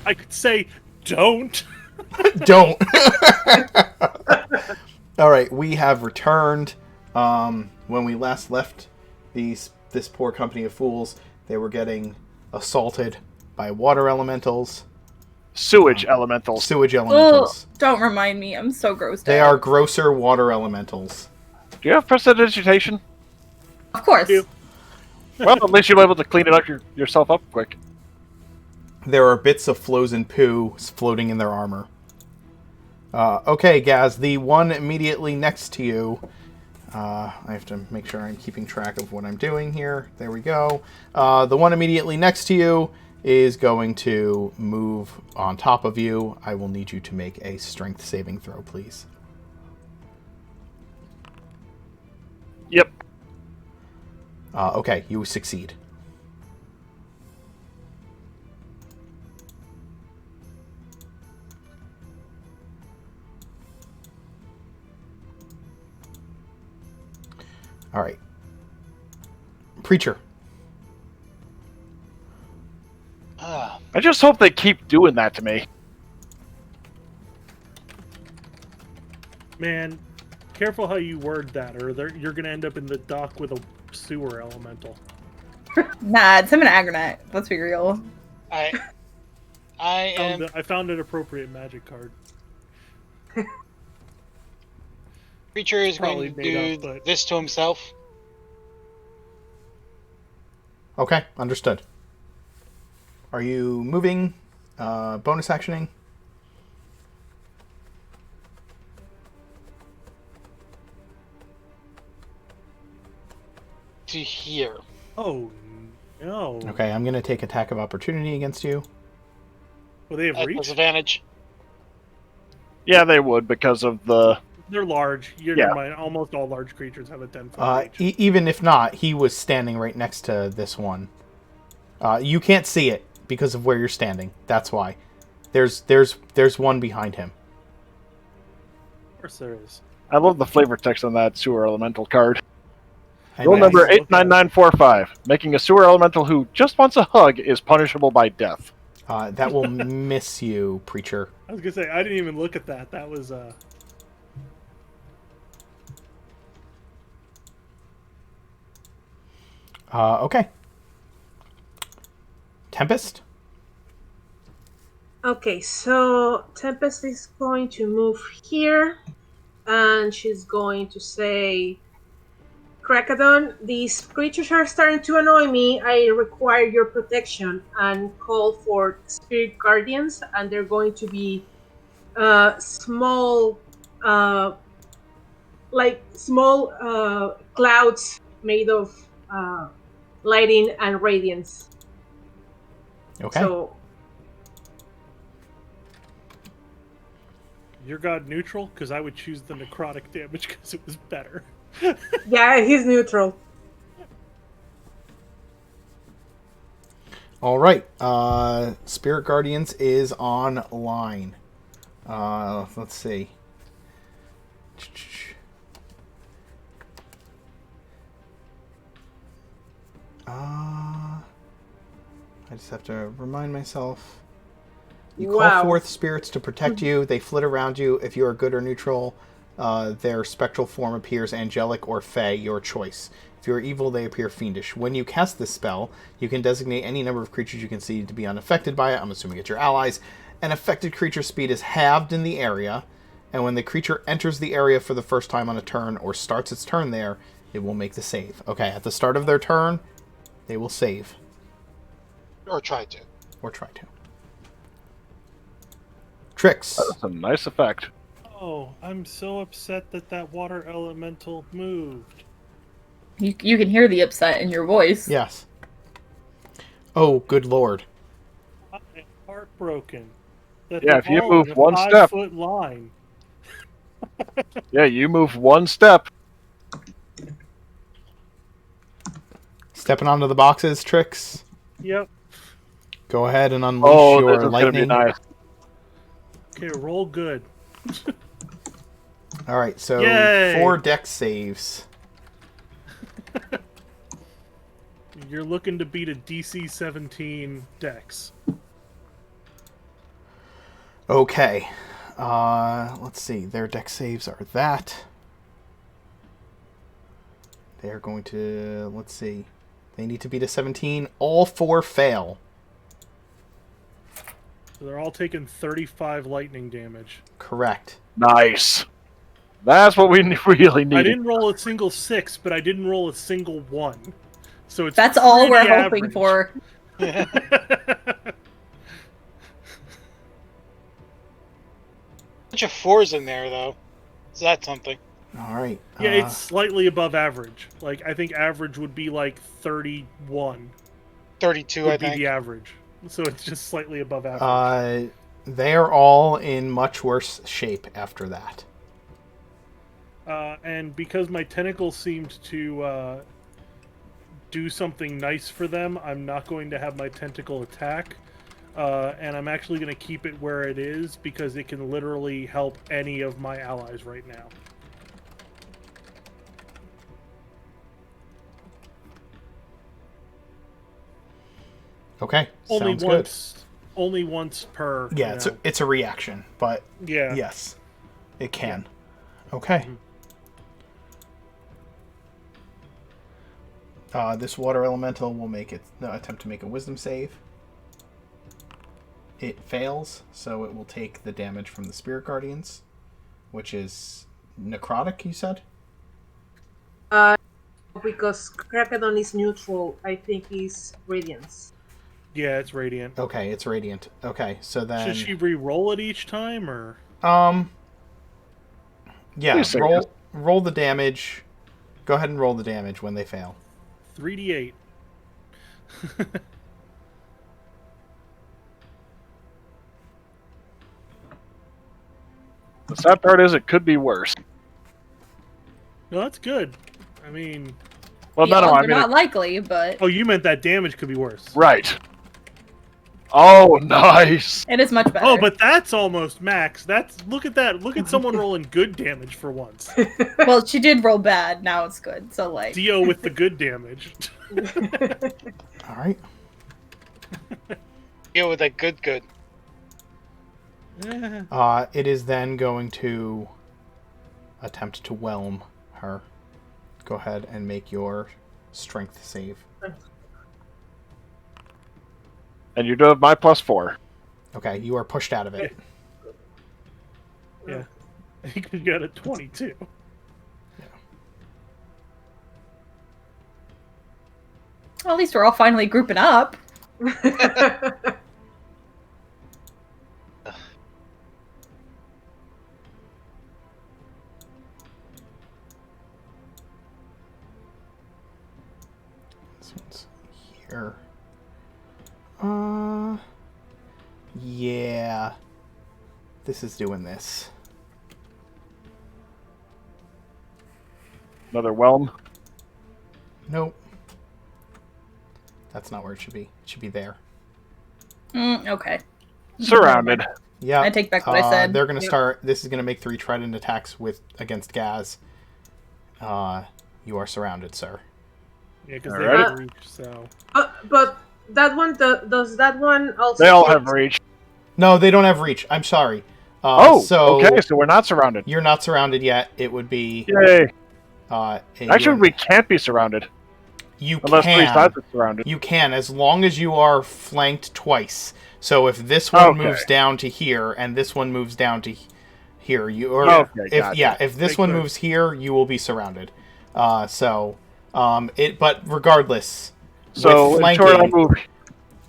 I could say, don't. Don't. All right, we have returned. When we last left this poor company of fools, they were getting assaulted by water elementals, Sewage elementals. sewage Oh, elementals. don't remind me. I'm so grossed They out. are grosser water elementals. Do you have prestidigitation? Of course. You. Well, at least you'll be able to clean it up yourself up quick. There are bits of frozen poo floating in their armor. Okay, Gaz, the one immediately next to you. I have to make sure I'm keeping track of what I'm doing here. There we go. The one immediately next to you is going to move on top of you. I will need you to make a strength saving throw, please. Yep. Okay, you succeed. All right. Preacher. I just hope they keep doing that to me. Man, careful how you word that, or you're gonna end up in the dock with a sewer elemental. Nah, it's him and Agronet. Let's be real. I am. I found an appropriate magic card. Creature is Probably going to made do up, but- this to himself. Okay, understood. Are you moving? Bonus actioning? To here. Oh no! Okay, I'm going to take attack of opportunity against you. Well, they have At reach. disadvantage. Yeah, they would because of the... They're large. You're Yeah. never mind. Almost all large creatures have a 10-foot reach. Even if not, he was standing right next to this one. You can't see it because of where you're standing. That's why. There's one behind him. Of course there is. I love the flavor text on that sewer elemental card. I Rule know. number Nice. 89945. Making a sewer elemental who just wants a hug is punishable by death. That will miss you, Preacher. I was gonna say I didn't even look at that. That was Okay. Tempest? Okay, so Tempest is going to move here, and she's going to say, Krakadon, these creatures are starting to annoy me. I require your protection, and call for spirit guardians, and they're going to be small clouds made of lighting and radiance. Okay. So your god neutral because I would choose the necrotic damage because it was better. yeah, he's neutral. All right. Spirit Guardians is online. Let's see. I just have to remind myself. You call Wow. forth spirits to protect you. They flit around you. If you are good or neutral, their spectral form appears angelic or fey, your choice. If you are evil, they appear fiendish. When you cast this spell, you can designate any number of creatures you can see to be unaffected by it. I'm assuming it's your allies. An affected creature's speed is halved in the area, and when the creature enters the area for the first time on a turn or starts its turn there, it will make the save. Okay, at the start of their turn, they will save. Or try to. Or try to. Tricks. That's a nice effect. Oh, I'm so upset that water elemental moved. You can hear the upset in your voice. Yes. Oh, good lord. I'm heartbroken. That Yeah, they're if you all move in a one step. 5-foot line. Yeah, you move one step. Stepping onto the boxes, Tricks. Yep. Go ahead and unleash Oh, this your is going to be lightning. nice. Okay, roll good. All right, so Yay! 4 dex saves. You're looking to beat a DC 17 Dex. Okay. Let's see. Their dex saves are that. They're going to... Let's see. They need to beat a 17. All 4 fail. So they're all taking 35 lightning damage. Correct. Nice. That's what we really need. I didn't roll a single 6, but I didn't roll a single 1. So it's That's all we're pretty hoping average. for. Bunch of 4s in there though. So that's something. All right. Yeah, it's slightly above average. Like, I think average would be like 31 32, would I be think. the average. So it's just slightly above average. They are all in much worse shape after that. And because my tentacles seemed to do something nice for them, I'm not going to have my tentacle attack. And I'm actually going to keep it where it is because it can literally help any of my allies right now. Okay. Only Sounds once. Only once per. good. Yeah, you it's know. it's a reaction, but Yeah. yes, it can. Okay. This water elemental will make it attempt to make a wisdom save. It fails, so it will take the damage from the spirit guardians, which is necrotic. You said. Because Krakedon is neutral, I think is Radiance. Yeah, it's radiant. Okay, it's radiant. Okay, so then Should she re-roll it each time, or yeah, Please say roll the damage. Go ahead and roll the damage when they fail. 3d8? The sad part is it could be worse. No, that's good. I mean, Well, The no, I odds are mean, not likely, but oh, you meant that damage could be worse. right. Oh, nice. it is much better. Oh, but that's almost max. Look at that. Look at someone rolling good damage for once. well, she did roll bad. Now it's good. So like, Dio with the good damage. All right. Yeah, with that good. It is then going to attempt to whelm her. Go ahead and make your strength save. And you do have my +4. Okay, you are pushed out of it. Yeah. You could get a 22. well, at least we're all finally grouping up. This one's here. Yeah. This is doing this. Another whelm. Nope. That's not where it should be. It should be there. Okay. Surrounded. Yeah. I take back what I said. They're going to Yep. start. This is going to make 3 trident attacks against Gaz. You are surrounded, sir. Yeah, because they Alright. have reach, so. But that one, does that one also? They all hit- have reach. No, they don't have reach. I'm sorry. So okay, so we're not surrounded. You're not surrounded yet. It would be. Yay! Actually, Actually, we can't be surrounded you unless 3 can. sides are surrounded. You can, as long as you are flanked twice. So if this one Okay. moves down to here and this one moves down to here, you or Okay, if gotcha. if this They one could. moves here, you will be surrounded. But regardless, So with in short, I flanking, move.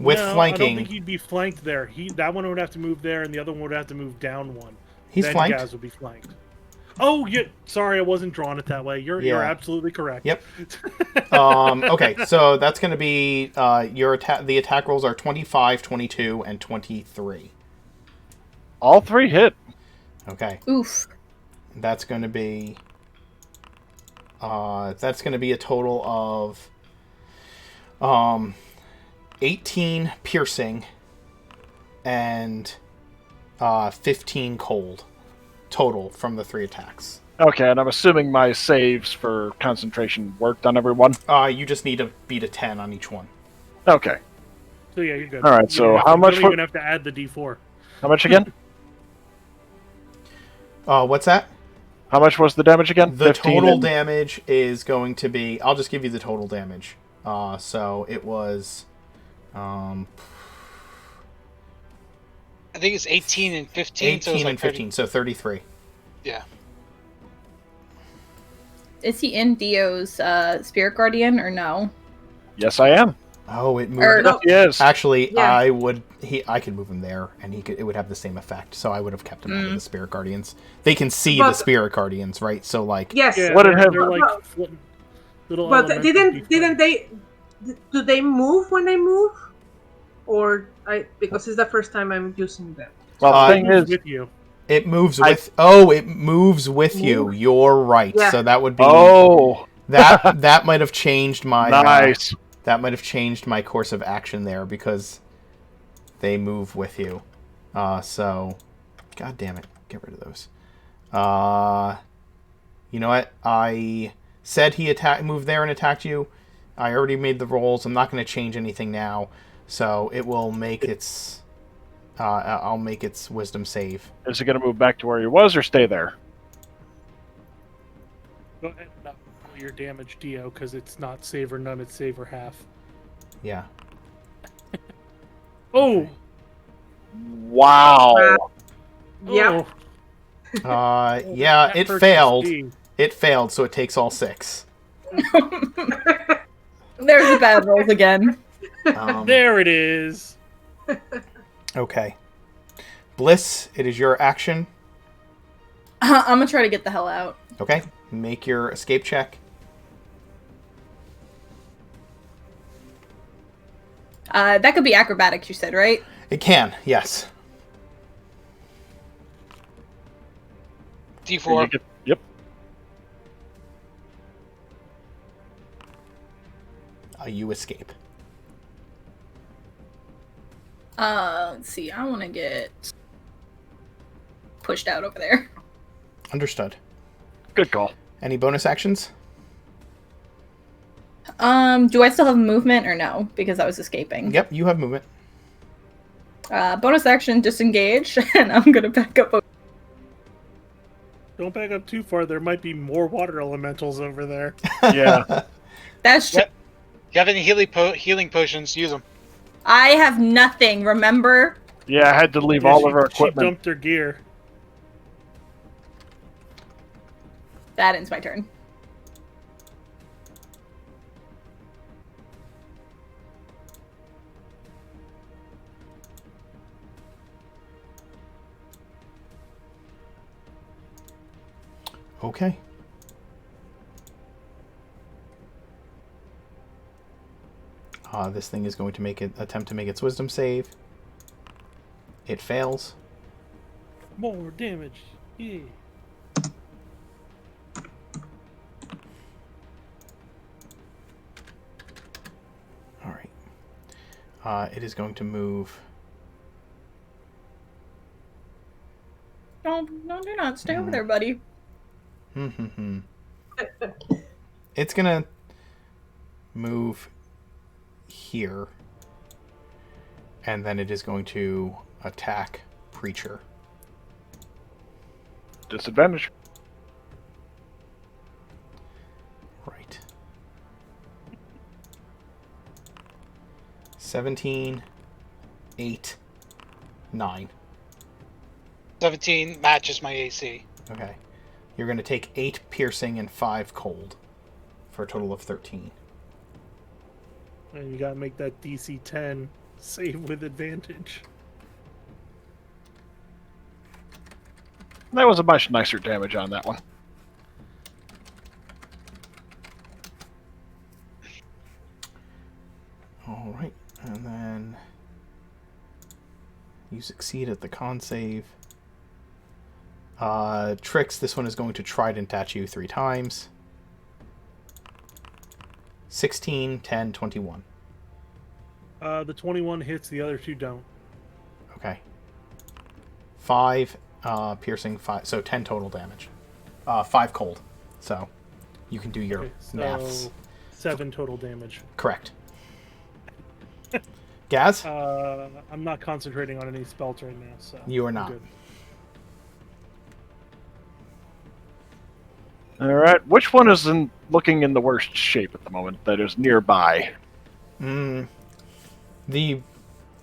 with No, I don't flanking, think he'd be flanked there. That one would have to move there, and the other one would have to move down one. he's then flanked. Gaz would be flanked. Oh, yeah. Sorry, I wasn't drawing it that way. You're Yeah. absolutely correct. Yep. Okay, so that's going to be your attack. The attack rolls are 25, 22, and 23. All 3 hit. Okay, Oof. that's going to be a total of 18 piercing and 15 cold total from the 3 attacks. Okay, and I'm assuming my saves for concentration worked on everyone. You just need to beat a 10 on each one. Okay. So yeah, you're good. All right, You so don't have how to- much You for- don't even have to add the D4. How much again? What's that? How much was the damage again? The 15 total and- damage is going to be... I'll just give you the total damage. So it was... I think it's 18 and 15. so 18 it's like and 15, so 33. Yeah. Is he in Dio's spirit guardian or no? Yes, I am. Oh, it moved... Or- No. Yes. Actually, Yeah. I could move him there, and it would have the same effect. So I would have kept him out of the Spirit Guardians. They can see the But- Spirit Guardians, right? So like, Yes. Yeah, What did they're, have- they're like Well, little But elemental didn't D4. they? Do they move when they move? Or because it's the first time I'm using them. Well, Uh, the thing is, with you? it moves with. It moves with you. You're right. Yeah. So that would be oh, that might have changed my nice. that might have changed my course of action there because they move with you. So, god damn it, get rid of those. You know what? I said he moved there and attacked you. I already made the rolls. I'm not going to change anything now. So it will make its. I'll make its wisdom save. Is it going to move back to where he was or stay there? Go ahead and not roll your damage, Dio, because it's not save or none, it's save or half. Yeah. Oh! Wow. Yep. Oh, Yeah. that It hurts failed. to see. It failed. So it takes all 6. There's the bad rolls again. There it is. Okay. Bliss, it is your action. I'm gonna try to get the hell out. Okay. Make your escape check. That could be acrobatics, you said, right? It can, yes. D4. Yep. You escape. Let's see. I want to get pushed out over there. Understood. Good call. Any bonus actions? Do I still have movement or no? Because I was escaping. Yep, you have movement. Bonus action, disengage, and I'm gonna back up. Don't back up too far. There might be more water elementals over there. Yeah. That's true. Yep. If you have any healing potions, use them. I have nothing. Remember? Yeah, I had to leave Yeah, all of our she equipment. dumped her gear. That ends my turn. Okay. This thing is going to attempt to make its wisdom save. It fails. More damage. Yeah. All right. It is going to move. No, do not. Stay over there, buddy. It's gonna move here, and then it is going to attack Preacher. Disadvantage. Right. 17, 8, 9. 17 matches my AC. Okay. You're going to take 8 piercing and 5 cold for a total of 13. And you gotta make that DC 10 save with advantage. That was a much nicer damage on that one. All right. And then you succeed at the con save. Trix, this one is going to trident at you 3 times. 16, 10, 21. The 21 hits, the other 2 don't. Okay. 5 piercing, 5, so 10 total damage. 5 cold. So you can do your Okay, so maths. 7 total damage. Correct. Gaz? I'm not concentrating on any spells right now, so You are I'm not. good. All right. Which one is looking in the worst shape at the moment that is nearby? The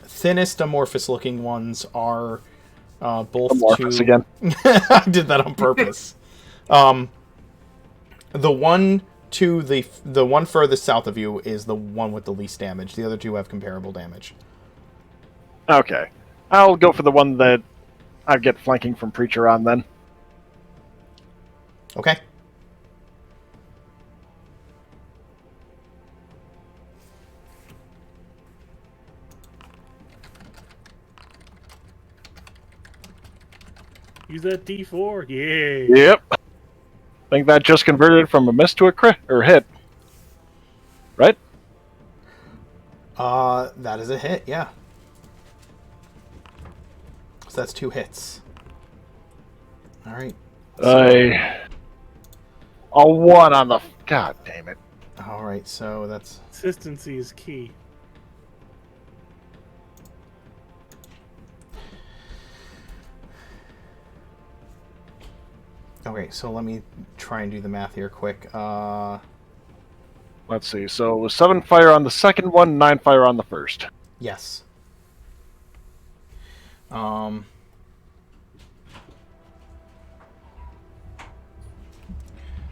thinnest amorphous looking ones are both Amorphous to... again. I did that on purpose. The one to the one furthest south of you is the one with the least damage. The other two have comparable damage. Okay. I'll go for the one that I get flanking from Preacher on then. Okay. Use that D4. Yay. Yep. I think that just converted from a miss to a crit or hit. Right? That is a hit, yeah. So that's 2 hits. Alright. A 1 on the... God damn it. Alright, so that's... Consistency is key. Okay, so let me try and do the math here quick. Let's see. So it was 7 fire on the second one, 9 fire on the first. Yes.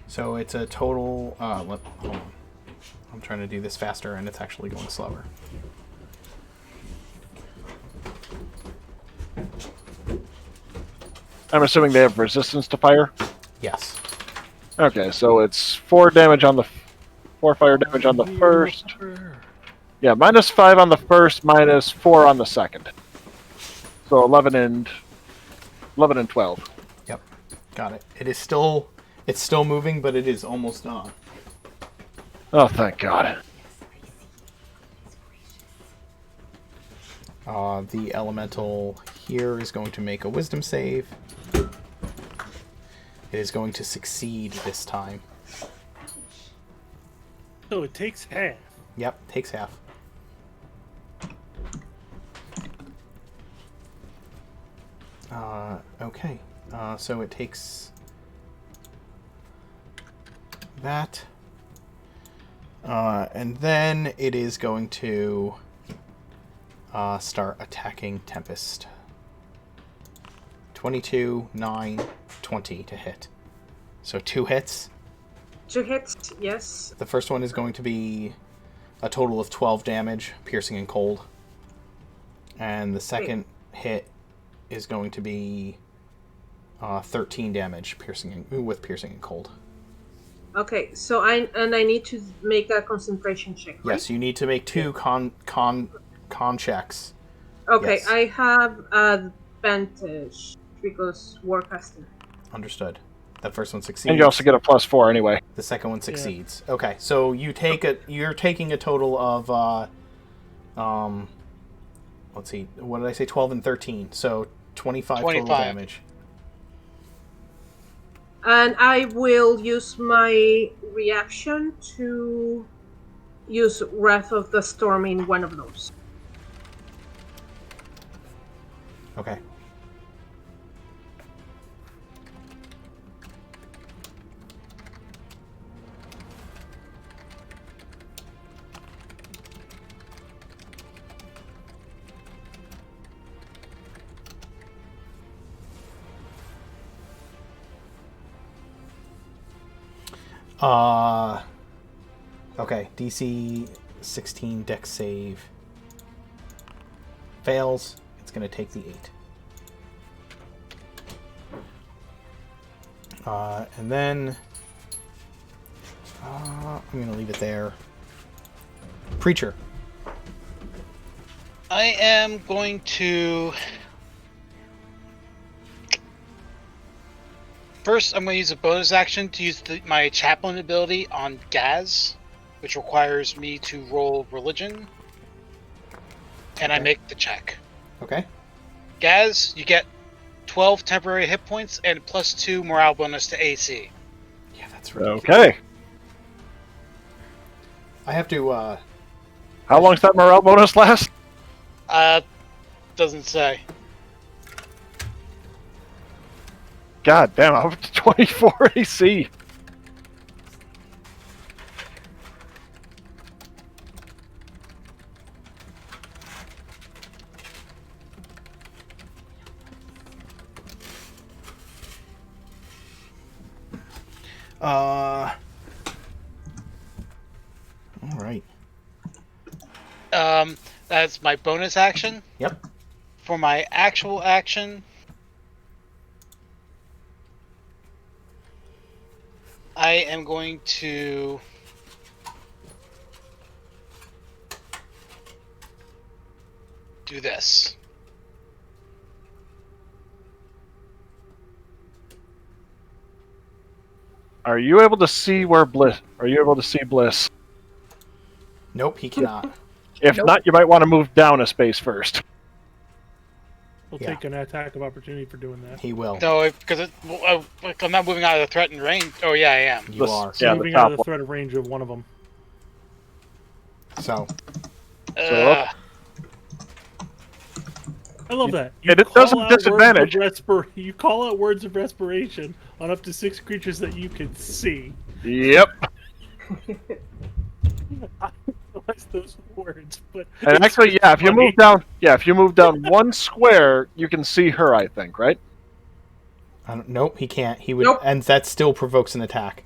So it's a total... hold on. I'm trying to do this faster, and it's actually going slower. I'm assuming they have resistance to fire. Yes. Okay, so it's 4 damage on the 4 fire damage on the first. Yeah, -5 on the first, -4 on the second. So 11 and 12. Yep. Got it. It's still moving, but it is almost done. Oh, thank God. The elemental here is going to make a wisdom save. It is going to succeed this time. So it takes half. Yep, takes half. Okay. So it takes that. And then it is going to start attacking Tempest. 22, 9, 20 to hit. So 2 hits. 2 hits, yes. The first one is going to be a total of 12 damage, piercing and cold. And the second hit is going to be 13 damage, piercing and cold. Okay, so I need to make a concentration check. Right? Yes, you need to make 2 con checks. Okay, yes. I have advantage because warcaster. Understood. That first one succeeds. And you also get a +4 anyway. The second one succeeds. Yeah. Okay, so you're taking a total of let's see, what did I say? 12 and 13. So 25 total damage. And I will use my reaction to use Wrath of the Storm in one of those. Okay. Okay, DC 16 dex save fails. It's going to take the 8. And then I'm going to leave it there. Preacher. I am going to... First, I'm going to use a bonus action to use my chaplain ability on Gaz, which requires me to roll religion. And I make the check. Okay. Gaz, you get 12 temporary hit points and +2 morale bonus to AC. Yeah, that's ridiculous. Okay. I have to. How long does that morale bonus last? Doesn't say. God damn, I'm up to 24 AC. All right. That's my bonus action. Yep. For my actual action, I am going to do this. Are you able to see where Bliss? Are you able to see Bliss? Nope, he cannot. If Nope. not, you might want to move down a space first. We'll Yeah. take an attack of opportunity for doing that. He will. No, because I'm not moving out of the threatened range. Oh yeah, I am. You This- are. Yeah, the Moving out of top the threat of range of one of them. So Uh, I love that. And it call doesn't out words of disadvantage. You call out words of respiration on up to 6 creatures that you can see. Yep. I don't realize those words, but And it's actually, yeah, if you funny. move down one square, you can see her. I think, right? nope, he can't. He would, Nope. and that still provokes an attack.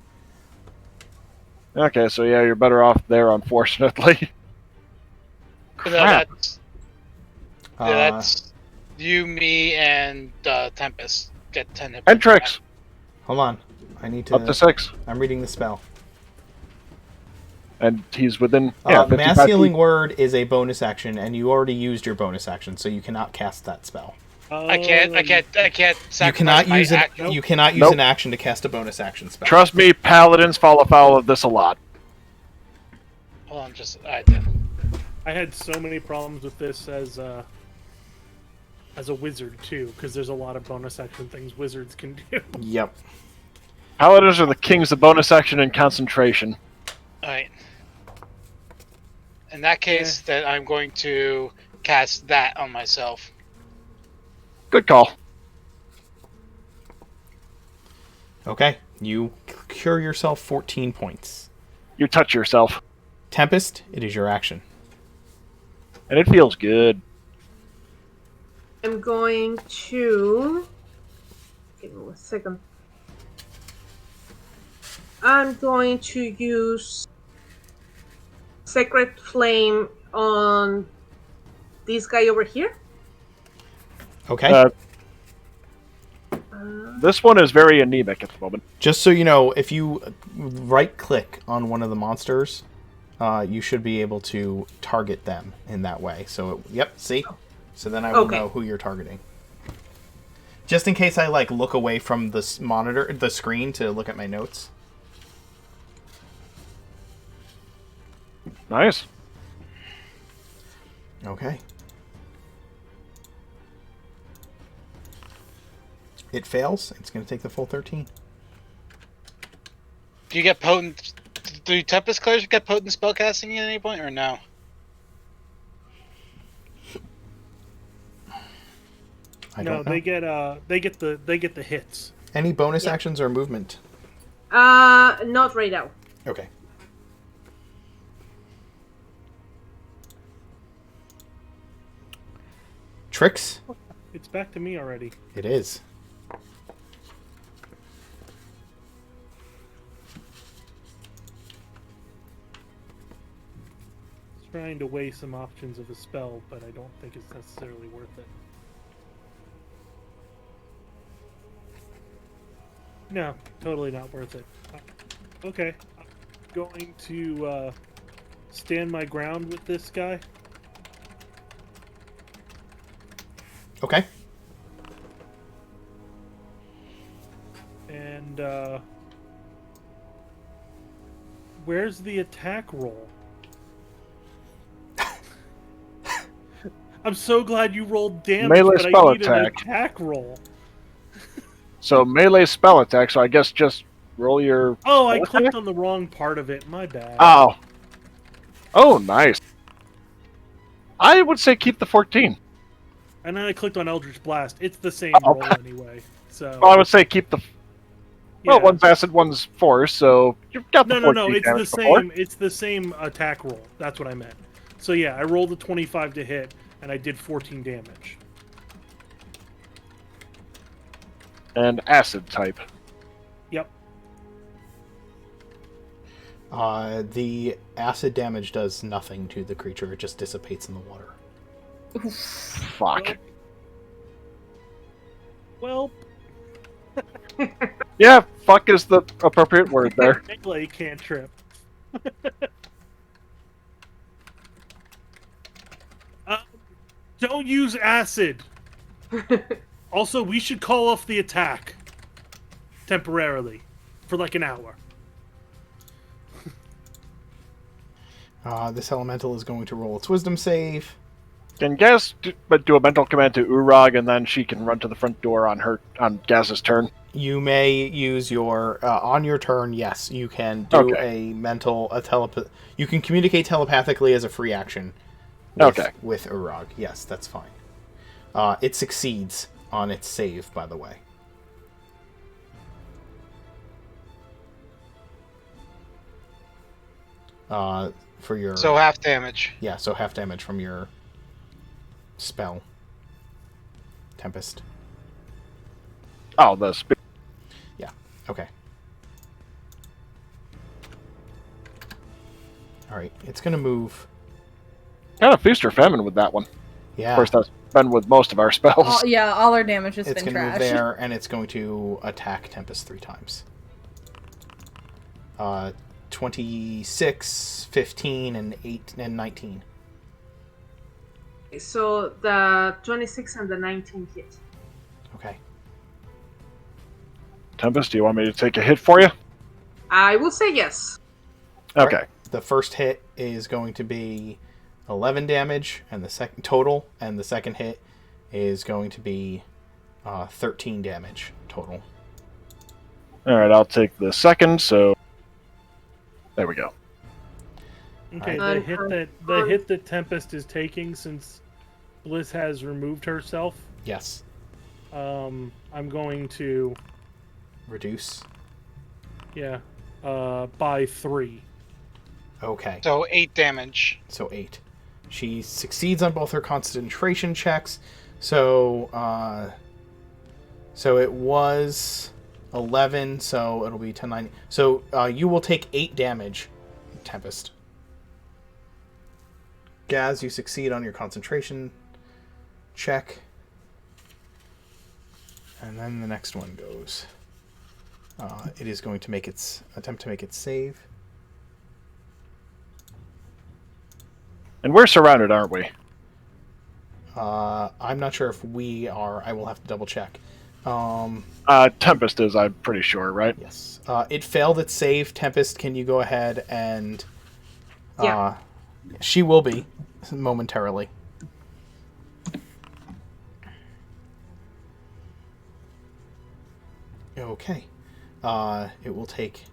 Okay, so yeah, you're better off there, unfortunately. no, Crap. that's you, me, and Tempest get 10 hit And points. tricks Hold on, I need to. up to 6, I'm reading the spell. and he's within. Yeah, 55 Mass healing feet. word is a bonus action, and you already used your bonus action, so you cannot cast that spell. I can't sacrifice You cannot my use it. action. You cannot use Nope. an action to cast a bonus action spell. Trust me, paladins fall afoul of this a lot. Hold on, I did. I had so many problems with this as a wizard too, because there's a lot of bonus action things wizards can do. Yep. Paladins are the kings of bonus action and concentration. Alright. In that case, then I'm going to cast that on myself. Good call. Okay. You cure yourself 14 points. You touch yourself, Tempest, it is your action. and it feels good. I'm going to. Give me 1 second. I'm going to use Sacred Flame on this guy over here. Okay. This one is very anemic at the moment. Just so you know, if you right-click on one of the monsters, you should be able to target them in that way. So, yep, see? So then I will Okay. know who you're targeting. Just in case I, look away from the monitor, the screen to look at my notes. Nice. Okay. It fails. It's going to take the full 13. Do you get potent? Do Tempest Clerics get potent spellcasting at any point, or no? I No, don't know. they get the hits. Any bonus Yeah. actions or movement? Not right now. Okay. Tricks? It's back to me already. It is. Trying to weigh some options of a spell, but I don't think it's necessarily worth it. No, totally not worth it. Okay, I'm going to stand my ground with this guy. Okay. And where's the attack roll? I'm so glad you rolled damage, Melee but spell I need attack. an attack roll. So melee spell attack. So I guess just roll your. Oh, I spell clicked attack? on the wrong part of it. My bad. Oh. Oh, nice. I would say keep the 14. And then I clicked on Eldritch Blast. It's the same Oh. roll anyway. So Well, I would say keep the. Well, yeah. one's acid, one's force, so you've got the No. 14 It's the damage before. same. It's the same attack roll. That's what I meant. So yeah, I rolled a 25 to hit, and I did 14 damage. And acid type. Yep. The acid damage does nothing to the creature; it just dissipates in the water. Fuck. Well, Yeah, fuck is the appropriate word there. melee cantrip. Don't use acid. Also, we should call off the attack temporarily for like an hour. This elemental is going to roll its wisdom save. Can Gaz do a mental command to Urag, and then she can run to the front door on Gaz's turn? You may use your on your turn. Yes, you can do Okay. You can communicate telepathically as a free action. With Urag. Yes, that's fine. It succeeds on its save, by the way. For your So half damage. yeah, so half damage from your spell. Tempest. Oh, the Okay. All right, it's gonna move. kind of feast or famine with that one. Yeah, Of course, that's been with most of our spells. All our damage has it's been gonna move trash. there, and it's going to attack Tempest 3 times. 26, 15, and 8 and 19. So the 26 and the 19 hit. Okay. Tempest, do you want me to take a hit for you? I will say yes. Okay. The first hit is going to be 11 damage, and the second total, and the second hit is going to be 13 damage total. All right, I'll take the second. So there we go. Okay, Alright. the hit that Tempest is taking, since Bliss has removed herself, Yes. I'm going to Reduce. by 3. Okay. So 8 damage. So 8. She succeeds on both her concentration checks. So it was 11, so it'll be 10, 9. So you will take 8 damage, Tempest. Gaz, you succeed on your concentration check. And then the next one goes. It is going to attempt to make its save. And we're surrounded, aren't we? I'm not sure if we are. I will have to double check. Tempest is, I'm pretty sure, right? Yes. It failed its save. Tempest, can you go ahead and... Yeah. She will be, momentarily. Okay. It will take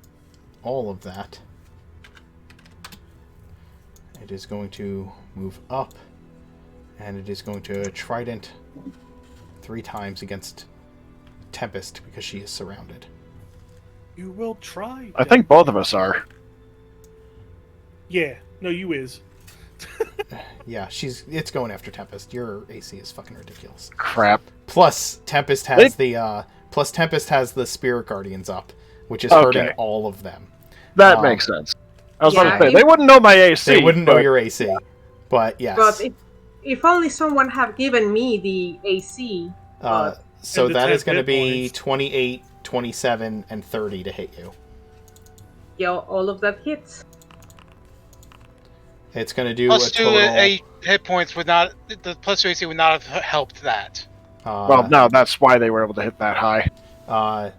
all of that. It is going to move up, and it is going to trident 3 times against Tempest because she is surrounded. You will try. I think both of us are. Yeah. No, you is. Yeah, it's going after Tempest. Your AC is fucking ridiculous. Crap. Plus Tempest has the Spirit Guardians up, which is hurting all of them. That makes sense. I was about to say, if- they wouldn't know my AC. They wouldn't know but- your AC, but yes. But if only someone have given me the AC. So And the that 10 is going to hit be points. 28, 27, and 30 to hit you. Yeah, all of that hits. It's going to do Plus a 2 total. hit points would not. The plus 2 AC would not have helped that. Well, no, that's why they were able to hit that high.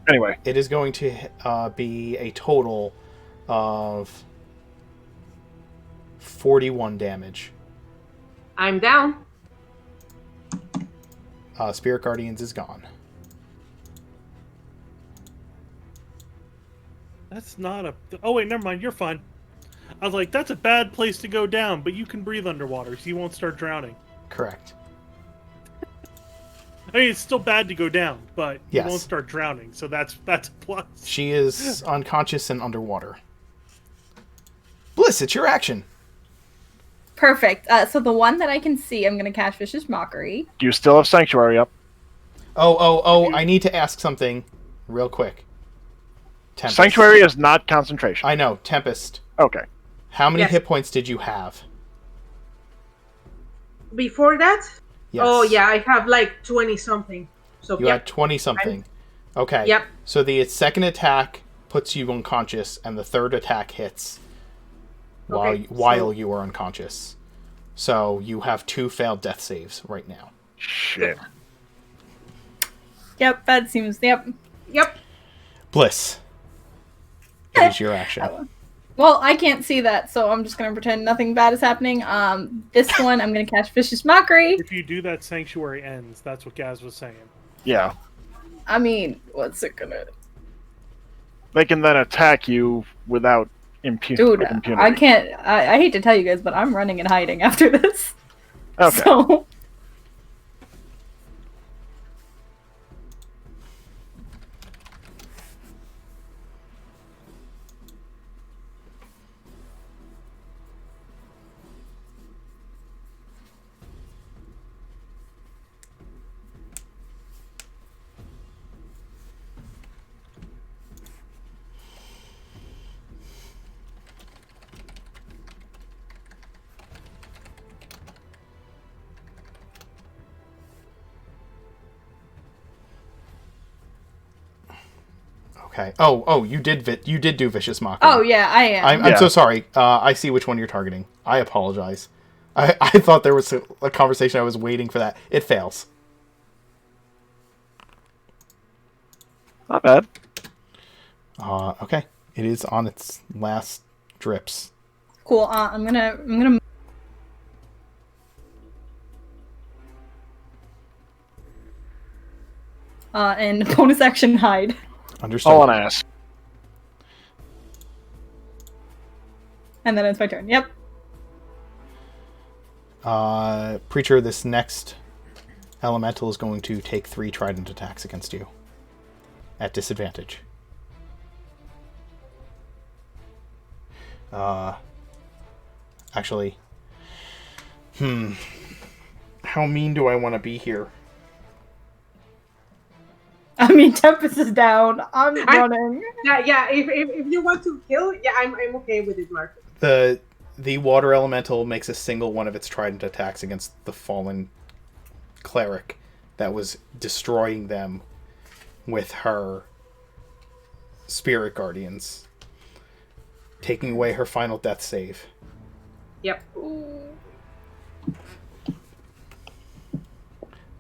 Anyway, It is going to be a total of 41 damage. I'm down. Spirit Guardians is gone. That's not a... Oh, wait, never mind. You're fine. I was like, that's a bad place to go down, but you can breathe underwater, so you won't start drowning. Correct. I mean, it's still bad to go down, but Yes. you won't start drowning, so that's a plus. She is unconscious and underwater. Bliss, it's your action. Perfect. So the one that I can see, I'm going to cast Vicious Mockery. Do you still have Sanctuary up? Oh, I need to ask something real quick. Tempest. Sanctuary is not concentration. I know, Tempest. Okay. How many Yes. hit points did you have? Before that? Yes. Oh, yeah, I have like 20 something. So, You yeah. had 20 something. Okay. Yep. So the second attack puts you unconscious, and the third attack hits Okay, while so- you are unconscious. So you have 2 failed death saves right now. Shit. Yep, that seems. Yep. Yep. Bliss. It is your action. Well, I can't see that, so I'm just going to pretend nothing bad is happening. This one, I'm going to cast Vicious Mockery. If you do that, Sanctuary ends. That's what Gaz was saying. Yeah. I mean, what's it going to... They can then attack you without Dude, impunity. I can't... I hate to tell you guys, but I'm running and hiding after this. Okay. So... Okay. Oh, you did do Vicious Mockery. Oh, yeah, I am. I'm Yeah. so sorry. I see which one you're targeting. I apologize. I thought there was a conversation. I was waiting for that. It fails. Not bad. Okay. It is on its last drips. Cool. I'm gonna. And bonus action hide. Understood. All an ass. And then it's my turn. Yep. Preacher, this next elemental is going to take 3 trident attacks against you. At disadvantage. Actually. How mean do I want to be here? I mean, Tempest is down. I'm running. Yeah. If you want to kill, yeah, I'm okay with it, Mark. The water elemental makes a single one of its trident attacks against the fallen cleric that was destroying them with her spirit guardians, taking away her final death save. Yep.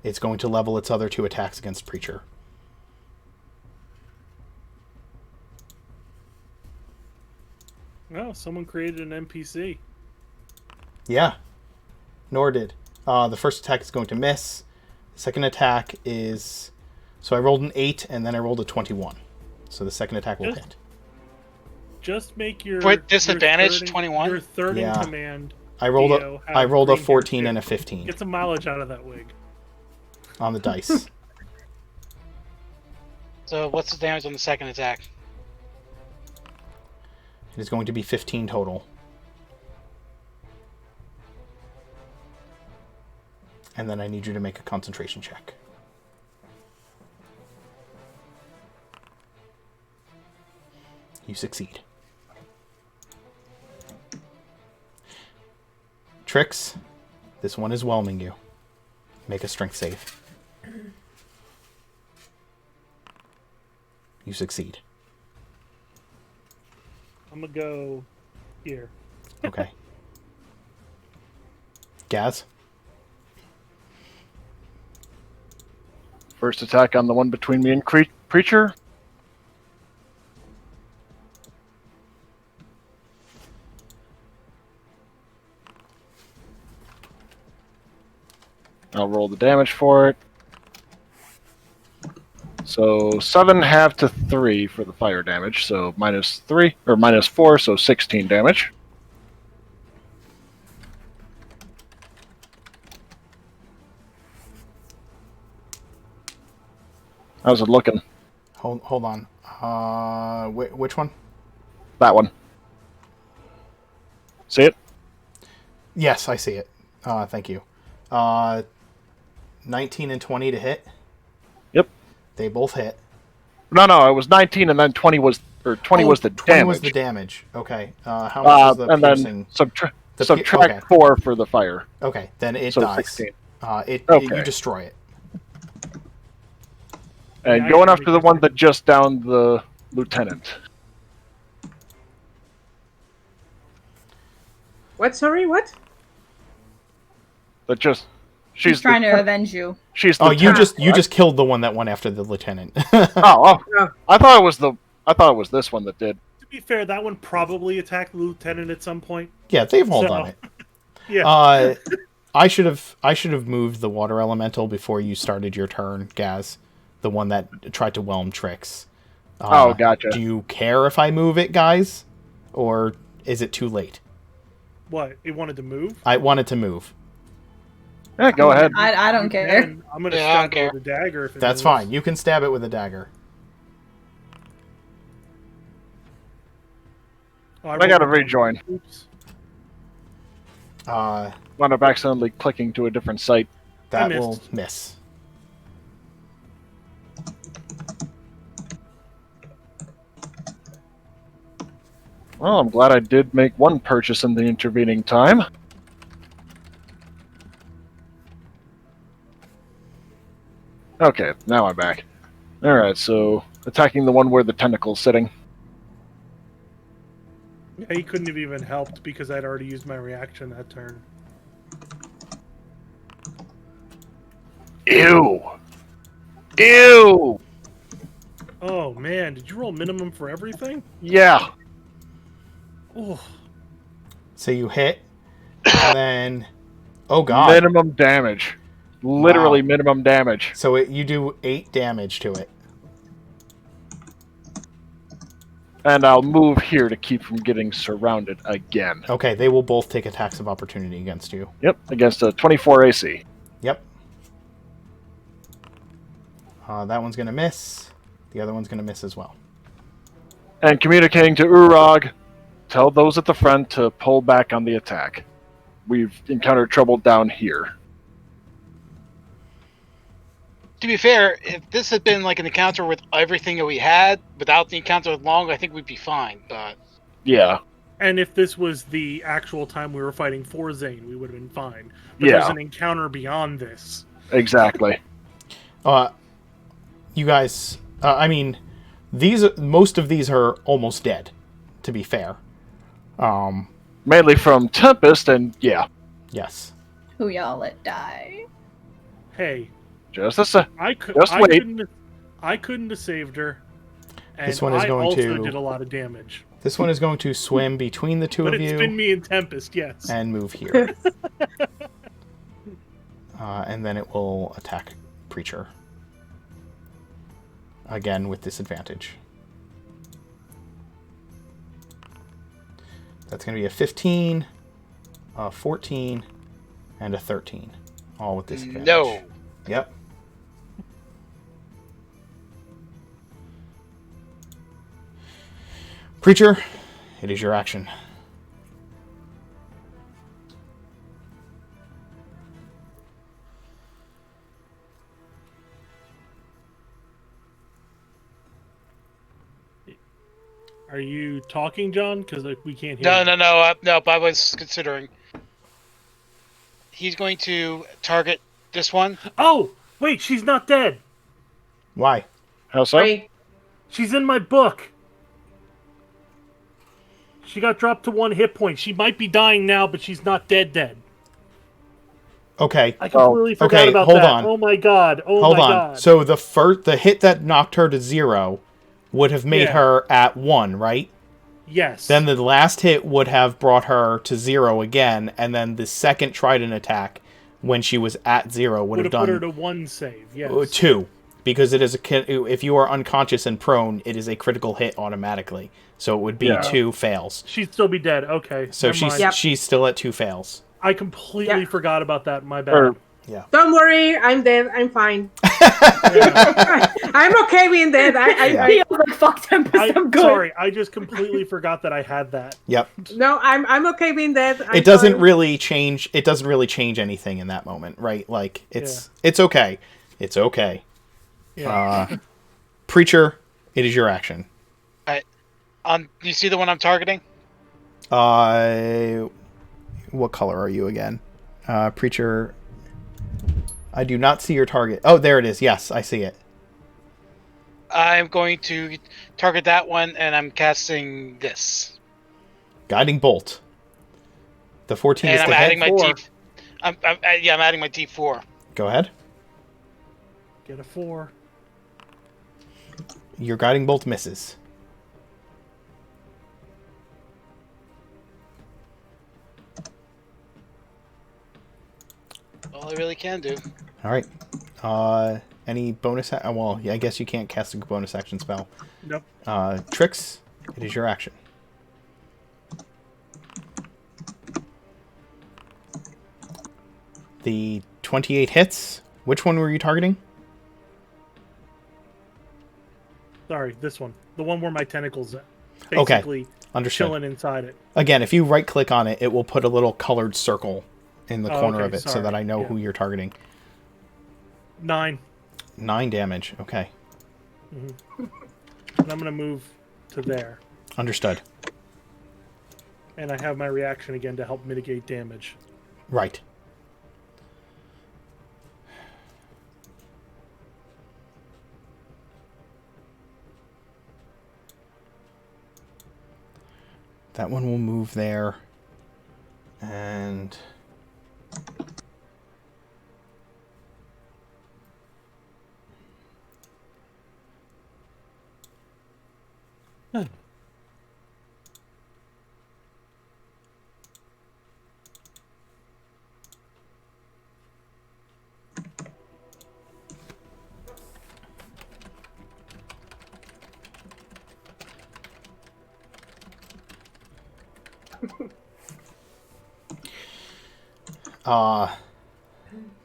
It's going to level its other 2 attacks against Preacher. Oh, someone created an NPC. Yeah. Nor did. The first attack is going to miss. The second attack is... So I rolled an 8, and then I rolled a 21. So the second attack will hit. Just make your... With disadvantage, your third in- 21? Your third Yeah. in command. I rolled Theo, a have 14 green hair and a too. 15 Get some mileage out of that wig. on the dice. So what's the damage on the second attack? It is going to be 15 total. And then I need you to make a concentration check. You succeed. Trix, this one is whelming you. Make a strength save. You succeed. I'm gonna go here. Okay. Gaz? First attack on the one between me and Preacher. I'll roll the damage for it. So 7 half to 3 for the fire damage. So -3 or -4, so 16 damage. How's it looking? Hold on. Which one? That one. See it? Yes, I see it. Thank you. 19 and 20 to hit. Yep. They both hit. No, it was 19, and then 20 was was the 20 damage. was the damage. Okay. How much is the and piercing? then The subtract okay. 4 for the fire. Okay, then it So dies. 16. You destroy it. And Yeah, going I after the one that just downed the lieutenant. What? Sorry, what? That just She's trying to avenge you. She's Oh, the you tank, right? just killed the one that went after the lieutenant. Oh, Oh. I thought it was this one that did. To be fair, that one probably attacked the lieutenant at some point. Yeah, they've all So- done it. Yeah. I should have moved the water elemental before you started your turn, Gaz. The one that tried to whelm Trix. Oh, gotcha. Do you care if I move it, guys? Or is it too late? What? It wanted to move? I wanted to move. Yeah, go ahead. I don't care. And I'm gonna Yeah, I don't stab it with a dagger if it That's moves. fine. You can stab it with a dagger. Oh, I gotta rolled a- rejoin. Oops. Wound up accidentally clicking to a different site. That missed. will miss. Well, I'm glad I did make one purchase in the intervening time. Okay, now I'm back. Alright, so attacking the one where the tentacle's sitting. Yeah, he couldn't have even helped because I'd already used my reaction that turn. Ew! Ew! Oh man, did you roll minimum for everything? Yeah. Oh, So you hit, and then... Oh, God. Minimum damage. Literally Wow. minimum damage. So you do 8 damage to it. And I'll move here to keep from getting surrounded again. Okay, they will both take attacks of opportunity against you. Yep, against a 24 AC. Yep. That one's going to miss. The other one's going to miss as well. And communicating to Urag, tell those at the front to pull back on the attack. We've encountered trouble down here. To be fair, if this had been like an encounter with everything that we had, without the encounter with Long, I think we'd be fine. But Yeah. and if this was the actual time we were fighting for Zane, we would have been fine. But Yeah. there's an encounter beyond this. Exactly. You guys... I mean, most of these are almost dead, to be fair. Mainly from Tempest, and yeah. Yes. Who y'all let die? Hey, Just a sec. Just I wait. couldn't have saved her. And This one is I going also to- did a lot of damage. This one is going to swim between the two But of it's you been me and Tempest, yes. and move here. And then it will attack Preacher. Again, with disadvantage. That's going to be a 15, a 14, and a 13. All with disadvantage. no. Yep. Preacher, it is your action. Are you talking, John? Because we can't hear you. No. I was considering. He's going to target this one. Oh, wait, she's not dead. Why? How so? Right. She's in my book. She got dropped to 1 hit point. She might be dying now, but she's not dead. Okay. I completely forgot okay, about hold that. on. Oh my god. Oh Hold my on. god. So the hit that knocked her to 0 would have made Yeah. her at 1, right? Yes. Then the last hit would have brought her to 0 again, and then the second trident attack, when she was at 0, would would have have put her done to 1 save. Yes. 2. because it is if you are unconscious and prone, it is a critical hit automatically. So it would be Yeah. 2 fails. She'd still be dead. Okay. So never mind. Yep. she's still at 2 fails. I completely Yeah. forgot about that. My bad. Or- Don't worry, I'm dead. I'm fine. Yeah. I'm okay being dead. He was like, fuck Tempest, I'm good. Sorry, I just completely forgot that I had that. Yep. No, I'm okay being dead. I'm It doesn't fine. really change. It doesn't really change anything in that moment, right? Like it's okay. It's okay. Yeah. Preacher, it is your action. Do you see the one I'm targeting? What color are you again? Preacher. I do not see your target. Oh, there it is. Yes, I see it. I'm going to target that one, and I'm casting this. Guiding bolt. The 14 is And I'm the adding head. my four. I'm adding my D4. Go ahead. Get a 4. Your guiding bolt misses. All I really can do. All right. Any bonus? Well, yeah, I guess you can't cast a bonus action spell. Nope. Trix, it is your action. The 28 hits. Which one were you targeting? Sorry, this one. The one where my tentacles Okay. basically Understood. chilling inside it. Again, if you right click on it, it will put a little colored circle in the Oh, corner okay, of it so sorry. that I know Yeah. who you're targeting. 9. 9 damage. Okay. And I'm going to move to there. Understood. And I have my reaction again to help mitigate damage. Right. That one will move there. And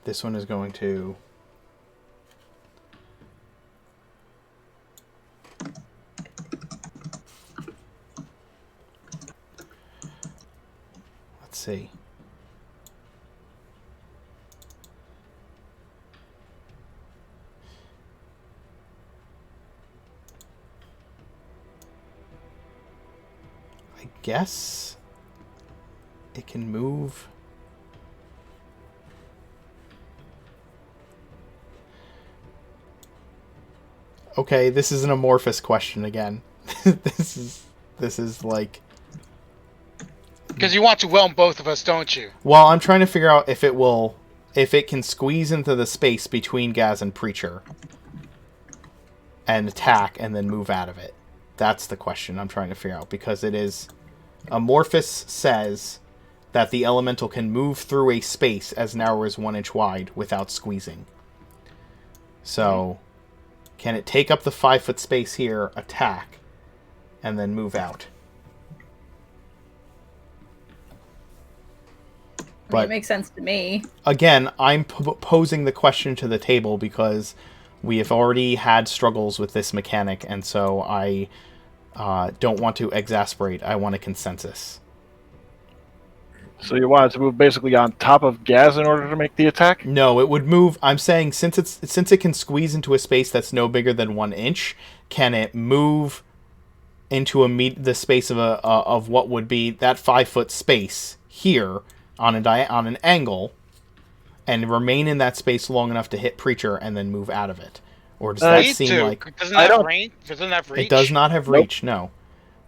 this one is going to let's see. I guess it can move. Okay, this is an amorphous question again. This is like, Because you want to whelm both of us, don't you? well, I'm trying to figure out if it can squeeze into the space between Gaz and Preacher and attack and then move out of it. That's the question I'm trying to figure out, because it is amorphous says that the elemental can move through a space as narrow as 1 inch wide without squeezing. So, can it take up the 5-foot space here, attack, and then move out? I mean, it makes sense to me. Again, I'm posing the question to the table because we have already had struggles with this mechanic, and so I don't want to exasperate. I want a consensus. So you want it to move basically on top of Gaz in order to make the attack? No, it would move. I'm saying since it can squeeze into a space that's no bigger than 1 inch, can it move into the space of what would be that 5-foot space here on an angle, and remain in that space long enough to hit Preacher and then move out of it? Or does that Need seem to. like Doesn't that have range? Doesn't that have reach? it does not have Nope. reach? No.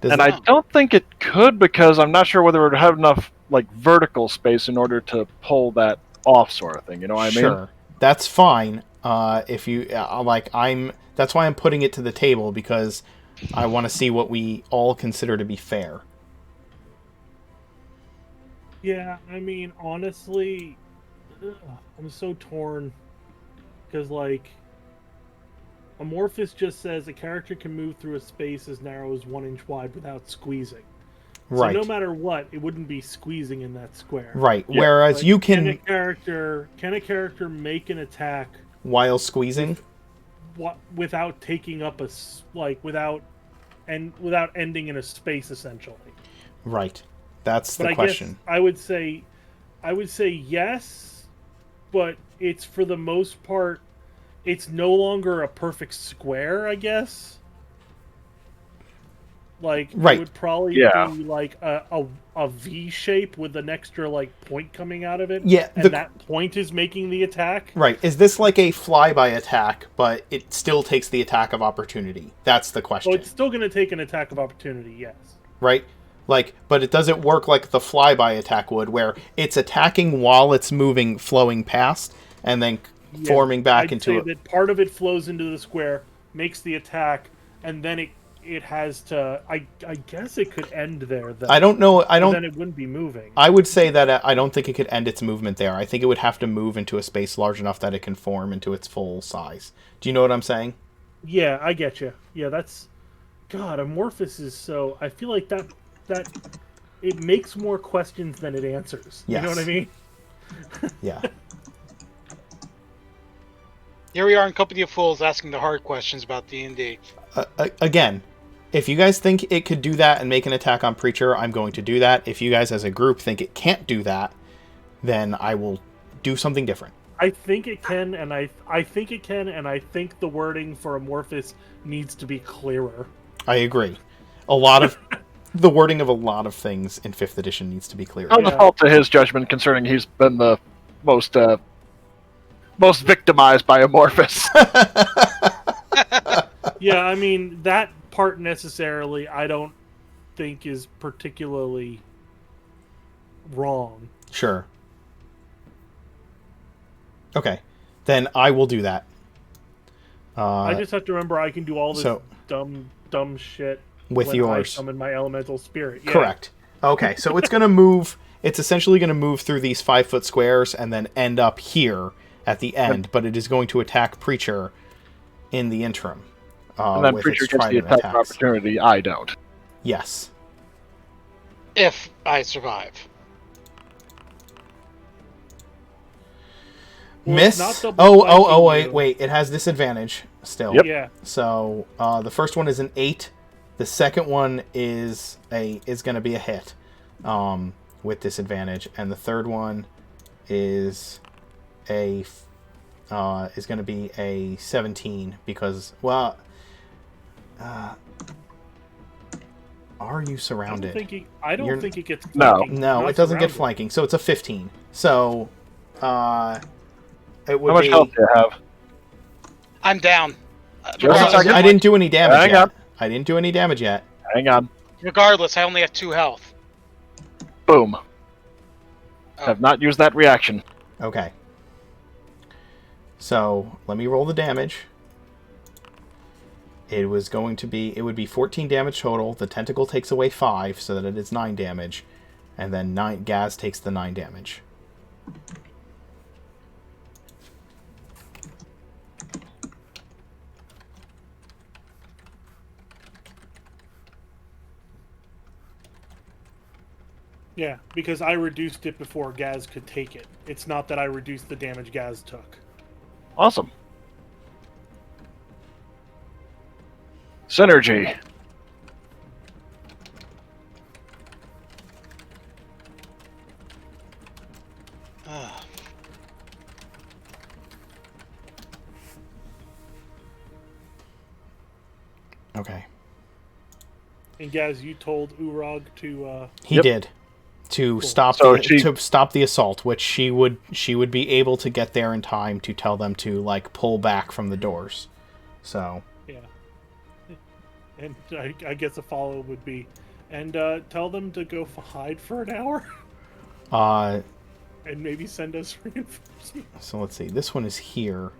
Does And it- I don't think it could, because I'm not sure whether it would have enough like vertical space in order to pull that off, sort of thing. You know what I mean? Sure, that's fine. If you that's why I'm putting it to the table, because I want to see what we all consider to be fair. Yeah, I mean, honestly, I'm so torn. Because, like, Amorphous just says a character can move through a space as narrow as 1 inch wide without squeezing. Right. So no matter what, it wouldn't be squeezing in that square. Right. Yeah. Whereas you Can a can character make an attack while squeezing. without taking up without ending in a space essentially? Right. That's But the I question. guess I would say yes, but it's for the most part, it's no longer a perfect square, I guess. Like, Right. it would probably Yeah. be like a V shape with an extra like point coming out of it. Yeah, and that point is making the attack. Right. Is this like a flyby attack, but it still takes the attack of opportunity? That's the question. So it's still going to take an attack of opportunity, yes. Right? Like, but it doesn't work like the flyby attack would, where it's attacking while it's moving, flowing past, and then Yeah, forming back I'd into say it. that part of it flows into the square, makes the attack, and then it has to. I guess it could end there. Though. I don't know. I But don't. Then it wouldn't be moving. I would say that I don't think it could end its movement there. I think it would have to move into a space large enough that it can form into its full size. Do you know what I'm saying? Yeah, I get you. Yeah, that's. God, Amorphous is so. I feel like that it makes more questions than it answers. You know Yes. what I mean? Yeah. Here we are in Company of Fools asking the hard questions about D&D. Again, if you guys think it could do that and make an attack on Preacher, I'm going to do that. If you guys as a group think it can't do that, then I will do something different. I think it can, and I think it can, and I think the wording for Amorphous needs to be clearer. I agree. A lot of the wording of a lot of things in 5th edition needs to be clearer. I'll Yeah. default to his judgment, concerning he's been the most victimized by Amorphous. Yeah, I mean, that part necessarily I don't think is particularly wrong. Sure. Okay. Then I will do that. I just have to remember I can do all this so- dumb shit with when yours. I summon my elemental spirit. Yeah. Correct. Okay, so it's going to move. It's essentially going to move through these 5-foot squares and then end up here at the end, but it is going to attack Preacher in the interim. And then with Preacher its gets the trident attack of attacks. opportunity. I don't. Yes. If I survive. Well, it's Miss. not double Oh, flanking you. wait. It has disadvantage still. Yep. Yeah. So the first one is an 8. The second one is going to be a hit with disadvantage, and the third one is going to be a 17 because are you surrounded? I don't You're- think it gets No. flanking. No, Not it doesn't get surrounded. flanking, so it's a 15. So it would How much be. health do you have? I'm down. Just a Regardless, second. I didn't do any damage Hang yet. on. I didn't do any damage yet. Hang on. regardless, I only have 2 health. Boom. Oh. Have not used that reaction. Okay. So let me roll the damage. It would be 14 damage total. The tentacle takes away 5, so that it is 9 damage. And then Gaz takes the 9 damage. Yeah, because I reduced it before Gaz could take it. It's not that I reduced the damage Gaz took. Awesome. Synergy. Ah. Okay. And Gaz, you told Urag to. He Yep. did. To stop So to stop the assault, which she would be able to get there in time to tell them to like pull back from the doors. So Yeah. And I guess a follow would be, and tell them to go hide for an hour, and maybe send us reinforcements. so let's see. This one is here.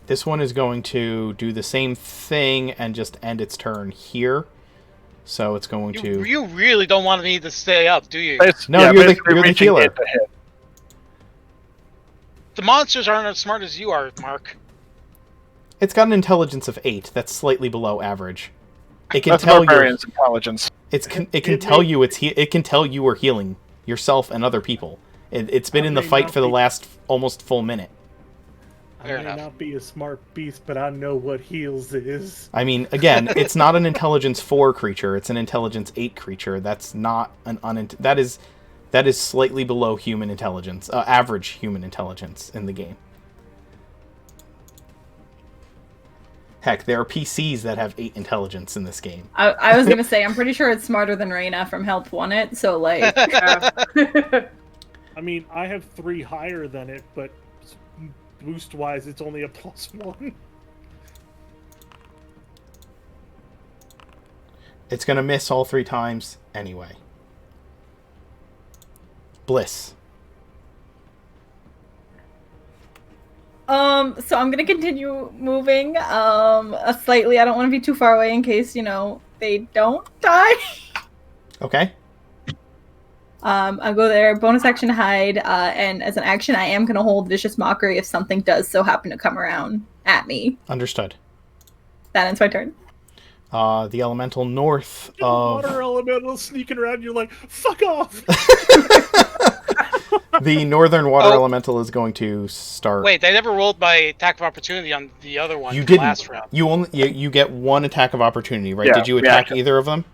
This one is going to do the same thing and just end its turn here. So it's going to. You really don't want me to stay up, do you? No, you're the basically healer. reaching hit to hit. The monsters aren't as smart as you are, Mark. It's got an intelligence of 8. That's slightly below average. It can That's tell you. barbarian's intelligence. It can tell you it can tell you are healing yourself and other people. It's been in the fight for the last almost full minute. I may not be a smart beast, but I know what heals is. I mean, again, it's not an intelligence 4 creature. It's an intelligence 8 creature. That's not that is slightly below human intelligence, average human intelligence in the game. Heck, there are PCs that have 8 intelligence in this game. I was gonna say, I'm pretty sure it's smarter than Reyna from Help Won It, so like... I mean, I have 3 higher than it, but boost-wise, it's only a +1. It's gonna miss all 3 times anyway. Bliss. So I'm gonna continue moving, slightly. I don't want to be too far away in case, they don't die. Okay. I'll go there, bonus action hide, and as an action, I am gonna hold Vicious Mockery if something does so happen to come around at me. Understood. That ends my turn. The elemental north of... Water elemental sneaking around, you're like, fuck off! The northern water elemental is going to start... Wait, they never rolled my attack of opportunity on the other one. You didn't. Last round. You get 1 attack of opportunity, right? Yeah, Did you attack either of them?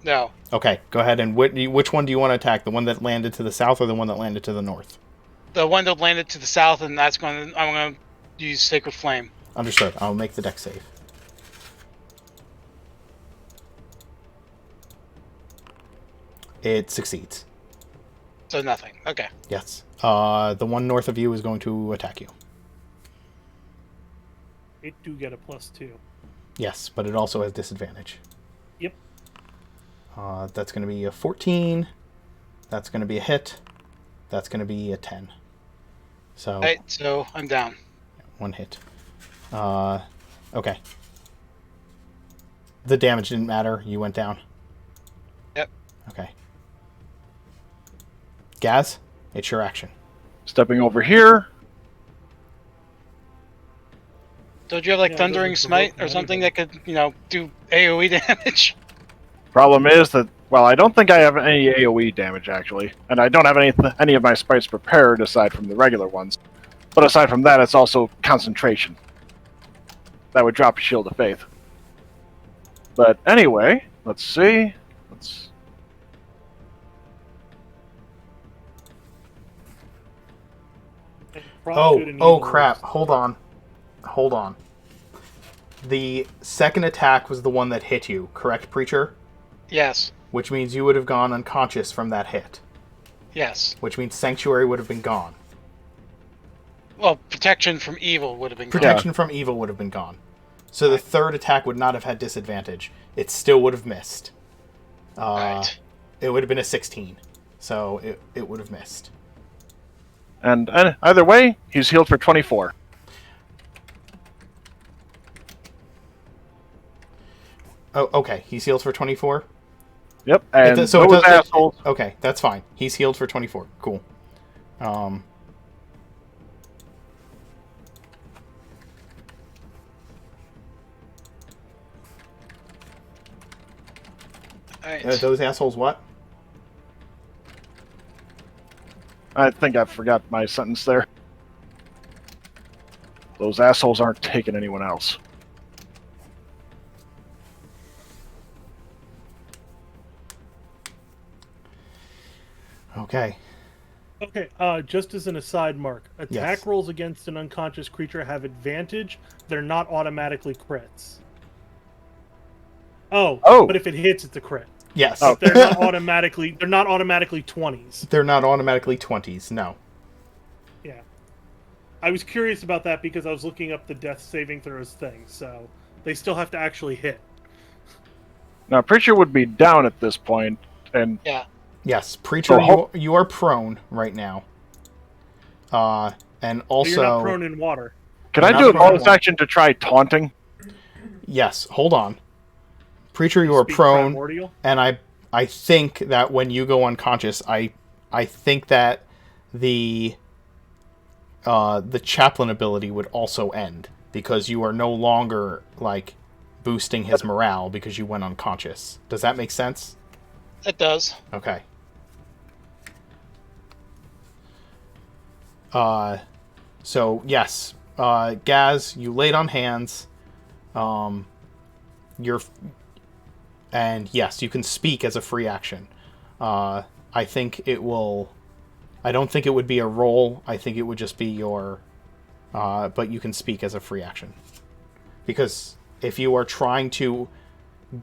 No. Okay, go ahead. And which one do you want to attack? The one that landed to the south or the one that landed to the north? The one that landed to the south, and I'm going to use Sacred Flame. Understood. I'll make the deck save. It succeeds. So nothing. Okay. Yes. The one north of you is going to attack you. It do get a +2. Yes, but it also has disadvantage. Yep. That's going to be a 14. That's going to be a hit. That's going to be a 10. So. Alright, so I'm down. 1 hit. Okay. The damage didn't matter. You went down. Yep. Okay. Gaz, it's your action. Stepping over here. Don't you have Yeah, Thundering doesn't Smite provoke or something anything. that could, do AoE damage? Problem is that, well, I don't think I have any AoE damage, actually. And I don't have any of my sprites prepared aside from the regular ones. But aside from that, it's also concentration. That would drop Shield of Faith. But anyway, let's see. Oh crap. Hold on. The second attack was the one that hit you, correct, Preacher? Yes. Which means you would have gone unconscious from that hit. Yes. Which means Sanctuary would have been gone. Well, Protection from Evil would have been Protection from Evil would have been gone. So the third attack would not have had disadvantage. It still would have missed. Right. It would have been a 16. So it would have missed. And either way, he's healed for 24. Oh, okay. He's healed for 24? Yep, and those assholes... Okay, that's fine. He's healed for 24. Cool. Alright. Those assholes what? I think I forgot my sentence there. Those assholes aren't taking anyone else. Okay. Okay, just as an aside, Mark, attack Yes. rolls against an unconscious creature have advantage. They're not automatically crits. Oh, but if it hits, it's a crit. Yes. But they're not automatically 20s. They're not automatically 20s, no. Yeah. I was curious about that because I was looking up the death saving throws thing, so they still have to actually hit. Now, Preacher would be down at this point, and Yeah. Yes, Preacher, you are prone right now. And But also... you're not prone in water. can I Not do a prone. bonus action to try taunting? Yes, hold on. Preacher, you are Speak prone, primordial. and I think that when you go unconscious, I think that the the chaplain ability would also end because you are no longer like boosting his morale because you went unconscious. Does that make sense? It does. Okay. So yes, Gaz, you laid on hands. And yes, you can speak as a free action. I think it will. I don't think it would be a roll. I think it would just be your. But you can speak as a free action, because if you are trying to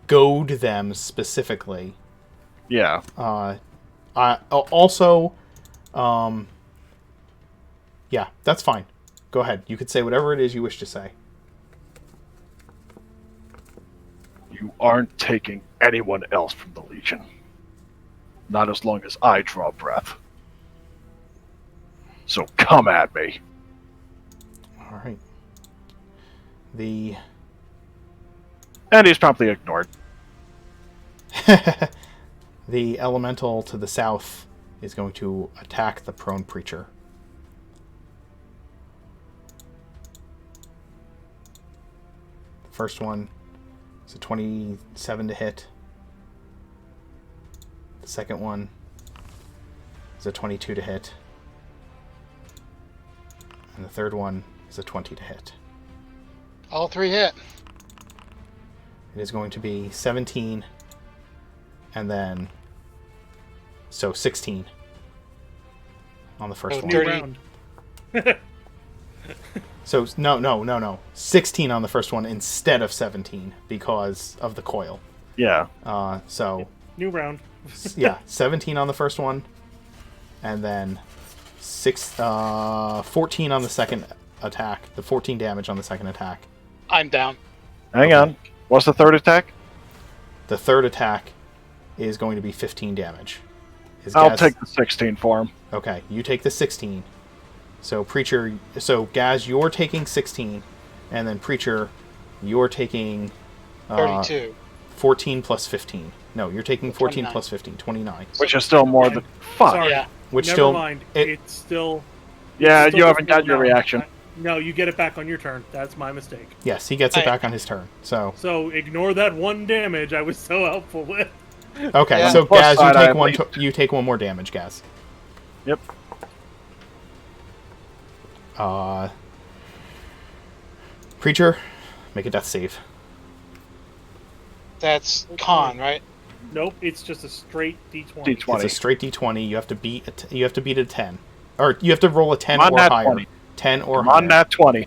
goad them specifically. Yeah. Also, yeah, that's fine. Go ahead. You could say whatever it is you wish to say. You aren't taking anyone else from the Legion. Not as long as I draw breath. So come at me. All right. And he's promptly ignored. The elemental to the south is going to attack the prone preacher. The first one is a 27 to hit. The second one is a 22 to hit. And the third one is a 20 to hit. All three hit. It is going to be 17 and then 16 on the first Oh, one. New 30. round. So no. 16 on the first one instead of 17 because of the coil. Yeah. So New round. yeah, 17 on the first one, and then 14 on the second attack. The 14 damage on the second attack. I'm down. Hang on. What's the third attack? The third attack is going to be 15 damage. I'll take the 16 for him. Okay, you take the 16. So Gaz, you're taking 16, and then Preacher, you're taking 32. 14 plus 15. No, you're taking 14 29. plus 15, 29. Which is still more than... Fuck. Sorry. Yeah. Which Never still mind. it- It's still. Yeah, it's you still haven't got your no, reaction. No, you get it back on your turn. That's my mistake. Yes, he gets it I- back on his turn. So So ignore that one damage I was so helpful with. okay, Yeah. so Plus Gaz, side, I you take one more damage, Gaz. Yep. Preacher, make a death save. That's con, right? Nope, it's just a straight D20. D20. It's a straight D20. You have to beat a 10, or you have to roll a 10 Come on, or nat higher. 20. 10 or Come higher. on, nat 20.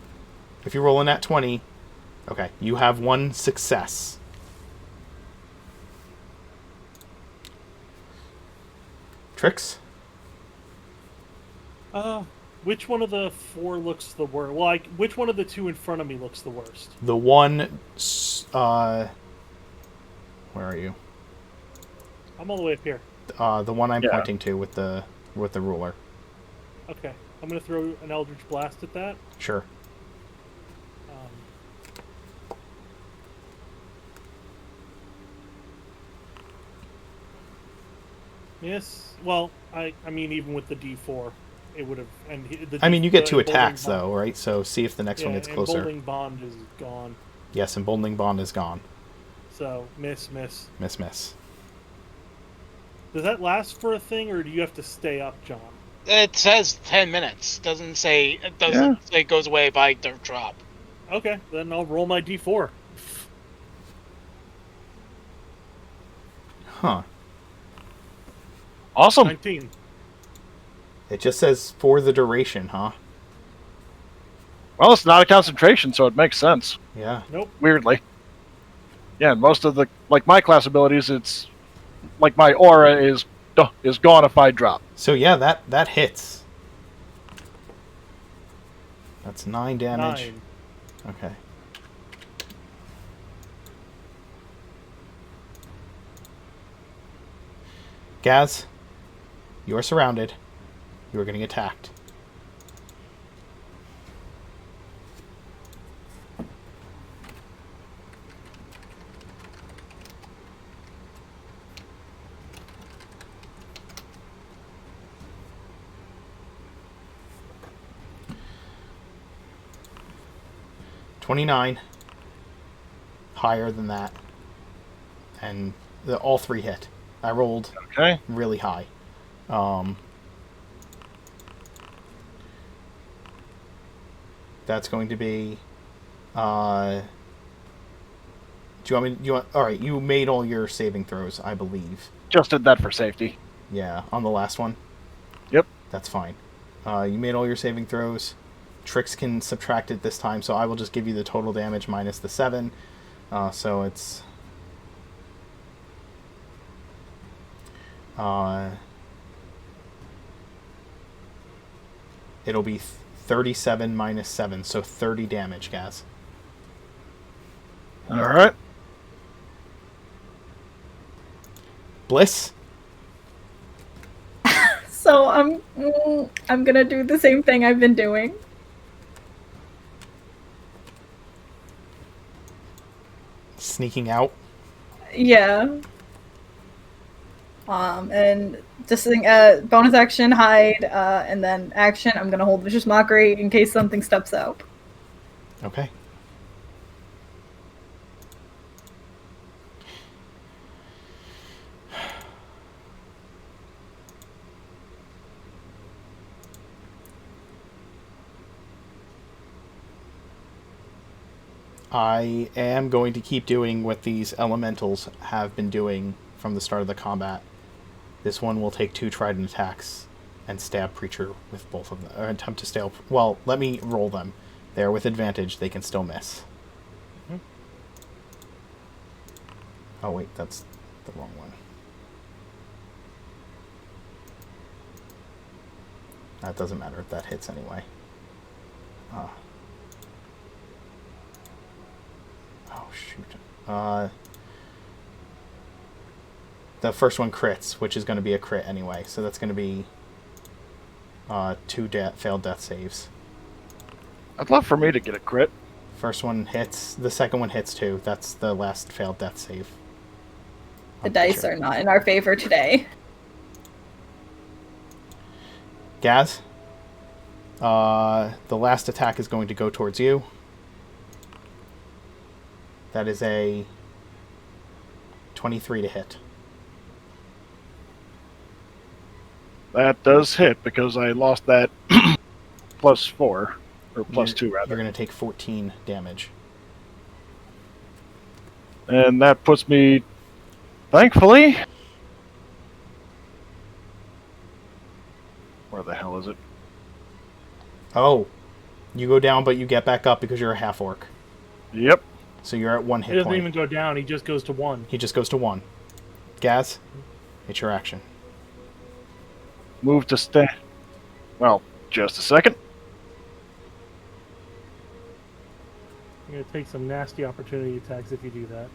If you roll a nat 20, okay, you have one success. Tricks? Which one of the four looks the worst? Like, which one of the two in front of me looks the worst? The one, where are you? I'm all the way up here. The one I'm Yeah. pointing to with the ruler. Okay, I'm gonna throw an Eldritch Blast at that. Sure. Miss. Well, I mean, even with the D4, it would have. And I mean, you get two Emboldening attacks Bond- though, right? So see if the next one gets closer. Emboldening Bond is gone. Yes, emboldening bond is gone. So miss. Miss. Does that last for a thing, or do you have to stay up, John? It says 10 minutes. Doesn't say it goes away by the drop. Okay, then I'll roll my D4. Huh. Awesome. 19. It just says for the duration, huh? Well, it's not a concentration, so it makes sense. Yeah. Nope. Weirdly. Yeah, and most of the... Like, my class abilities, it's... Like, my aura is gone if I drop. So yeah, that hits. That's 9 damage. 9. Okay. Gaz, you are surrounded. You are getting attacked. 29. Higher than that. And all 3 hit. I rolled Okay. really high. That's going to be... do you want me... Alright, you made all your saving throws, I believe. Just did that for safety. Yeah, on the last one. Yep. That's fine. You made all your saving throws. Trix can subtract it this time, so I will just give you the total damage minus the 7. So it's... it'll be 37 minus 7, so 30 damage, Gaz. All right. Bliss? So I'm gonna do the same thing I've been doing. Sneaking out? Yeah. And just bonus action, hide, and then action. I'm gonna hold Vicious Mockery in case something steps out. Okay. I am going to keep doing what these elementals have been doing from the start of the combat. This one will take 2 trident attacks and stab Preacher with both of them. Or attempt to stab... Well, let me roll them. They're with advantage. They can still miss. Mm-hmm. Oh, wait. That's the wrong one. That doesn't matter if that hits anyway. Oh, shoot. The first one crits, which is going to be a crit anyway. So that's going to be 2 failed death saves. I'd love for me to get a crit. First one hits. The second one hits too. That's the last failed death save. The dice are not in our favor today. Gaz, the last attack is going to go towards you. That is a 23 to hit. That does hit because I lost that +4, or +2 You're rather. going to take 14 damage. And that puts me, thankfully... Where the hell is it? Oh, you go down, but you get back up because you're a half orc. Yep. So you're at 1 He hit doesn't point. even go down. He just goes to 1. He just goes to 1. Gaz, it's your action. Move to stay. Well, just a second. You're going to take some nasty opportunity attacks if you do that.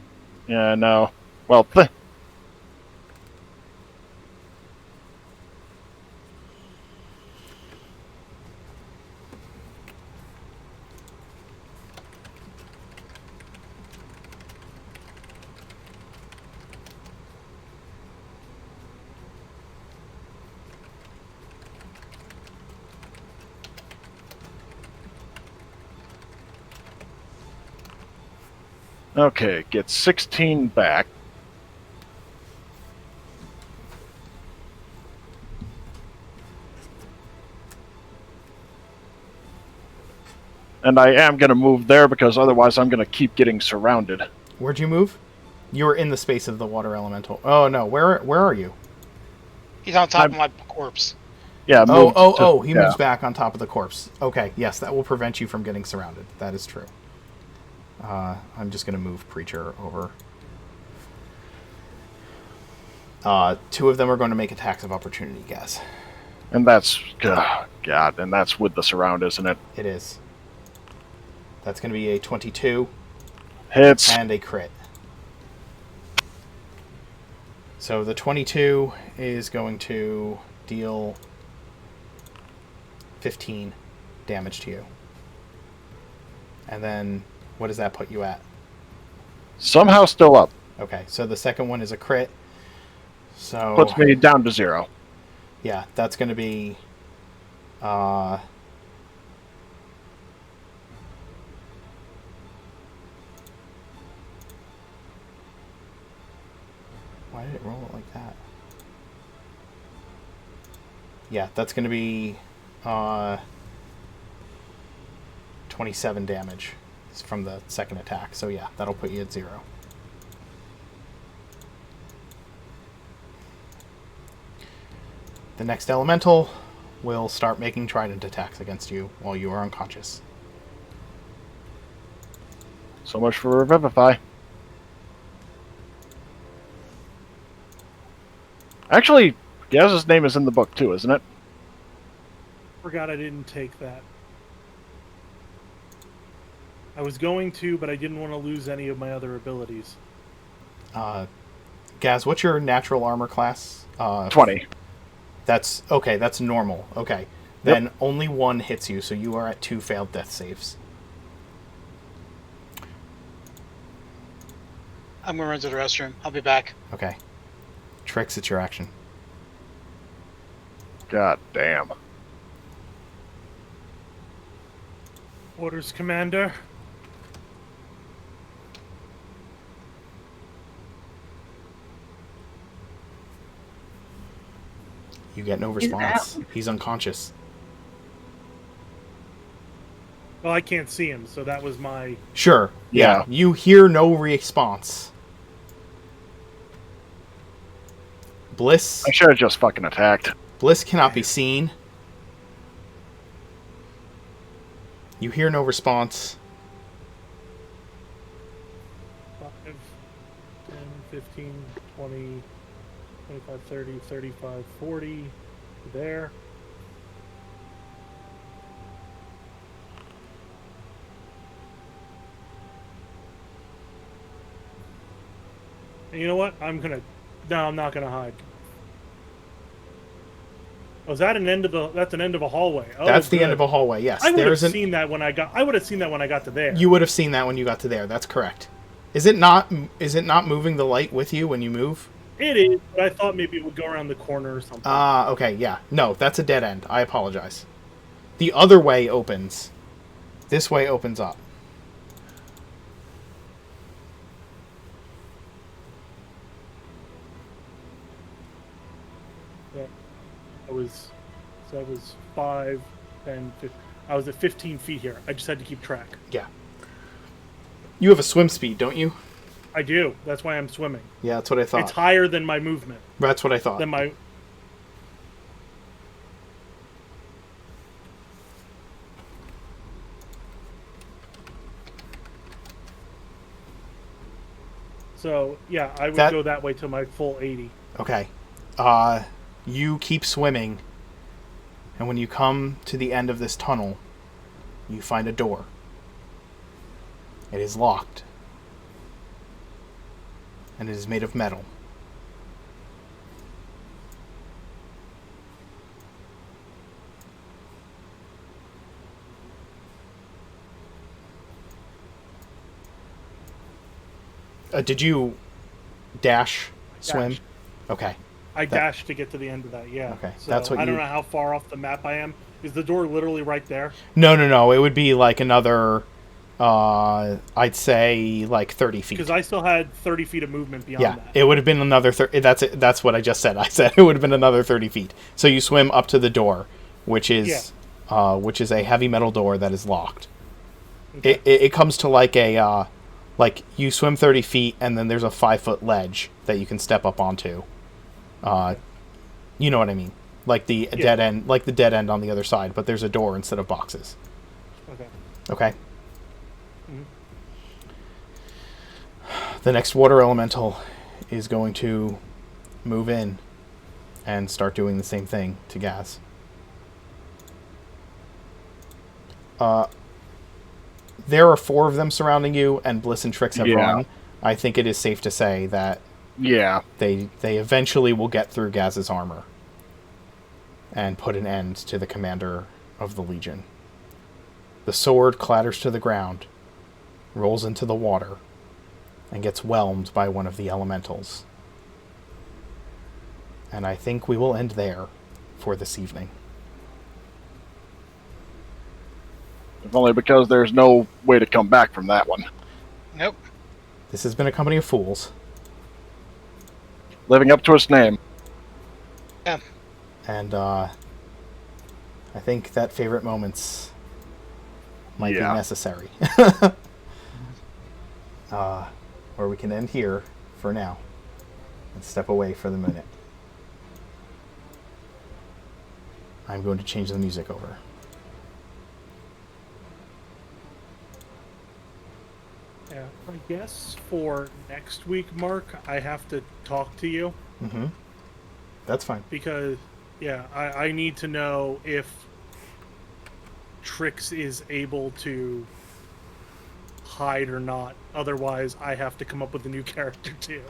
Yeah, no. Well, okay, get 16 back. And I am going to move there because otherwise I'm going to keep getting surrounded. Where'd you move? You were in the space of the water elemental. Oh no, where are you? He's on top of my corpse. Yeah, He moves back on top of the corpse. Okay, yes, that will prevent you from getting surrounded. That is true. I'm just going to move Preacher over. 2 of them are going to make attacks of opportunity, guys. And that's... God, and that's with the surround, isn't it? It is. That's going to be a 22 Hits. and a crit. So the 22 is going to deal 15 damage to you. And then, what does that put you at? Somehow still up. Okay, so the second one is a crit. So Puts me down to 0. yeah, that's going to be 8 Why did it roll it like that? Yeah, that's going to be 27 damage from the second attack. So yeah, that'll put you at 0. The next elemental will start making trident attacks against you while you are unconscious. So much for Revivify. Actually, Gaz's name is in the book too, isn't it? Forgot I didn't take that. I was going to, but I didn't want to lose any of my other abilities. Gaz, what's your natural armor class? 20. That's okay. That's normal. Okay, then only 1 hits you, so you are at 2 failed death saves. I'm gonna run to the restroom. I'll be back. Okay, Trix, it's your action. God damn. Orders, Commander. You get no He's response. He's unconscious. Well, I can't see him, so that was my... Sure. Yeah. Yeah. You hear no response. Bliss. I should have just fucking attacked. Bliss cannot be seen. You hear no response. 5, 10, 15, 20, 25, 30, 35, 40. There. And you know what? I'm not gonna hide. Oh, is that an end of the? That's an end of a hallway. Oh, That's the good. end of a hallway. Yes. I would have There's an. seen that when I got. I would have seen that when I got to there. You would have seen that when you got to there. That's correct. Is it not? Is it not moving the light with you when you move? It is, but I thought maybe it would go around the corner or something. Okay. Yeah. No, that's a dead end. I apologize. The other way opens. This way opens up. Yeah. I was 5, 10, 15. I was at 15 feet here. I just had to keep track. Yeah. You have a swim speed, don't you? I do. That's why I'm swimming. Yeah, that's what I thought. It's higher than my movement. That's what I thought. Than my. So yeah, I would go that way to my full 80. Okay. You keep swimming, and when you come to the end of this tunnel, you find a door. It is locked, and it is made of metal. Did you dash, swim? Dashed. Okay. I dashed to get to the end of that, yeah. Okay, So that's what I don't you- know how far off the map I am. Is the door literally right there? No. It would be like another, I'd say like 30 feet. Because I still had 30 feet of movement beyond Yeah, that. it would have been another 30. That's what I just said. I said it would have been another 30 feet. So you swim up to the door, which is a heavy metal door that is locked. Okay. It comes to like a, like you swim 30 feet and then there's a 5-foot ledge that you can step up onto. You know what I mean? Like the dead end, like the dead end on the other side, but there's a door instead of boxes. Okay. Okay. Mhm. The next water elemental is going to move in and start doing the same thing to Gaz. There are 4 of them surrounding you, and Bliss and Trix have run. I think it is safe to say that Yeah. they eventually will get through Gaz's armor and put an end to the commander of the Legion. The sword clatters to the ground, rolls into the water, and gets whelmed by one of the elementals. And I think we will end there for this evening. If only because there's no way to come back from that one. Nope. This has been a Company of Fools. Living up to its name. And I think that favorite moments might be necessary. Or we can end here for now and step away for the minute. I'm going to change the music over. Yeah, I guess for next week, Mark, I have to talk to you. Mm-hmm. That's fine. Because, yeah, I need to know if Trix is able to hide or not. Otherwise, I have to come up with a new character too.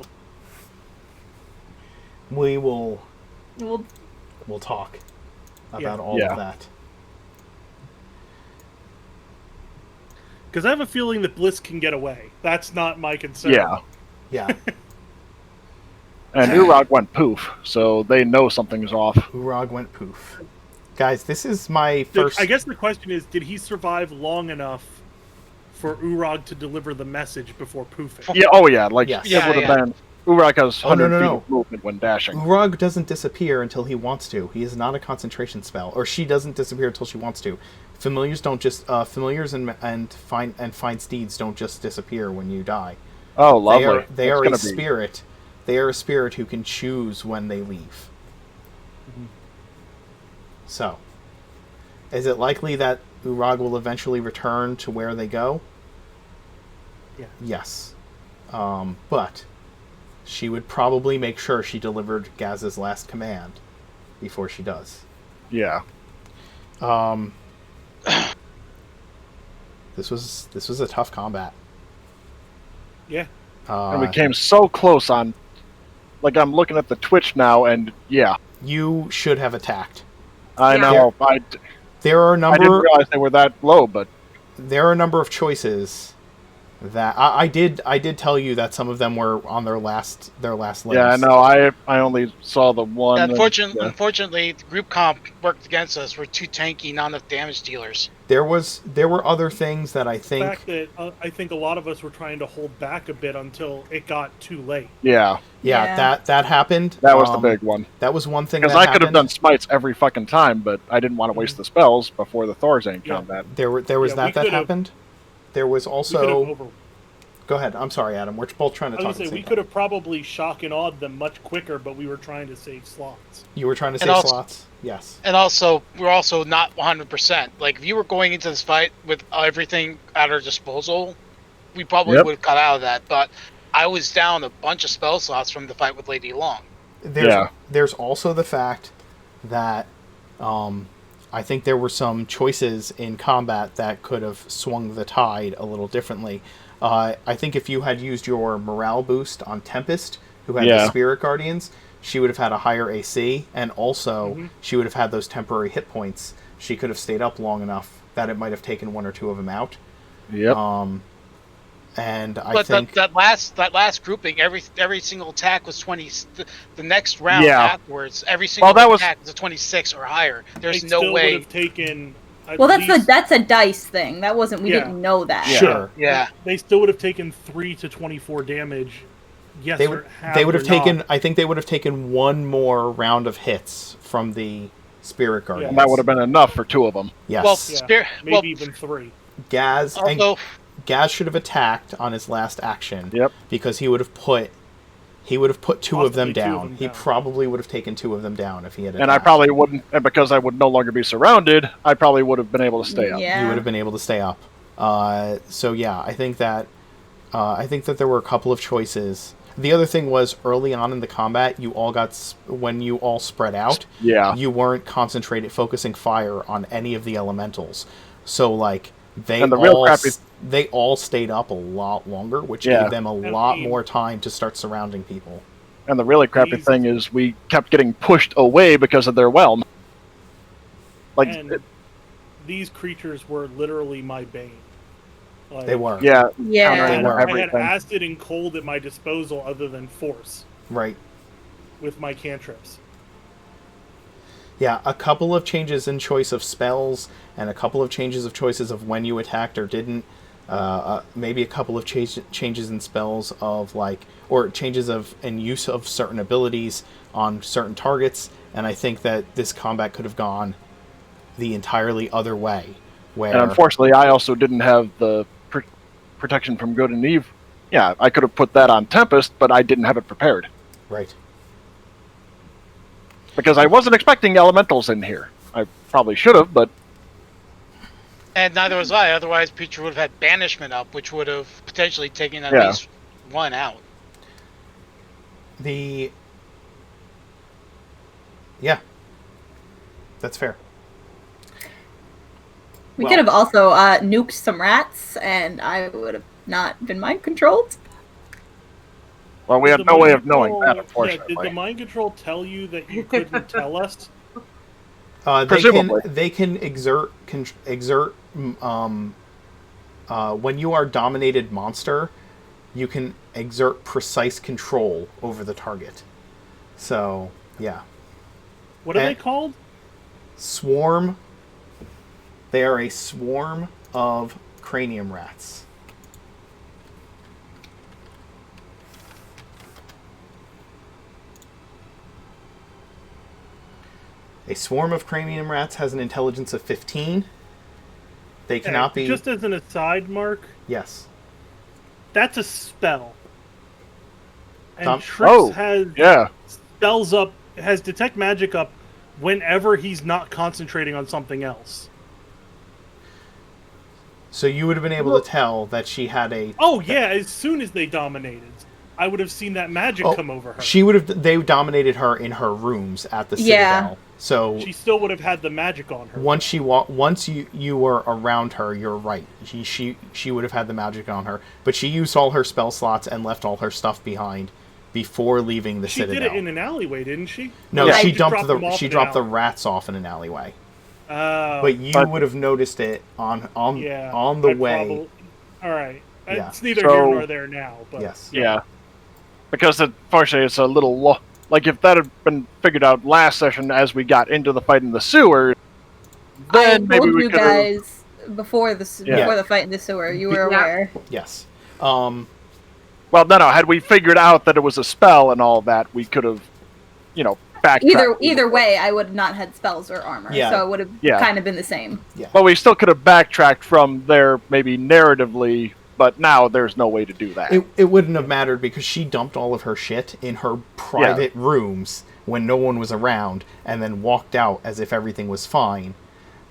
We'll Well, talk about Yeah. all Yeah. of that. Because I have a feeling that Bliss can get away. That's not my concern. Yeah. Yeah. And Urag went poof, so they know something's off. Urag went poof. Guys, this is my The- first... I guess the question is, did he survive long enough for Urag to deliver the message before poofing? Yeah, oh yeah, like, Yes. it Yeah, would have yeah. been... Urag has Oh, no, 100 no, feet no. of movement when dashing. Urag doesn't disappear until he wants to. He is not a concentration spell, or she doesn't disappear until she wants to. Familiars don't just familiars and find steeds don't just disappear when you die. Oh, lovely. They It's are gonna a be- spirit. They are a spirit who can choose when they leave. So, is it likely that Urag will eventually return to where they go? Yeah. Yes, but she would probably make sure she delivered Gaz's last command before she does. Yeah. This was a tough combat. Yeah. And we came so close on... Like, I'm looking at the Twitch now, and yeah. You should have attacked. I Yeah. know. There are a I didn't number. realize they were that low, but... There are a number of choices that I did tell you that some of them were on their last legs. Yeah, I know. I only saw the one. and- Unfortunately, the group comp worked against us. We're too tanky, not enough damage dealers. There were other things that I The think. fact that I think a lot of us were trying to hold back a bit until it got too late. Yeah, Yeah, that happened. that was the big one. That was one thing. Because that I could have happened. done smites every fucking time, but I didn't want to waste the spells before the Thorazane Yeah. combat. There was Yeah, we that could've- happened. There was We could also. have Go ahead. I'm sorry, Adam. We're both trying to I talk. was At gonna the say same we time. could have probably shock and awed them much quicker, but we were trying to save slots. You were trying to And say also- slots. Yes. And also, we're also not 100%. Like, if you were going into this fight with everything at our disposal, we probably Yep. would have got out of that. But I was down a bunch of spell slots from the fight with Lady Long. There's also the fact that I think there were some choices in combat that could have swung the tide a little differently. I think if you had used your morale boost on Tempest, who had the Yeah. Spirit Guardians, she would have had a higher AC, and also she would have had those temporary hit points. She could have stayed up long enough that it might have taken one or two of them out. Yep. And I But think that last grouping, every single attack was 20. The next round Yeah. afterwards, every single that was- attack was a 26 or higher. There's They no still way. would have taken. at well, least- that's a dice thing. That wasn't. We Yeah. didn't know that. Yeah. sure. Yeah. They still would have taken 3 to 24 damage. Yes, They or would have they would or have taken not. I think they would have taken one more round of hits from the Spirit Guardians. And that would have been enough for two of them. Yes. Well, Yeah, Spirit. maybe Well, even 3. Gaz and also, Gaz should have attacked on his last action. Yep. Because he would have put two of them Possibly two of down. them He down. probably would have taken two of them down if he had attacked. And I probably wouldn't, and because I would no longer be surrounded, I probably would have been able to stay up. Yeah. You would have been able to stay up. So yeah, I think that there were a couple of choices. The other thing was early on in the combat, you all when you all spread out, Yeah. you weren't focusing fire on any of the elementals. So like And the real crappy- they all stayed up a lot longer, which Yeah. gave them a I lot mean- more time to start surrounding people. And the really crappy These- thing is we kept getting pushed away because of their whelm. Like, And these creatures were literally my bane. Like, They were. yeah, Yeah. countering were. I had everything. acid and cold at my disposal other than force Right. with my cantrips. Yeah, a couple of changes in choice of spells and a couple of changes of choices of when you attacked or didn't maybe a couple of changes in spells of like, or changes of and use of certain abilities on certain targets, and I think that this combat could have gone the entirely other way. Where, And unfortunately, I also didn't have the protection from good and evil. Yeah, I could have put that on Tempest, but I didn't have it prepared. right. Because I wasn't expecting elementals in here. I probably should have, but And neither was I. Otherwise, Preacher would have had banishment up, which would have potentially taken at Yeah. least one out. Yeah, that's fair. We Well- could have also nuked some rats, and I would have not been mind controlled. well, we Did had the no way mind of knowing control- that, unfortunately. Did the mind control tell you that you couldn't tell us? Presumably. They can exert when you are dominated monster, you can exert precise control over the target. So yeah, What are Eh. they called? swarm. They are a swarm of cranium rats. A swarm of cranium rats has an intelligence of 15. They cannot be. Just as an aside, Mark, Yes. that's a spell. And Tom- Trix Oh, has Yeah, spells up, has detect magic up whenever he's not concentrating on something else. So you would have been able to tell that she had a. Oh yeah, as soon as they dominated, I would have seen that magic Oh, come over her. She would have. They dominated her in her rooms at the Yeah. Citadel. So She still would have had the magic on her. once you were around her, you're right. She would have had the magic on her, but she used all her spell slots and left all her stuff behind before leaving the She Citadel. did it in an alleyway, didn't she? No, Yeah. she Just dumped dropped them the off she in an dropped the alley. rats off in an alleyway. But But you But- would have noticed it on yeah, the I way. probably- all right, Yeah. it's neither So- here nor there now. But Yes. yeah. Because unfortunately, it's a little like if that had been figured out last session as we got into the fight in the sewer, then I maybe told we you could have. guys before Yeah. before the fight in the sewer. You were Yeah. aware. Yes. Well, no. Had we figured out that it was a spell and all that, we could have, backtracked. Either way, I would have not had spells or armor, Yeah. so it would have Yeah. kind of been the same. Well, we still could have backtracked from there, maybe narratively, but now there's no way to do that. It wouldn't have mattered because she dumped all of her shit in her private rooms when no one was around and then walked out as if everything was fine.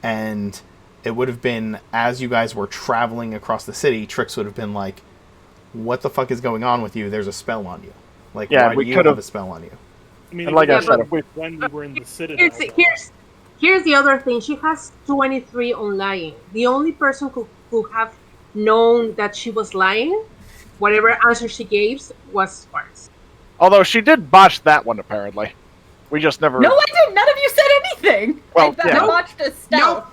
And it would have been, as you guys were traveling across the city, Trix would have been like, what the fuck is going on with you? There's a spell on you. Like, Yeah, why do we you could have have- a spell on you? I mean, And like it I was said, if we when we were in the Citadel. Here's the other thing. She has 23 on lying. The only person who have known that she was lying, whatever answer she gave, was Sparks. although she did botch that one apparently, we just never. No, I didn't. None of you said anything. Well, I yeah. watched a stealth,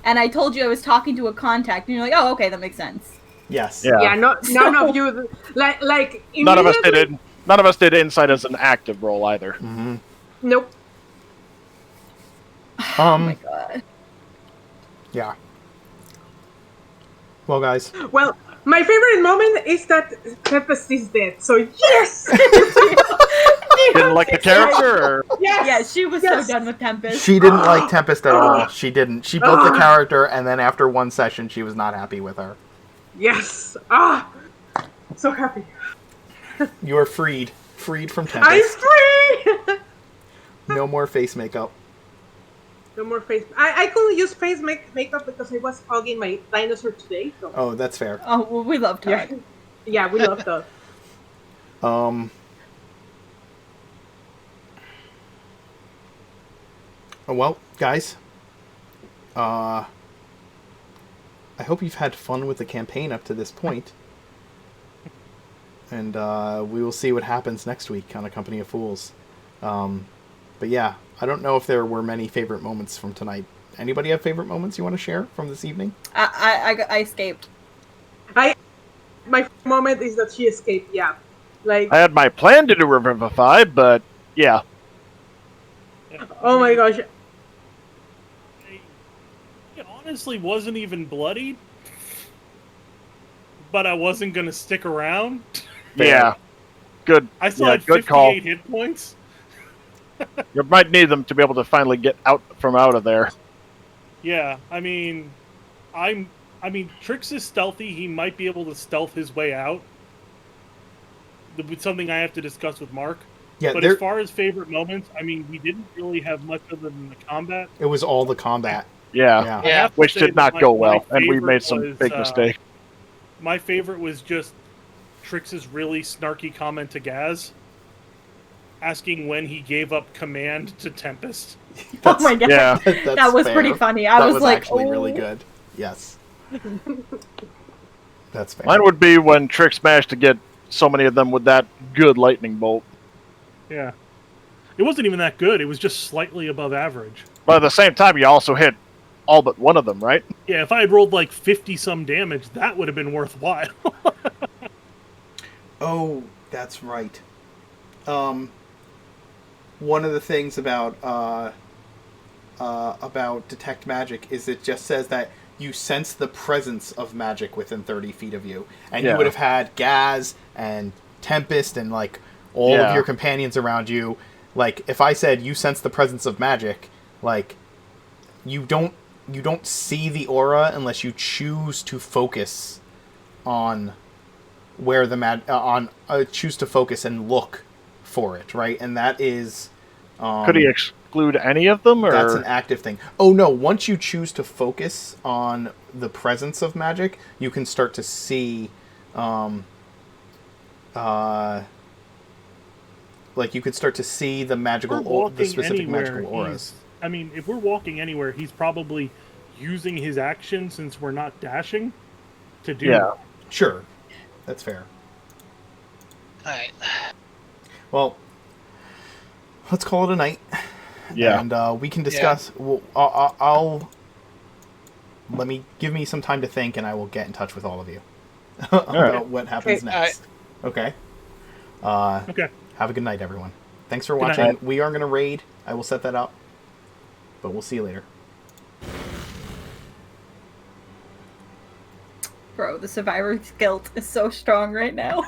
and I told you I was talking to a contact, and you're like, "Oh, okay, that makes sense." Yes. Yeah. Yeah, none of you like. None of us did immediately- it. None of us did insight as an active role either. Mm-hmm. Nope. Oh my god. Yeah. Well, guys, Well, my favorite moment is that Tempest is dead. So yes, Didn't like the character, or yes, Yeah, she was Yes. so done with Tempest. she didn't like Tempest at all. She didn't. She built the character, and then after one session, she was not happy with her. yes. So happy. You are freed. Freed from I'm Tempest. free. No more face makeup. No more face. I couldn't use face makeup because I was hugging my dinosaur today. So Oh, that's fair. Oh, well, we love yeah, Todd. yeah, we love that. Well, guys, I hope you've had fun with the campaign up to this point. And we will see what happens next week on A Company of Fools. But yeah, I don't know if there were many favorite moments from tonight. Anybody have favorite moments you want to share from this evening? I escaped. My moment is that she escaped. Yeah, like I had my plan to do Revivify, but yeah, oh my gosh. It honestly wasn't even bloodied. but I wasn't gonna stick around. Yeah. Good. I still Yeah, had good 58 call. hit points. You might need them to be able to finally get out of there. Yeah, I mean, Trix is stealthy. He might be able to stealth his way out. It's something I have to discuss with Mark. Yeah, But as far as favorite moments, I mean, we didn't really have much other than the combat. it was all the combat. Yeah. Yeah. I have to Which say did that not my- go my well, and we favorite made some was, big mistakes. My favorite was just Trix's really snarky comment to Gaz, asking when he gave up command to Tempest. Oh my god. Yeah. That's That was fair. pretty funny. I That was like, actually oh. really good. Yes. That's fair. Mine would be when Trix managed to get so many of them with that good lightning bolt. Yeah. It wasn't even that good. It was just slightly above average. But at the same time, you also hit all but one of them, right? Yeah, if I had rolled like 50-some damage, that would have been worthwhile. Oh, that's right. One of the things about detect magic is it just says that you sense the presence of magic within 30 feet of you, and Yeah. you would have had Gaz and Tempest and like all Yeah. of your companions around you. Like if I said you sense the presence of magic, like you don't see the aura unless you choose to focus on where the choose to focus and look for it, right? And that is Could he exclude any of them, or that's an active thing. Oh no, once you choose to focus on the presence of magic, you can start to see like you could start to see the the specific magical auras. I mean, if we're walking anywhere, he's probably using his action, since we're not dashing, to do Yeah. Sure. That's fair. Alright. Well, let's call it a night. Yeah. And we can discuss. Well, I'll give me some time to think, and I will get in touch with all of you about right. what happens Okay. next. Okay. Okay. Have a good night, everyone. Thanks for Good watching. night. We are going to raid. I will set that up, but we'll see you later. Bro, the survivor's guilt is so strong right now.